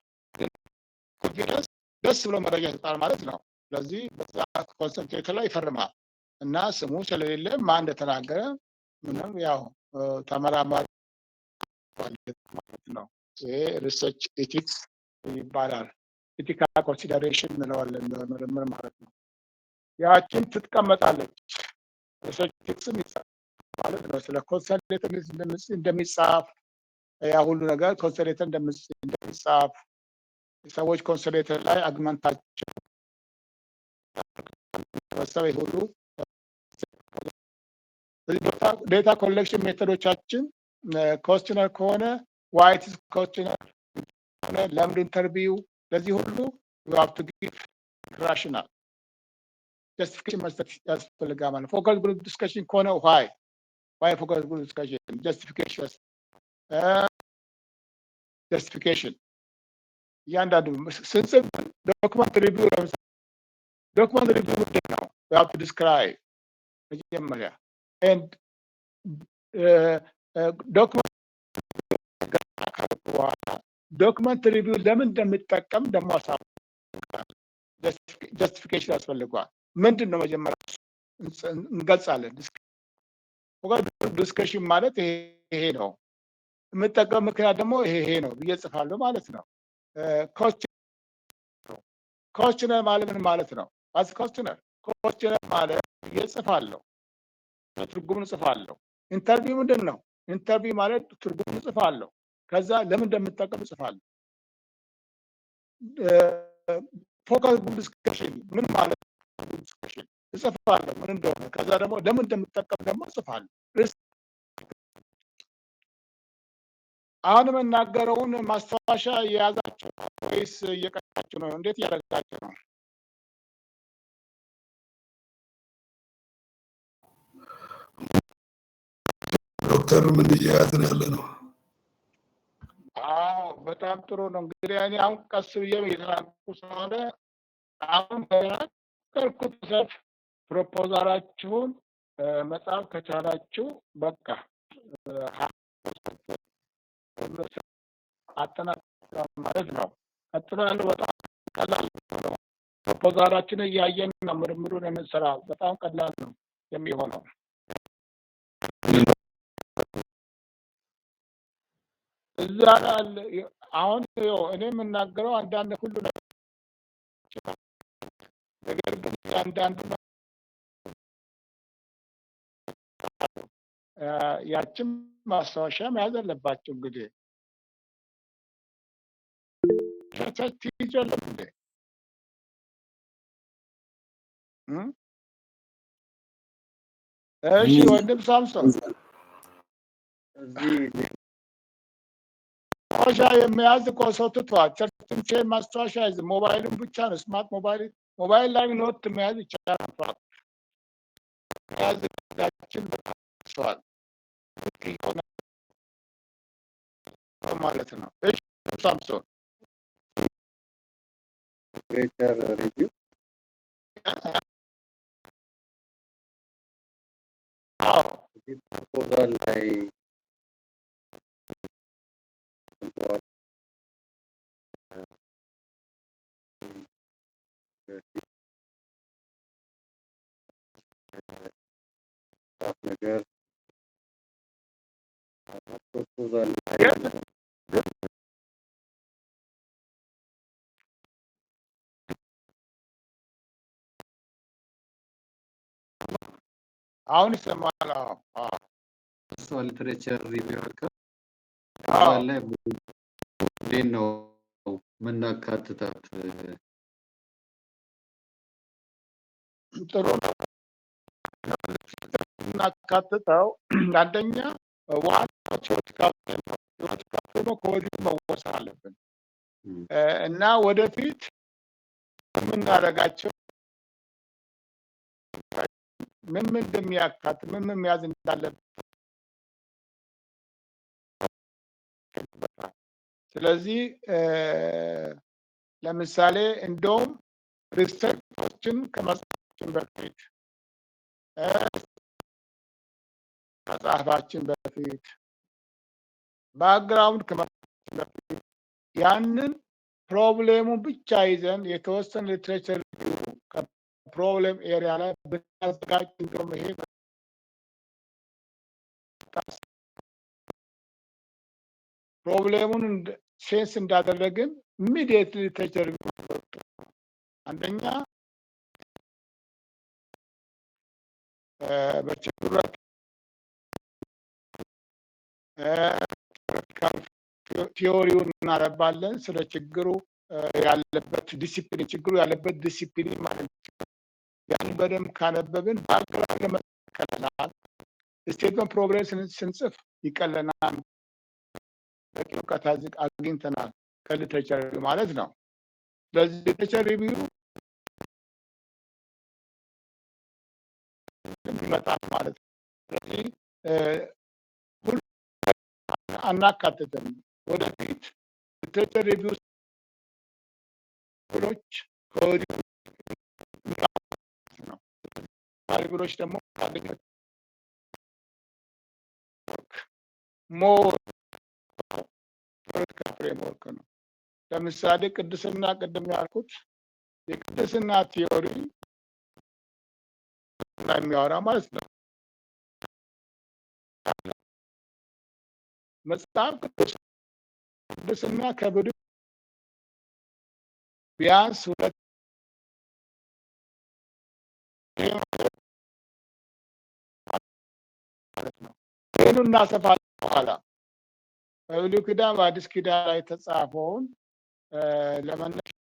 A: ድረስ ደስ ብሎ መረጃ ይሰጣል ማለት ነው። ስለዚህ በዛ ኮንሰንትሬት ላይ ይፈርማል እና ስሙ ስለሌለ ማን እንደተናገረ ምንም ያው ተመራማሪ ማለት ነው። ይሄ ሪሰርች ኤቲክስ ይባላል። ኤቲካል ኮንሲደሬሽን እንለዋለን ምርምር ማለት ነው። ያችን ትቀመጣለች። ሪሰርች ኤቲክስም ማለት ነው። ስለ ኮንሰንትሬተር እንደሚጻፍ ያ ሁሉ ነገር ኮንሰንትሬተር እንደሚጻፍ ሰዎች ኮንሰንትሬተር ላይ አግመንታቸው ሰበሰበ ሁሉ ዴታ ኮሌክሽን ሜቶዶቻችን ኮስችነር ከሆነ ዋይት ኮስችነር ከሆነ ለምድ ኢንተርቪው ለዚህ ሁሉ you have to give rational justification መስጠት ያስፈልጋል ማለት ፎከስ ግሩፕ ዲስከሽን ከሆነ why ፎከስ ግሩፕ ዲስከሽን justification እያንዳንዱ ስንጽፍ ዶክመንት ሪቪው ለምሳሌ ዶክመንት ሪቪው ምንድን ነው? you have to describe መጀመሪያ and ዶክመንት ሪቪው ለምን እንደሚጠቀም ደግሞ ጀስቲፊኬሽን ያስፈልገዋል። ምንድን ነው መጀመሪያ እንገልጻለን። ዲስከሽን ማለት ይሄ ነው፣ የምጠቀም ምክንያት ደግሞ ይሄ ነው ብዬ ጽፋለሁ ማለት ነው። ኮስችነር ማለት ምን ማለት ነው? ኮስችነር ማለት ብዬ ጽፋለሁ፣ ትርጉሙን ጽፋለሁ። ኢንተርቪው ምንድን ነው? ኢንተርቪው ማለት ትርጉሙን ጽፋለሁ፣ ከዛ ለምን እንደምጠቀም ጽፋለሁ። ፎከስ ግሩፕ ዲስከሽን ምን ማለት ነው? ዲስከሽን እጽፋለሁ ምን እንደሆነ፣ ከዛ ደግሞ ለምን እንደምጠቀም ደግሞ እጽፋለሁ። አሁን የምናገረውን ማስታወሻ እየያዛችሁ ወይስ እየቀጣችሁ ነው? እንዴት እያደረጋችሁ ነው?
G: ዶክተር ምን እየያዝን ያለ ነው?
A: አዎ በጣም ጥሩ ነው። እንግዲህ እኔ አሁን ቀስ ብዬ እየተናገርኩ ስለሆነ አሁን በተናገርኩት ሰፍ ፕሮፖዛላችሁን መጻፍ ከቻላችሁ በቃ አጠናቅቀናል ማለት ነው። ቀጥሎ ያለው በጣም ቀላል ነው። ፕሮፖዛላችንን እያየን ነው ምርምሩን የምንሰራው። በጣም ቀላል ነው የሚሆነው። እዛ ላይ አሁን እኔ የምናገረው አንዳንድ ሁሉ ነገር ግን አንዳንዱ ያችን ማስታወሻ መያዝ አለባቸው። እንግዲህ ቻቻች ይጀለም እንዴ እሺ ወንድም ሳምሶን ማስታወሻ የሚያዝ እኮ ሰው ትቷል። ቸርችን ማስታወሻ ያዝ ሞባይልን ብቻ ነው። ስማርት ሞባይል ላይ ኖት መያዝ ይቻላል። መያዝ ጋችን በጣም ማለት ነው። እሺ ሳምሶን
D: ሊትሬቸር ሪቪው ፕሮፖዛል ላይ ነገር
A: አሁን ይሰማል?
D: ሊትሬቸር ሪቪው አድርገው
A: አዎ
D: እዛ ላይ እንዴት ነው የምናካትታት?
A: ጥሩ ነው እናካትተው። አንደኛ ዋናው ከወዲሁ መወሰን አለብን እና ወደፊት የምናደርጋቸው ምን እንደሚያካትት ምን መያዝ እንዳለብን። ስለዚህ ለምሳሌ እንደውም ሪሰርቾችን ከመጽሐፋችን በፊት ከመጽሐፋችን በፊት ባክግራውንድ ከመጽሐፋችን በፊት ያንን ፕሮብሌሙን ብቻ ይዘን የተወሰነ ሊትሬቸር ከፕሮብሌም ኤሪያ ላይ ብናዘጋጅ እንደውም ይሄ ፕሮብሌሙን ሴንስ እንዳደረግን ኢሚዲየትሊ ሊትሬቸር አንደኛ በችግሩ ቲዮሪውን እናነባለን። ስለ ችግሩ ያለበት ዲሲፕሊን ችግሩ ያለበት ዲሲፕሊን ማለት ነው። ያን በደንብ ካነበብን ባክግራውንድ ለመከለናል ስቴትመንት ፕሮግሬስ ስንጽፍ ይቀለናል። በቂ እውቀት አግኝተናል ከሊትሬቸር ማለት ነው። ስለዚህ ሊትሬቸር ሪቪው ይመጣል ማለት ነው። ስለዚህ አናካትትም። ወደፊት ሊትሬቸር ሪቪው ብሎች ከወዲሁ ነው ብሎች ደግሞ ካገኘት ሞር ፖለቲካ ፍሬምወርክ ነው። ለምሳሌ ቅድስና ቅድም ያልኩት የቅድስና ቲዮሪ የሚያወራ ማለት ነው። መጽሐፍ ቅድስና ከብሉይ ቢያንስ ሁለት ማለት ነው። ይህን እናሰፋለን በኋላ በብሉይ ኪዳን በአዲስ ኪዳን ላይ የተጻፈውን ለመነሻ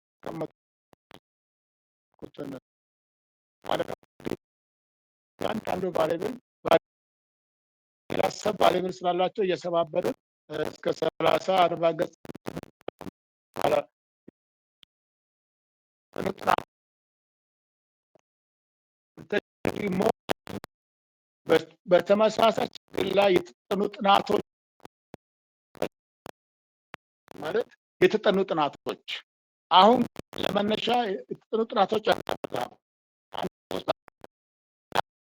A: አንዱ ባይብል ሰብ ባይብል ስላላቸው እየሰባበርን እስከ 30-40 ገጽ በተመሳሳይ ችግር ላይ የተጠኑ ጥናቶች ማለት የተጠኑ ጥናቶች አሁን ለመነሻ የተጠኑ ጥናቶች ያካትታሉ።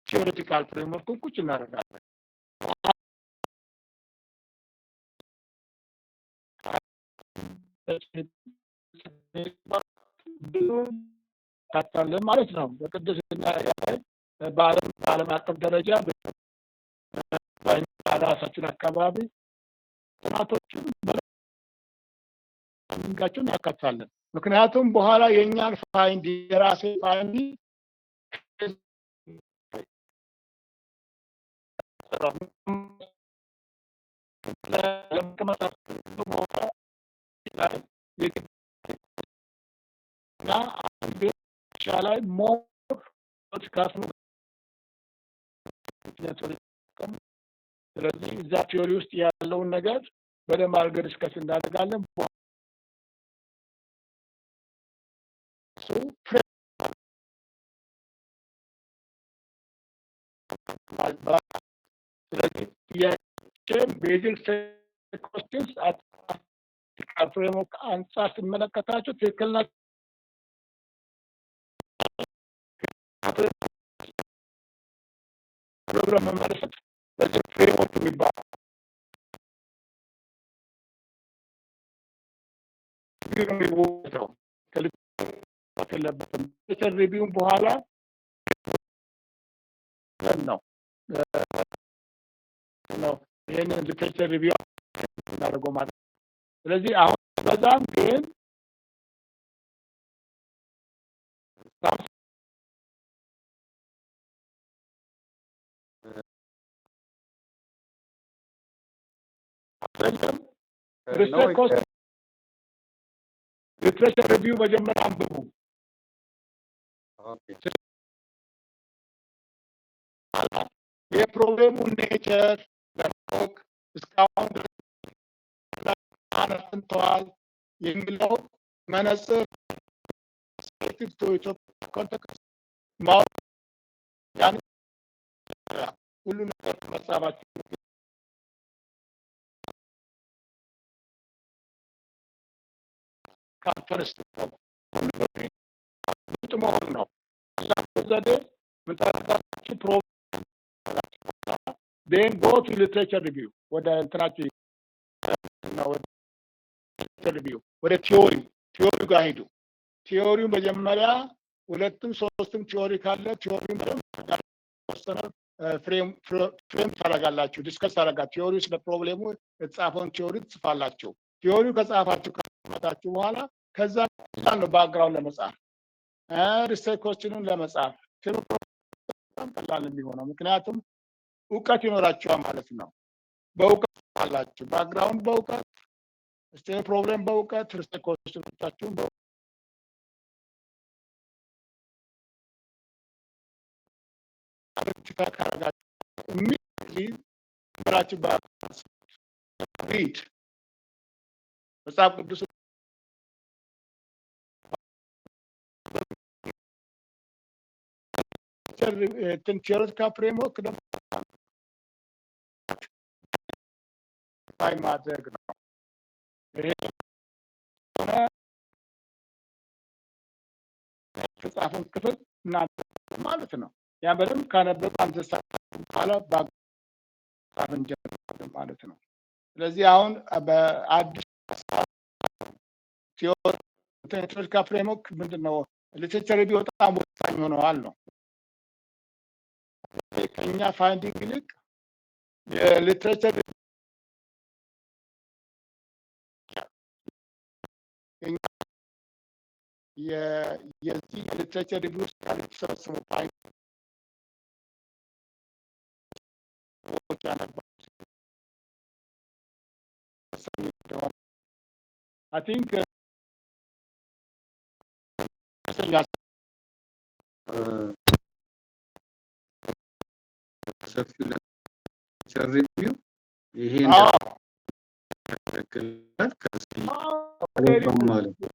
A: ቲዮሬቲካል ፍሬምወርኩን ቁጭ እናደርጋለን። ካታለን ማለት ነው። በቅድስና ላይ በዓለም አቀፍ ደረጃ በራሳችን አካባቢ ጥናቶችን በልንጋቸውን ያካትታለን። ምክንያቱም በኋላ የእኛን ፋይንድ የራሴ ፋይንድ ላይ ሞር ስለዚህ እዛ ቲዮሪ ውስጥ ያለውን ነገር በደንብ አድርገን ዲስከስ እናደርጋለን። ስለዚህ ቤዚክ ኮስቲንስ ፍሬምወርክ አንጻር ስመለከታቸው ትክክል ናቸው። ፕሮግራም መመለሰት በዚህ ፍሬምወርክ የሚባለው የሚወጣው ከለበትም ሊትሬቸር ሪቪውን በኋላ ነው ይህንን ሊትሬቸር ሪቪው እናደርገው ማለት ነው። ስለዚህ አሁን በዛም ግን ሊትሬቸር ሪቪው መጀመሪያ አንብቡ። የፕሮብሌሙ ኔቸር ለማወቅ እስካሁን አነስተዋል የሚለው መነጽር ኮንቴክስት ማወቅ ያን ሁሉ ነገር መጻፋችሁ ካንፈረስት መሆን ነው። ዘዴ ምታረጋችሁ ፕሮብሌም then go to literature review ወደ እንትናችሁ ነው ወደ literature review ወደ ቲዮሪው ጋር ሄዱ። ቲዮሪው መጀመሪያ ሁለቱም ሶስቱም ቲዮሪ ካለ ቲዮሪው ፍሬም ታደርጋላችሁ፣ ዲስከስ ታደርጋላችሁ። ቲዮሪው ስለ ፕሮብሌሙ የተጻፈውን ቲዮሪ ትጽፋላችሁ። ቲዮሪው ከጻፋችሁ ከመጣችሁ በኋላ ከዛ ነው ባክግራውንድ ለመጻፍ ሪሰርች ኮስቲኑን ለመጻፍ በጣም ቀላል የሚሆነው ምክንያቱም እውቀት ይኖራችኋል ማለት ነው። በእውቀት አላችሁ ባክግራውንድ በእውቀት ስቴም ፕሮብሌም በእውቀት ሪሰርች ኮስቲኖቻችሁን ሪድ መጽሐፍ ቅዱስ ቲዮሪቲካል ፍሬምወርክ ደግሞ ማድረግ ነው። ይሄ የተጻፈውን ክፍል እናንተ ማለት ነው። ያን በደንብ ካነበበ አንተ በኋላ ባግባብ እንጀምራለን ማለት ነው። ስለዚህ አሁን በአዲስ ቲዮሪቲካል ፍሬምወርክ ምንድነው ሊትሬቸር ሪቪው በጣም ወሳኝ ሆነዋል ነው። ከኛ ፋይንዲንግ ይልቅ የሊትሬቸር የዚህ የሊትሬቸር ሪቪው ውስጥ የተሰበሰቡ ፋይንዲንጎች ያነባሉ። I think
D: ሰፊው ሊትሬቸር ሪቪው ይሄ እንደተከለል ከዚህ ማለት ነው።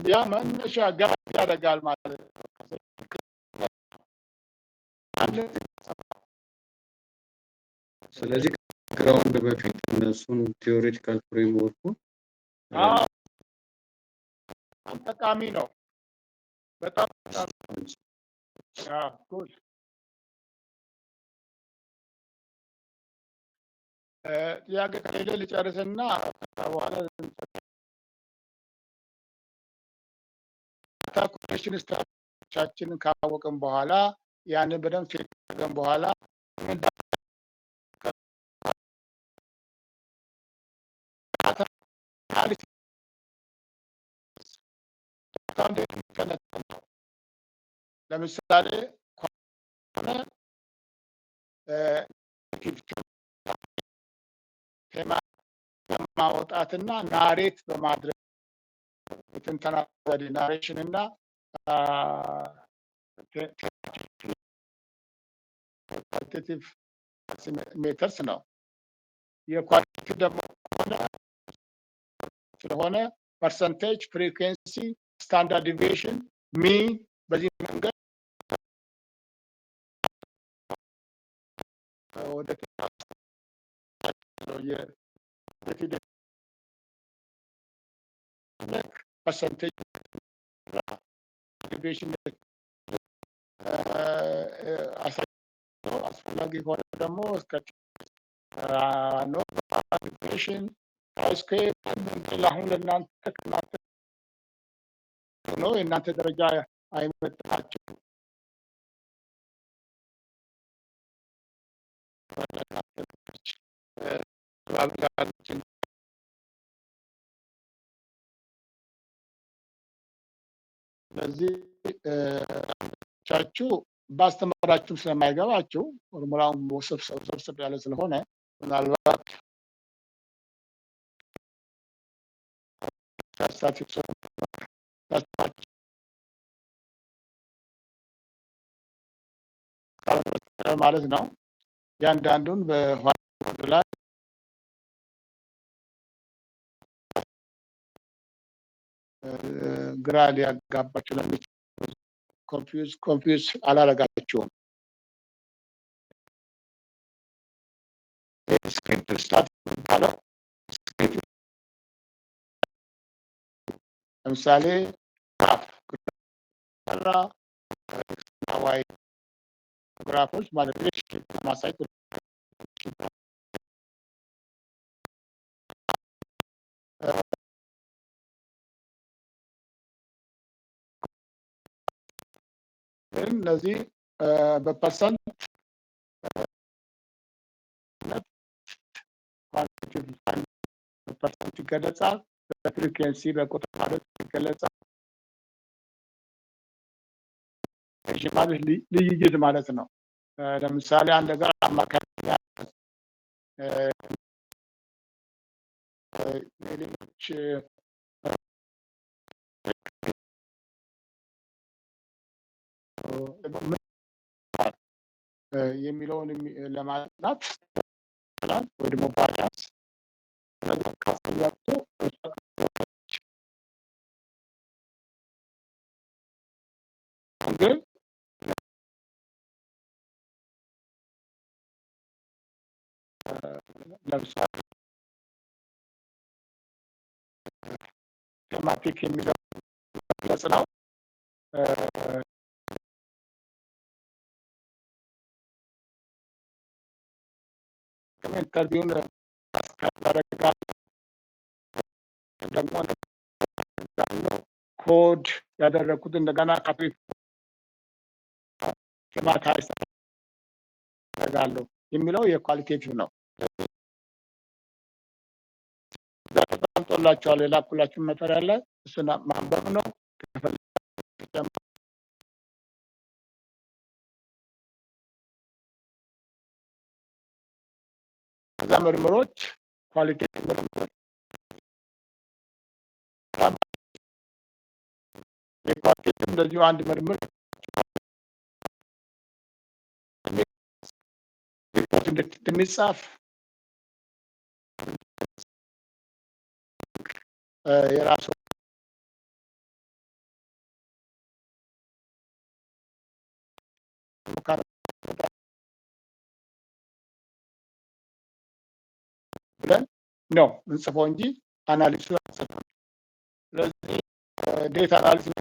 A: ያ መነሻ ጋር ያደርጋል ማለት ነው።
D: ስለዚህ ግራውንድ በፊት እነሱን ቲዮሪቲካል ፍሬምወርኩን
A: ጠቃሚ ነው። በጣም ጉድ ጥያቄ ከሌለ ልጨርስና በኋላ ኮኔክሽን ስታቻችንን ካወቅን በኋላ ያንን በደንብ ቼክ ካደረግን በኋላ ለምሳሌ ማውጣትና ናሬት በማድረግ የትንተና ዘዴ ናሬሽን እና ኳሊቴቲቭ ሜተርስ ነው። የኳሊቴቲቭ ደግሞ ስለሆነ ፐርሰንቴጅ፣ ፍሪኩዌንሲ፣ ስታንዳርድ ዲቪዬሽን፣ ሚን በዚህ መንገድ ወደ ፐርሰንቴጅ ዲቪዬሽን አስፈላጊ ከሆነ ደግሞ እስከ ዲቪዬሽን ስኩዌር አሁን ለእናንተ ከእናንተ ነው የእናንተ ደረጃ አይመጥናቸው አካባቢያችን ስለዚህ ቻችሁ ባስተማራችሁ ስለማይገባችሁ ፎርሙላውን ሰብሰብ ያለ ስለሆነ ምናልባት ማለት ነው። ያንዳንዱን በኋላ ላይ ግራ ሊያጋባችሁ ለሚችል ኮንፊውዝ አላረጋችሁም። ስክሪፕት ስታት የሚባለው ለምሳሌ ዋይ ግራፎች ማለት ማሳየት እነዚህ በፐርሰንት በፐርሰንት ይገለጻል። በፍሪኩዌንሲ በቁጥር ማለት ይገለጻል። ማለት ልዩነት ማለት ነው። ለምሳሌ አንድ ነገር አማካኝ ሌሎች የሚለውን ለማጥናት ወይ ደግሞ ባላንስ ግን ለምሳሌ ቴማቲክ የሚለው ገጽ ነው። ኢንተርቪውን ደግሞ ኮድ ያደረኩት እንደገና ካፕሪ ቴማታይዝ ያደርጋለሁ የሚለው የኳሊቴቲቭ ነው። ተቀምጦላችኋል የላኩላችሁ መተሪያል ላይ እሱን ማንበብ ነው። ከዛ ምርምሮች ኳሊቴቲቭ ምርምሮች የኳሊቴቲቭ እንደዚሁ አንድ ምርምር ሪፖርት እንደሚጻፍ የራሱ ብለን ነው እንጽፈው እንጂ አናሊሲሱ አንጽፍም። ስለዚህ ዴታ አናሊሲስ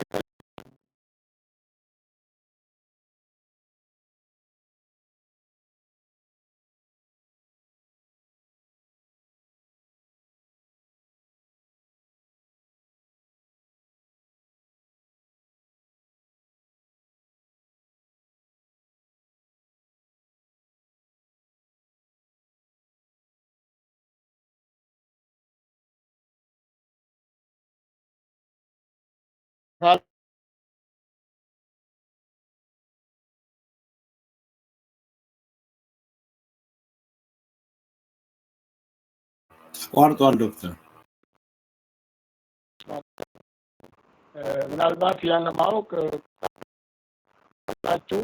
E: ቋርጧል ዶክተር።
A: ምናልባት ያን ማወቅ ናችሁ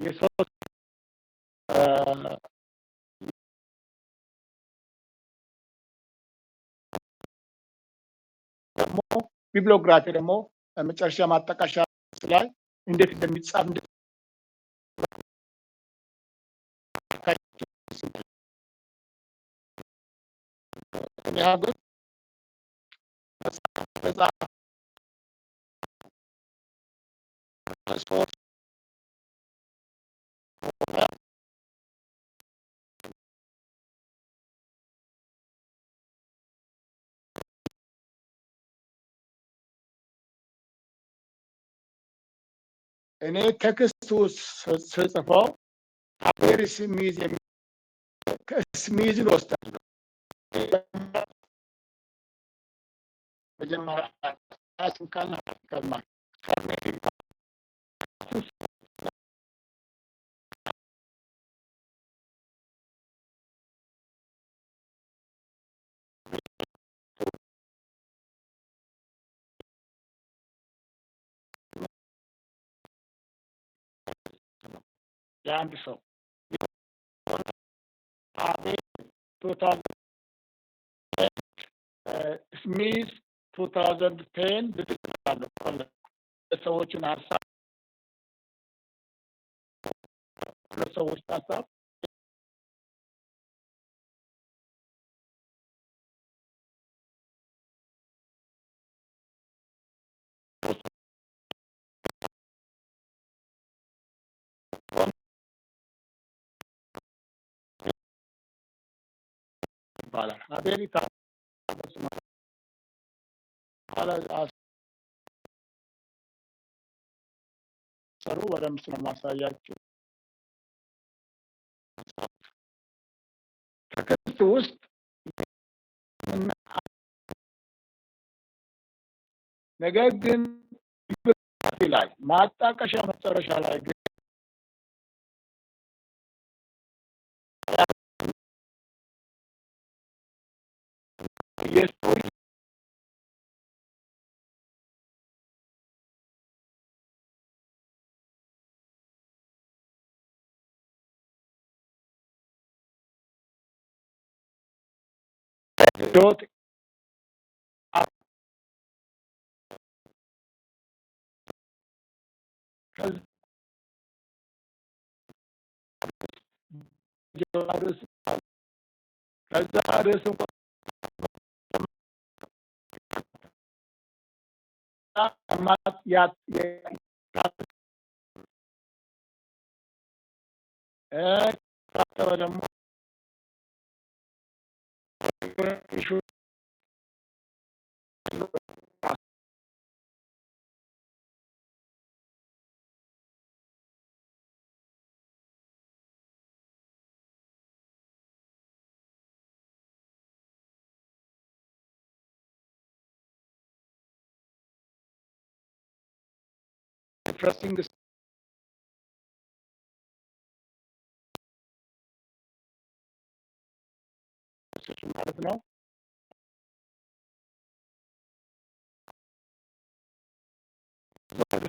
A: የሶስት ደግሞ ቢብሊዮግራፊ ደግሞ መጨረሻ ማጠቃሻ ላይ እንዴት እንደሚጻፍ እኔ ቴክስት ውስጥ ስጽፈው አቤር ስሚዝን ወስዳለሁ። መጀመሪያ ካልና ከማ የአንድ ሰው አቤት ቶታል ስሚዝ 2010 ብትላለሁ ሰዎችን ሀሳብ ሰዎች ሀሳብ ይባላል። አቤሪታ ሰሩ በደንብ ስለማሳያችሁ ከክፍት ውስጥ ነገር ግን ላይ ማጣቀሻ መጨረሻ ላይ ግን የስቶሪ ዶት ከዛ ርዕስ ደግሞ ኢንትረስቲንግ ማለት ነው።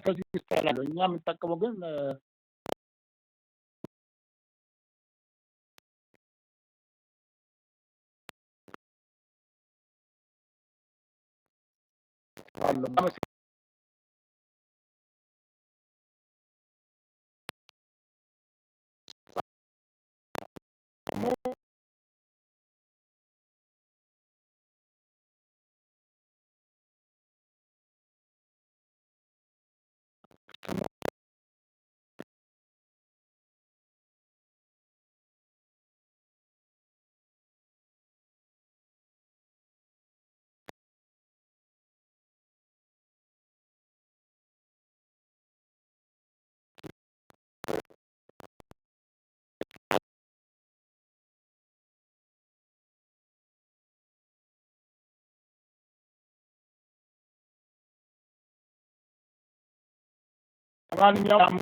A: ከዚህ ይስተላል እኛ የምንጠቀመው ግን አለ ማንኛውም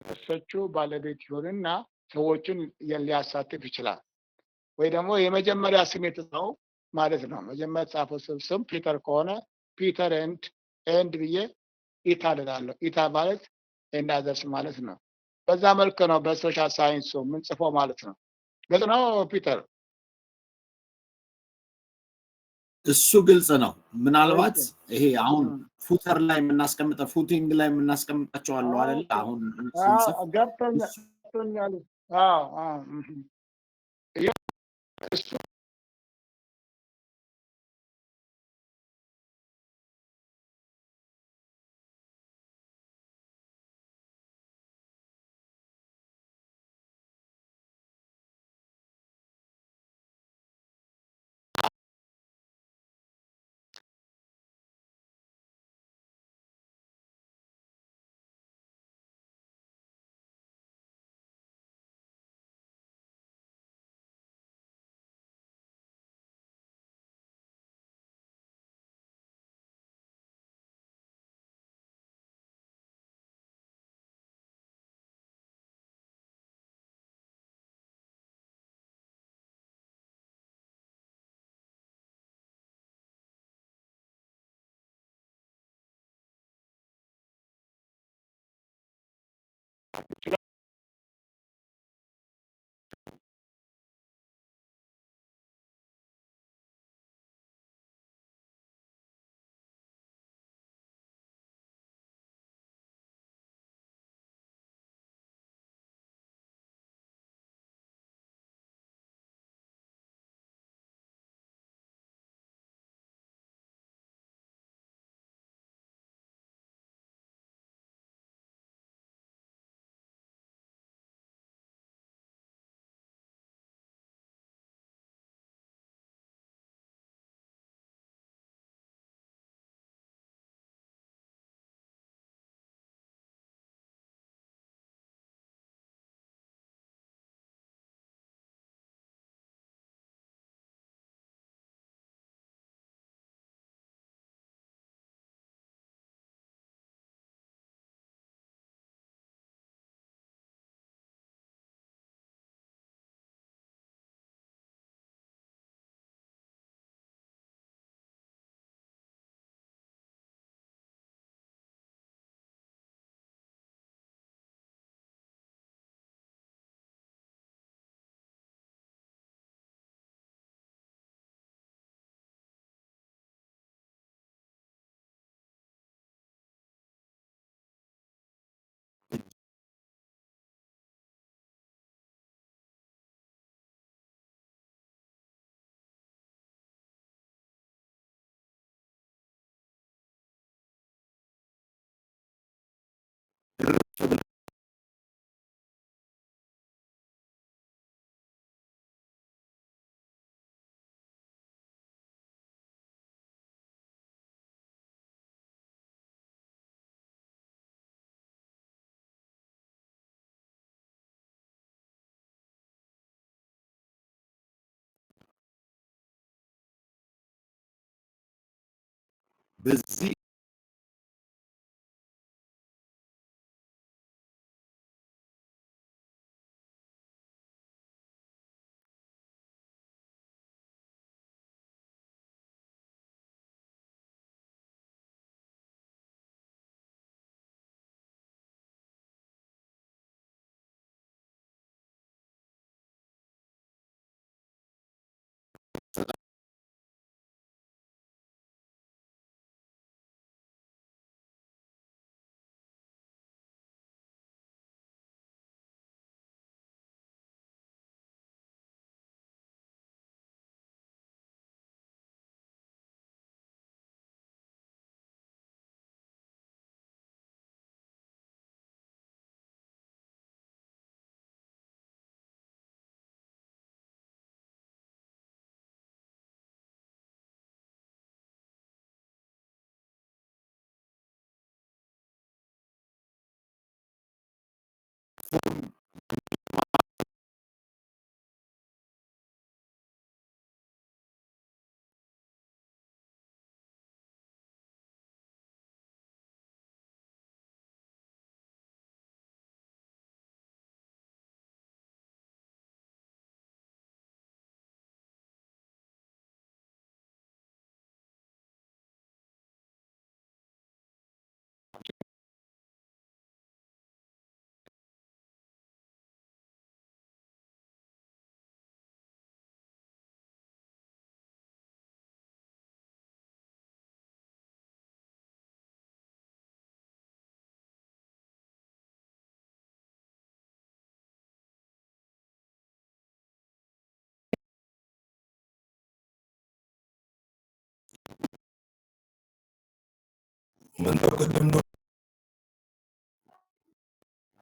A: እሰቹ ባለቤት ይሆንና ሰዎችን ሊያሳትፍ ይችላል። ወይ ደግሞ የመጀመሪያ ስም የተጻፈው ማለት ነው። መጀመሪያ የተጻፈው ስም ፒተር ከሆነ ፒተር ኤንድ ብዬ ኢታ ልላለሁ። ኢታ ማለት ኤንድ አዘርስ ማለት ነው። በዛ መልክ ነው በሶሻል ሳይንሱ የምንጽፈው ማለት ነው። ግልጽ ነው ፒተር?
E: እሱ ግልጽ ነው ምናልባት ይሄ አሁን ፉተር ላይ የምናስቀምጠው ፉቲንግ ላይ የምናስቀምጣቸው አሉ አይደል አሁን ስንጽፍ
A: ገብቶኛል እሱ
E: በዚህ
G: ምነው ቅድም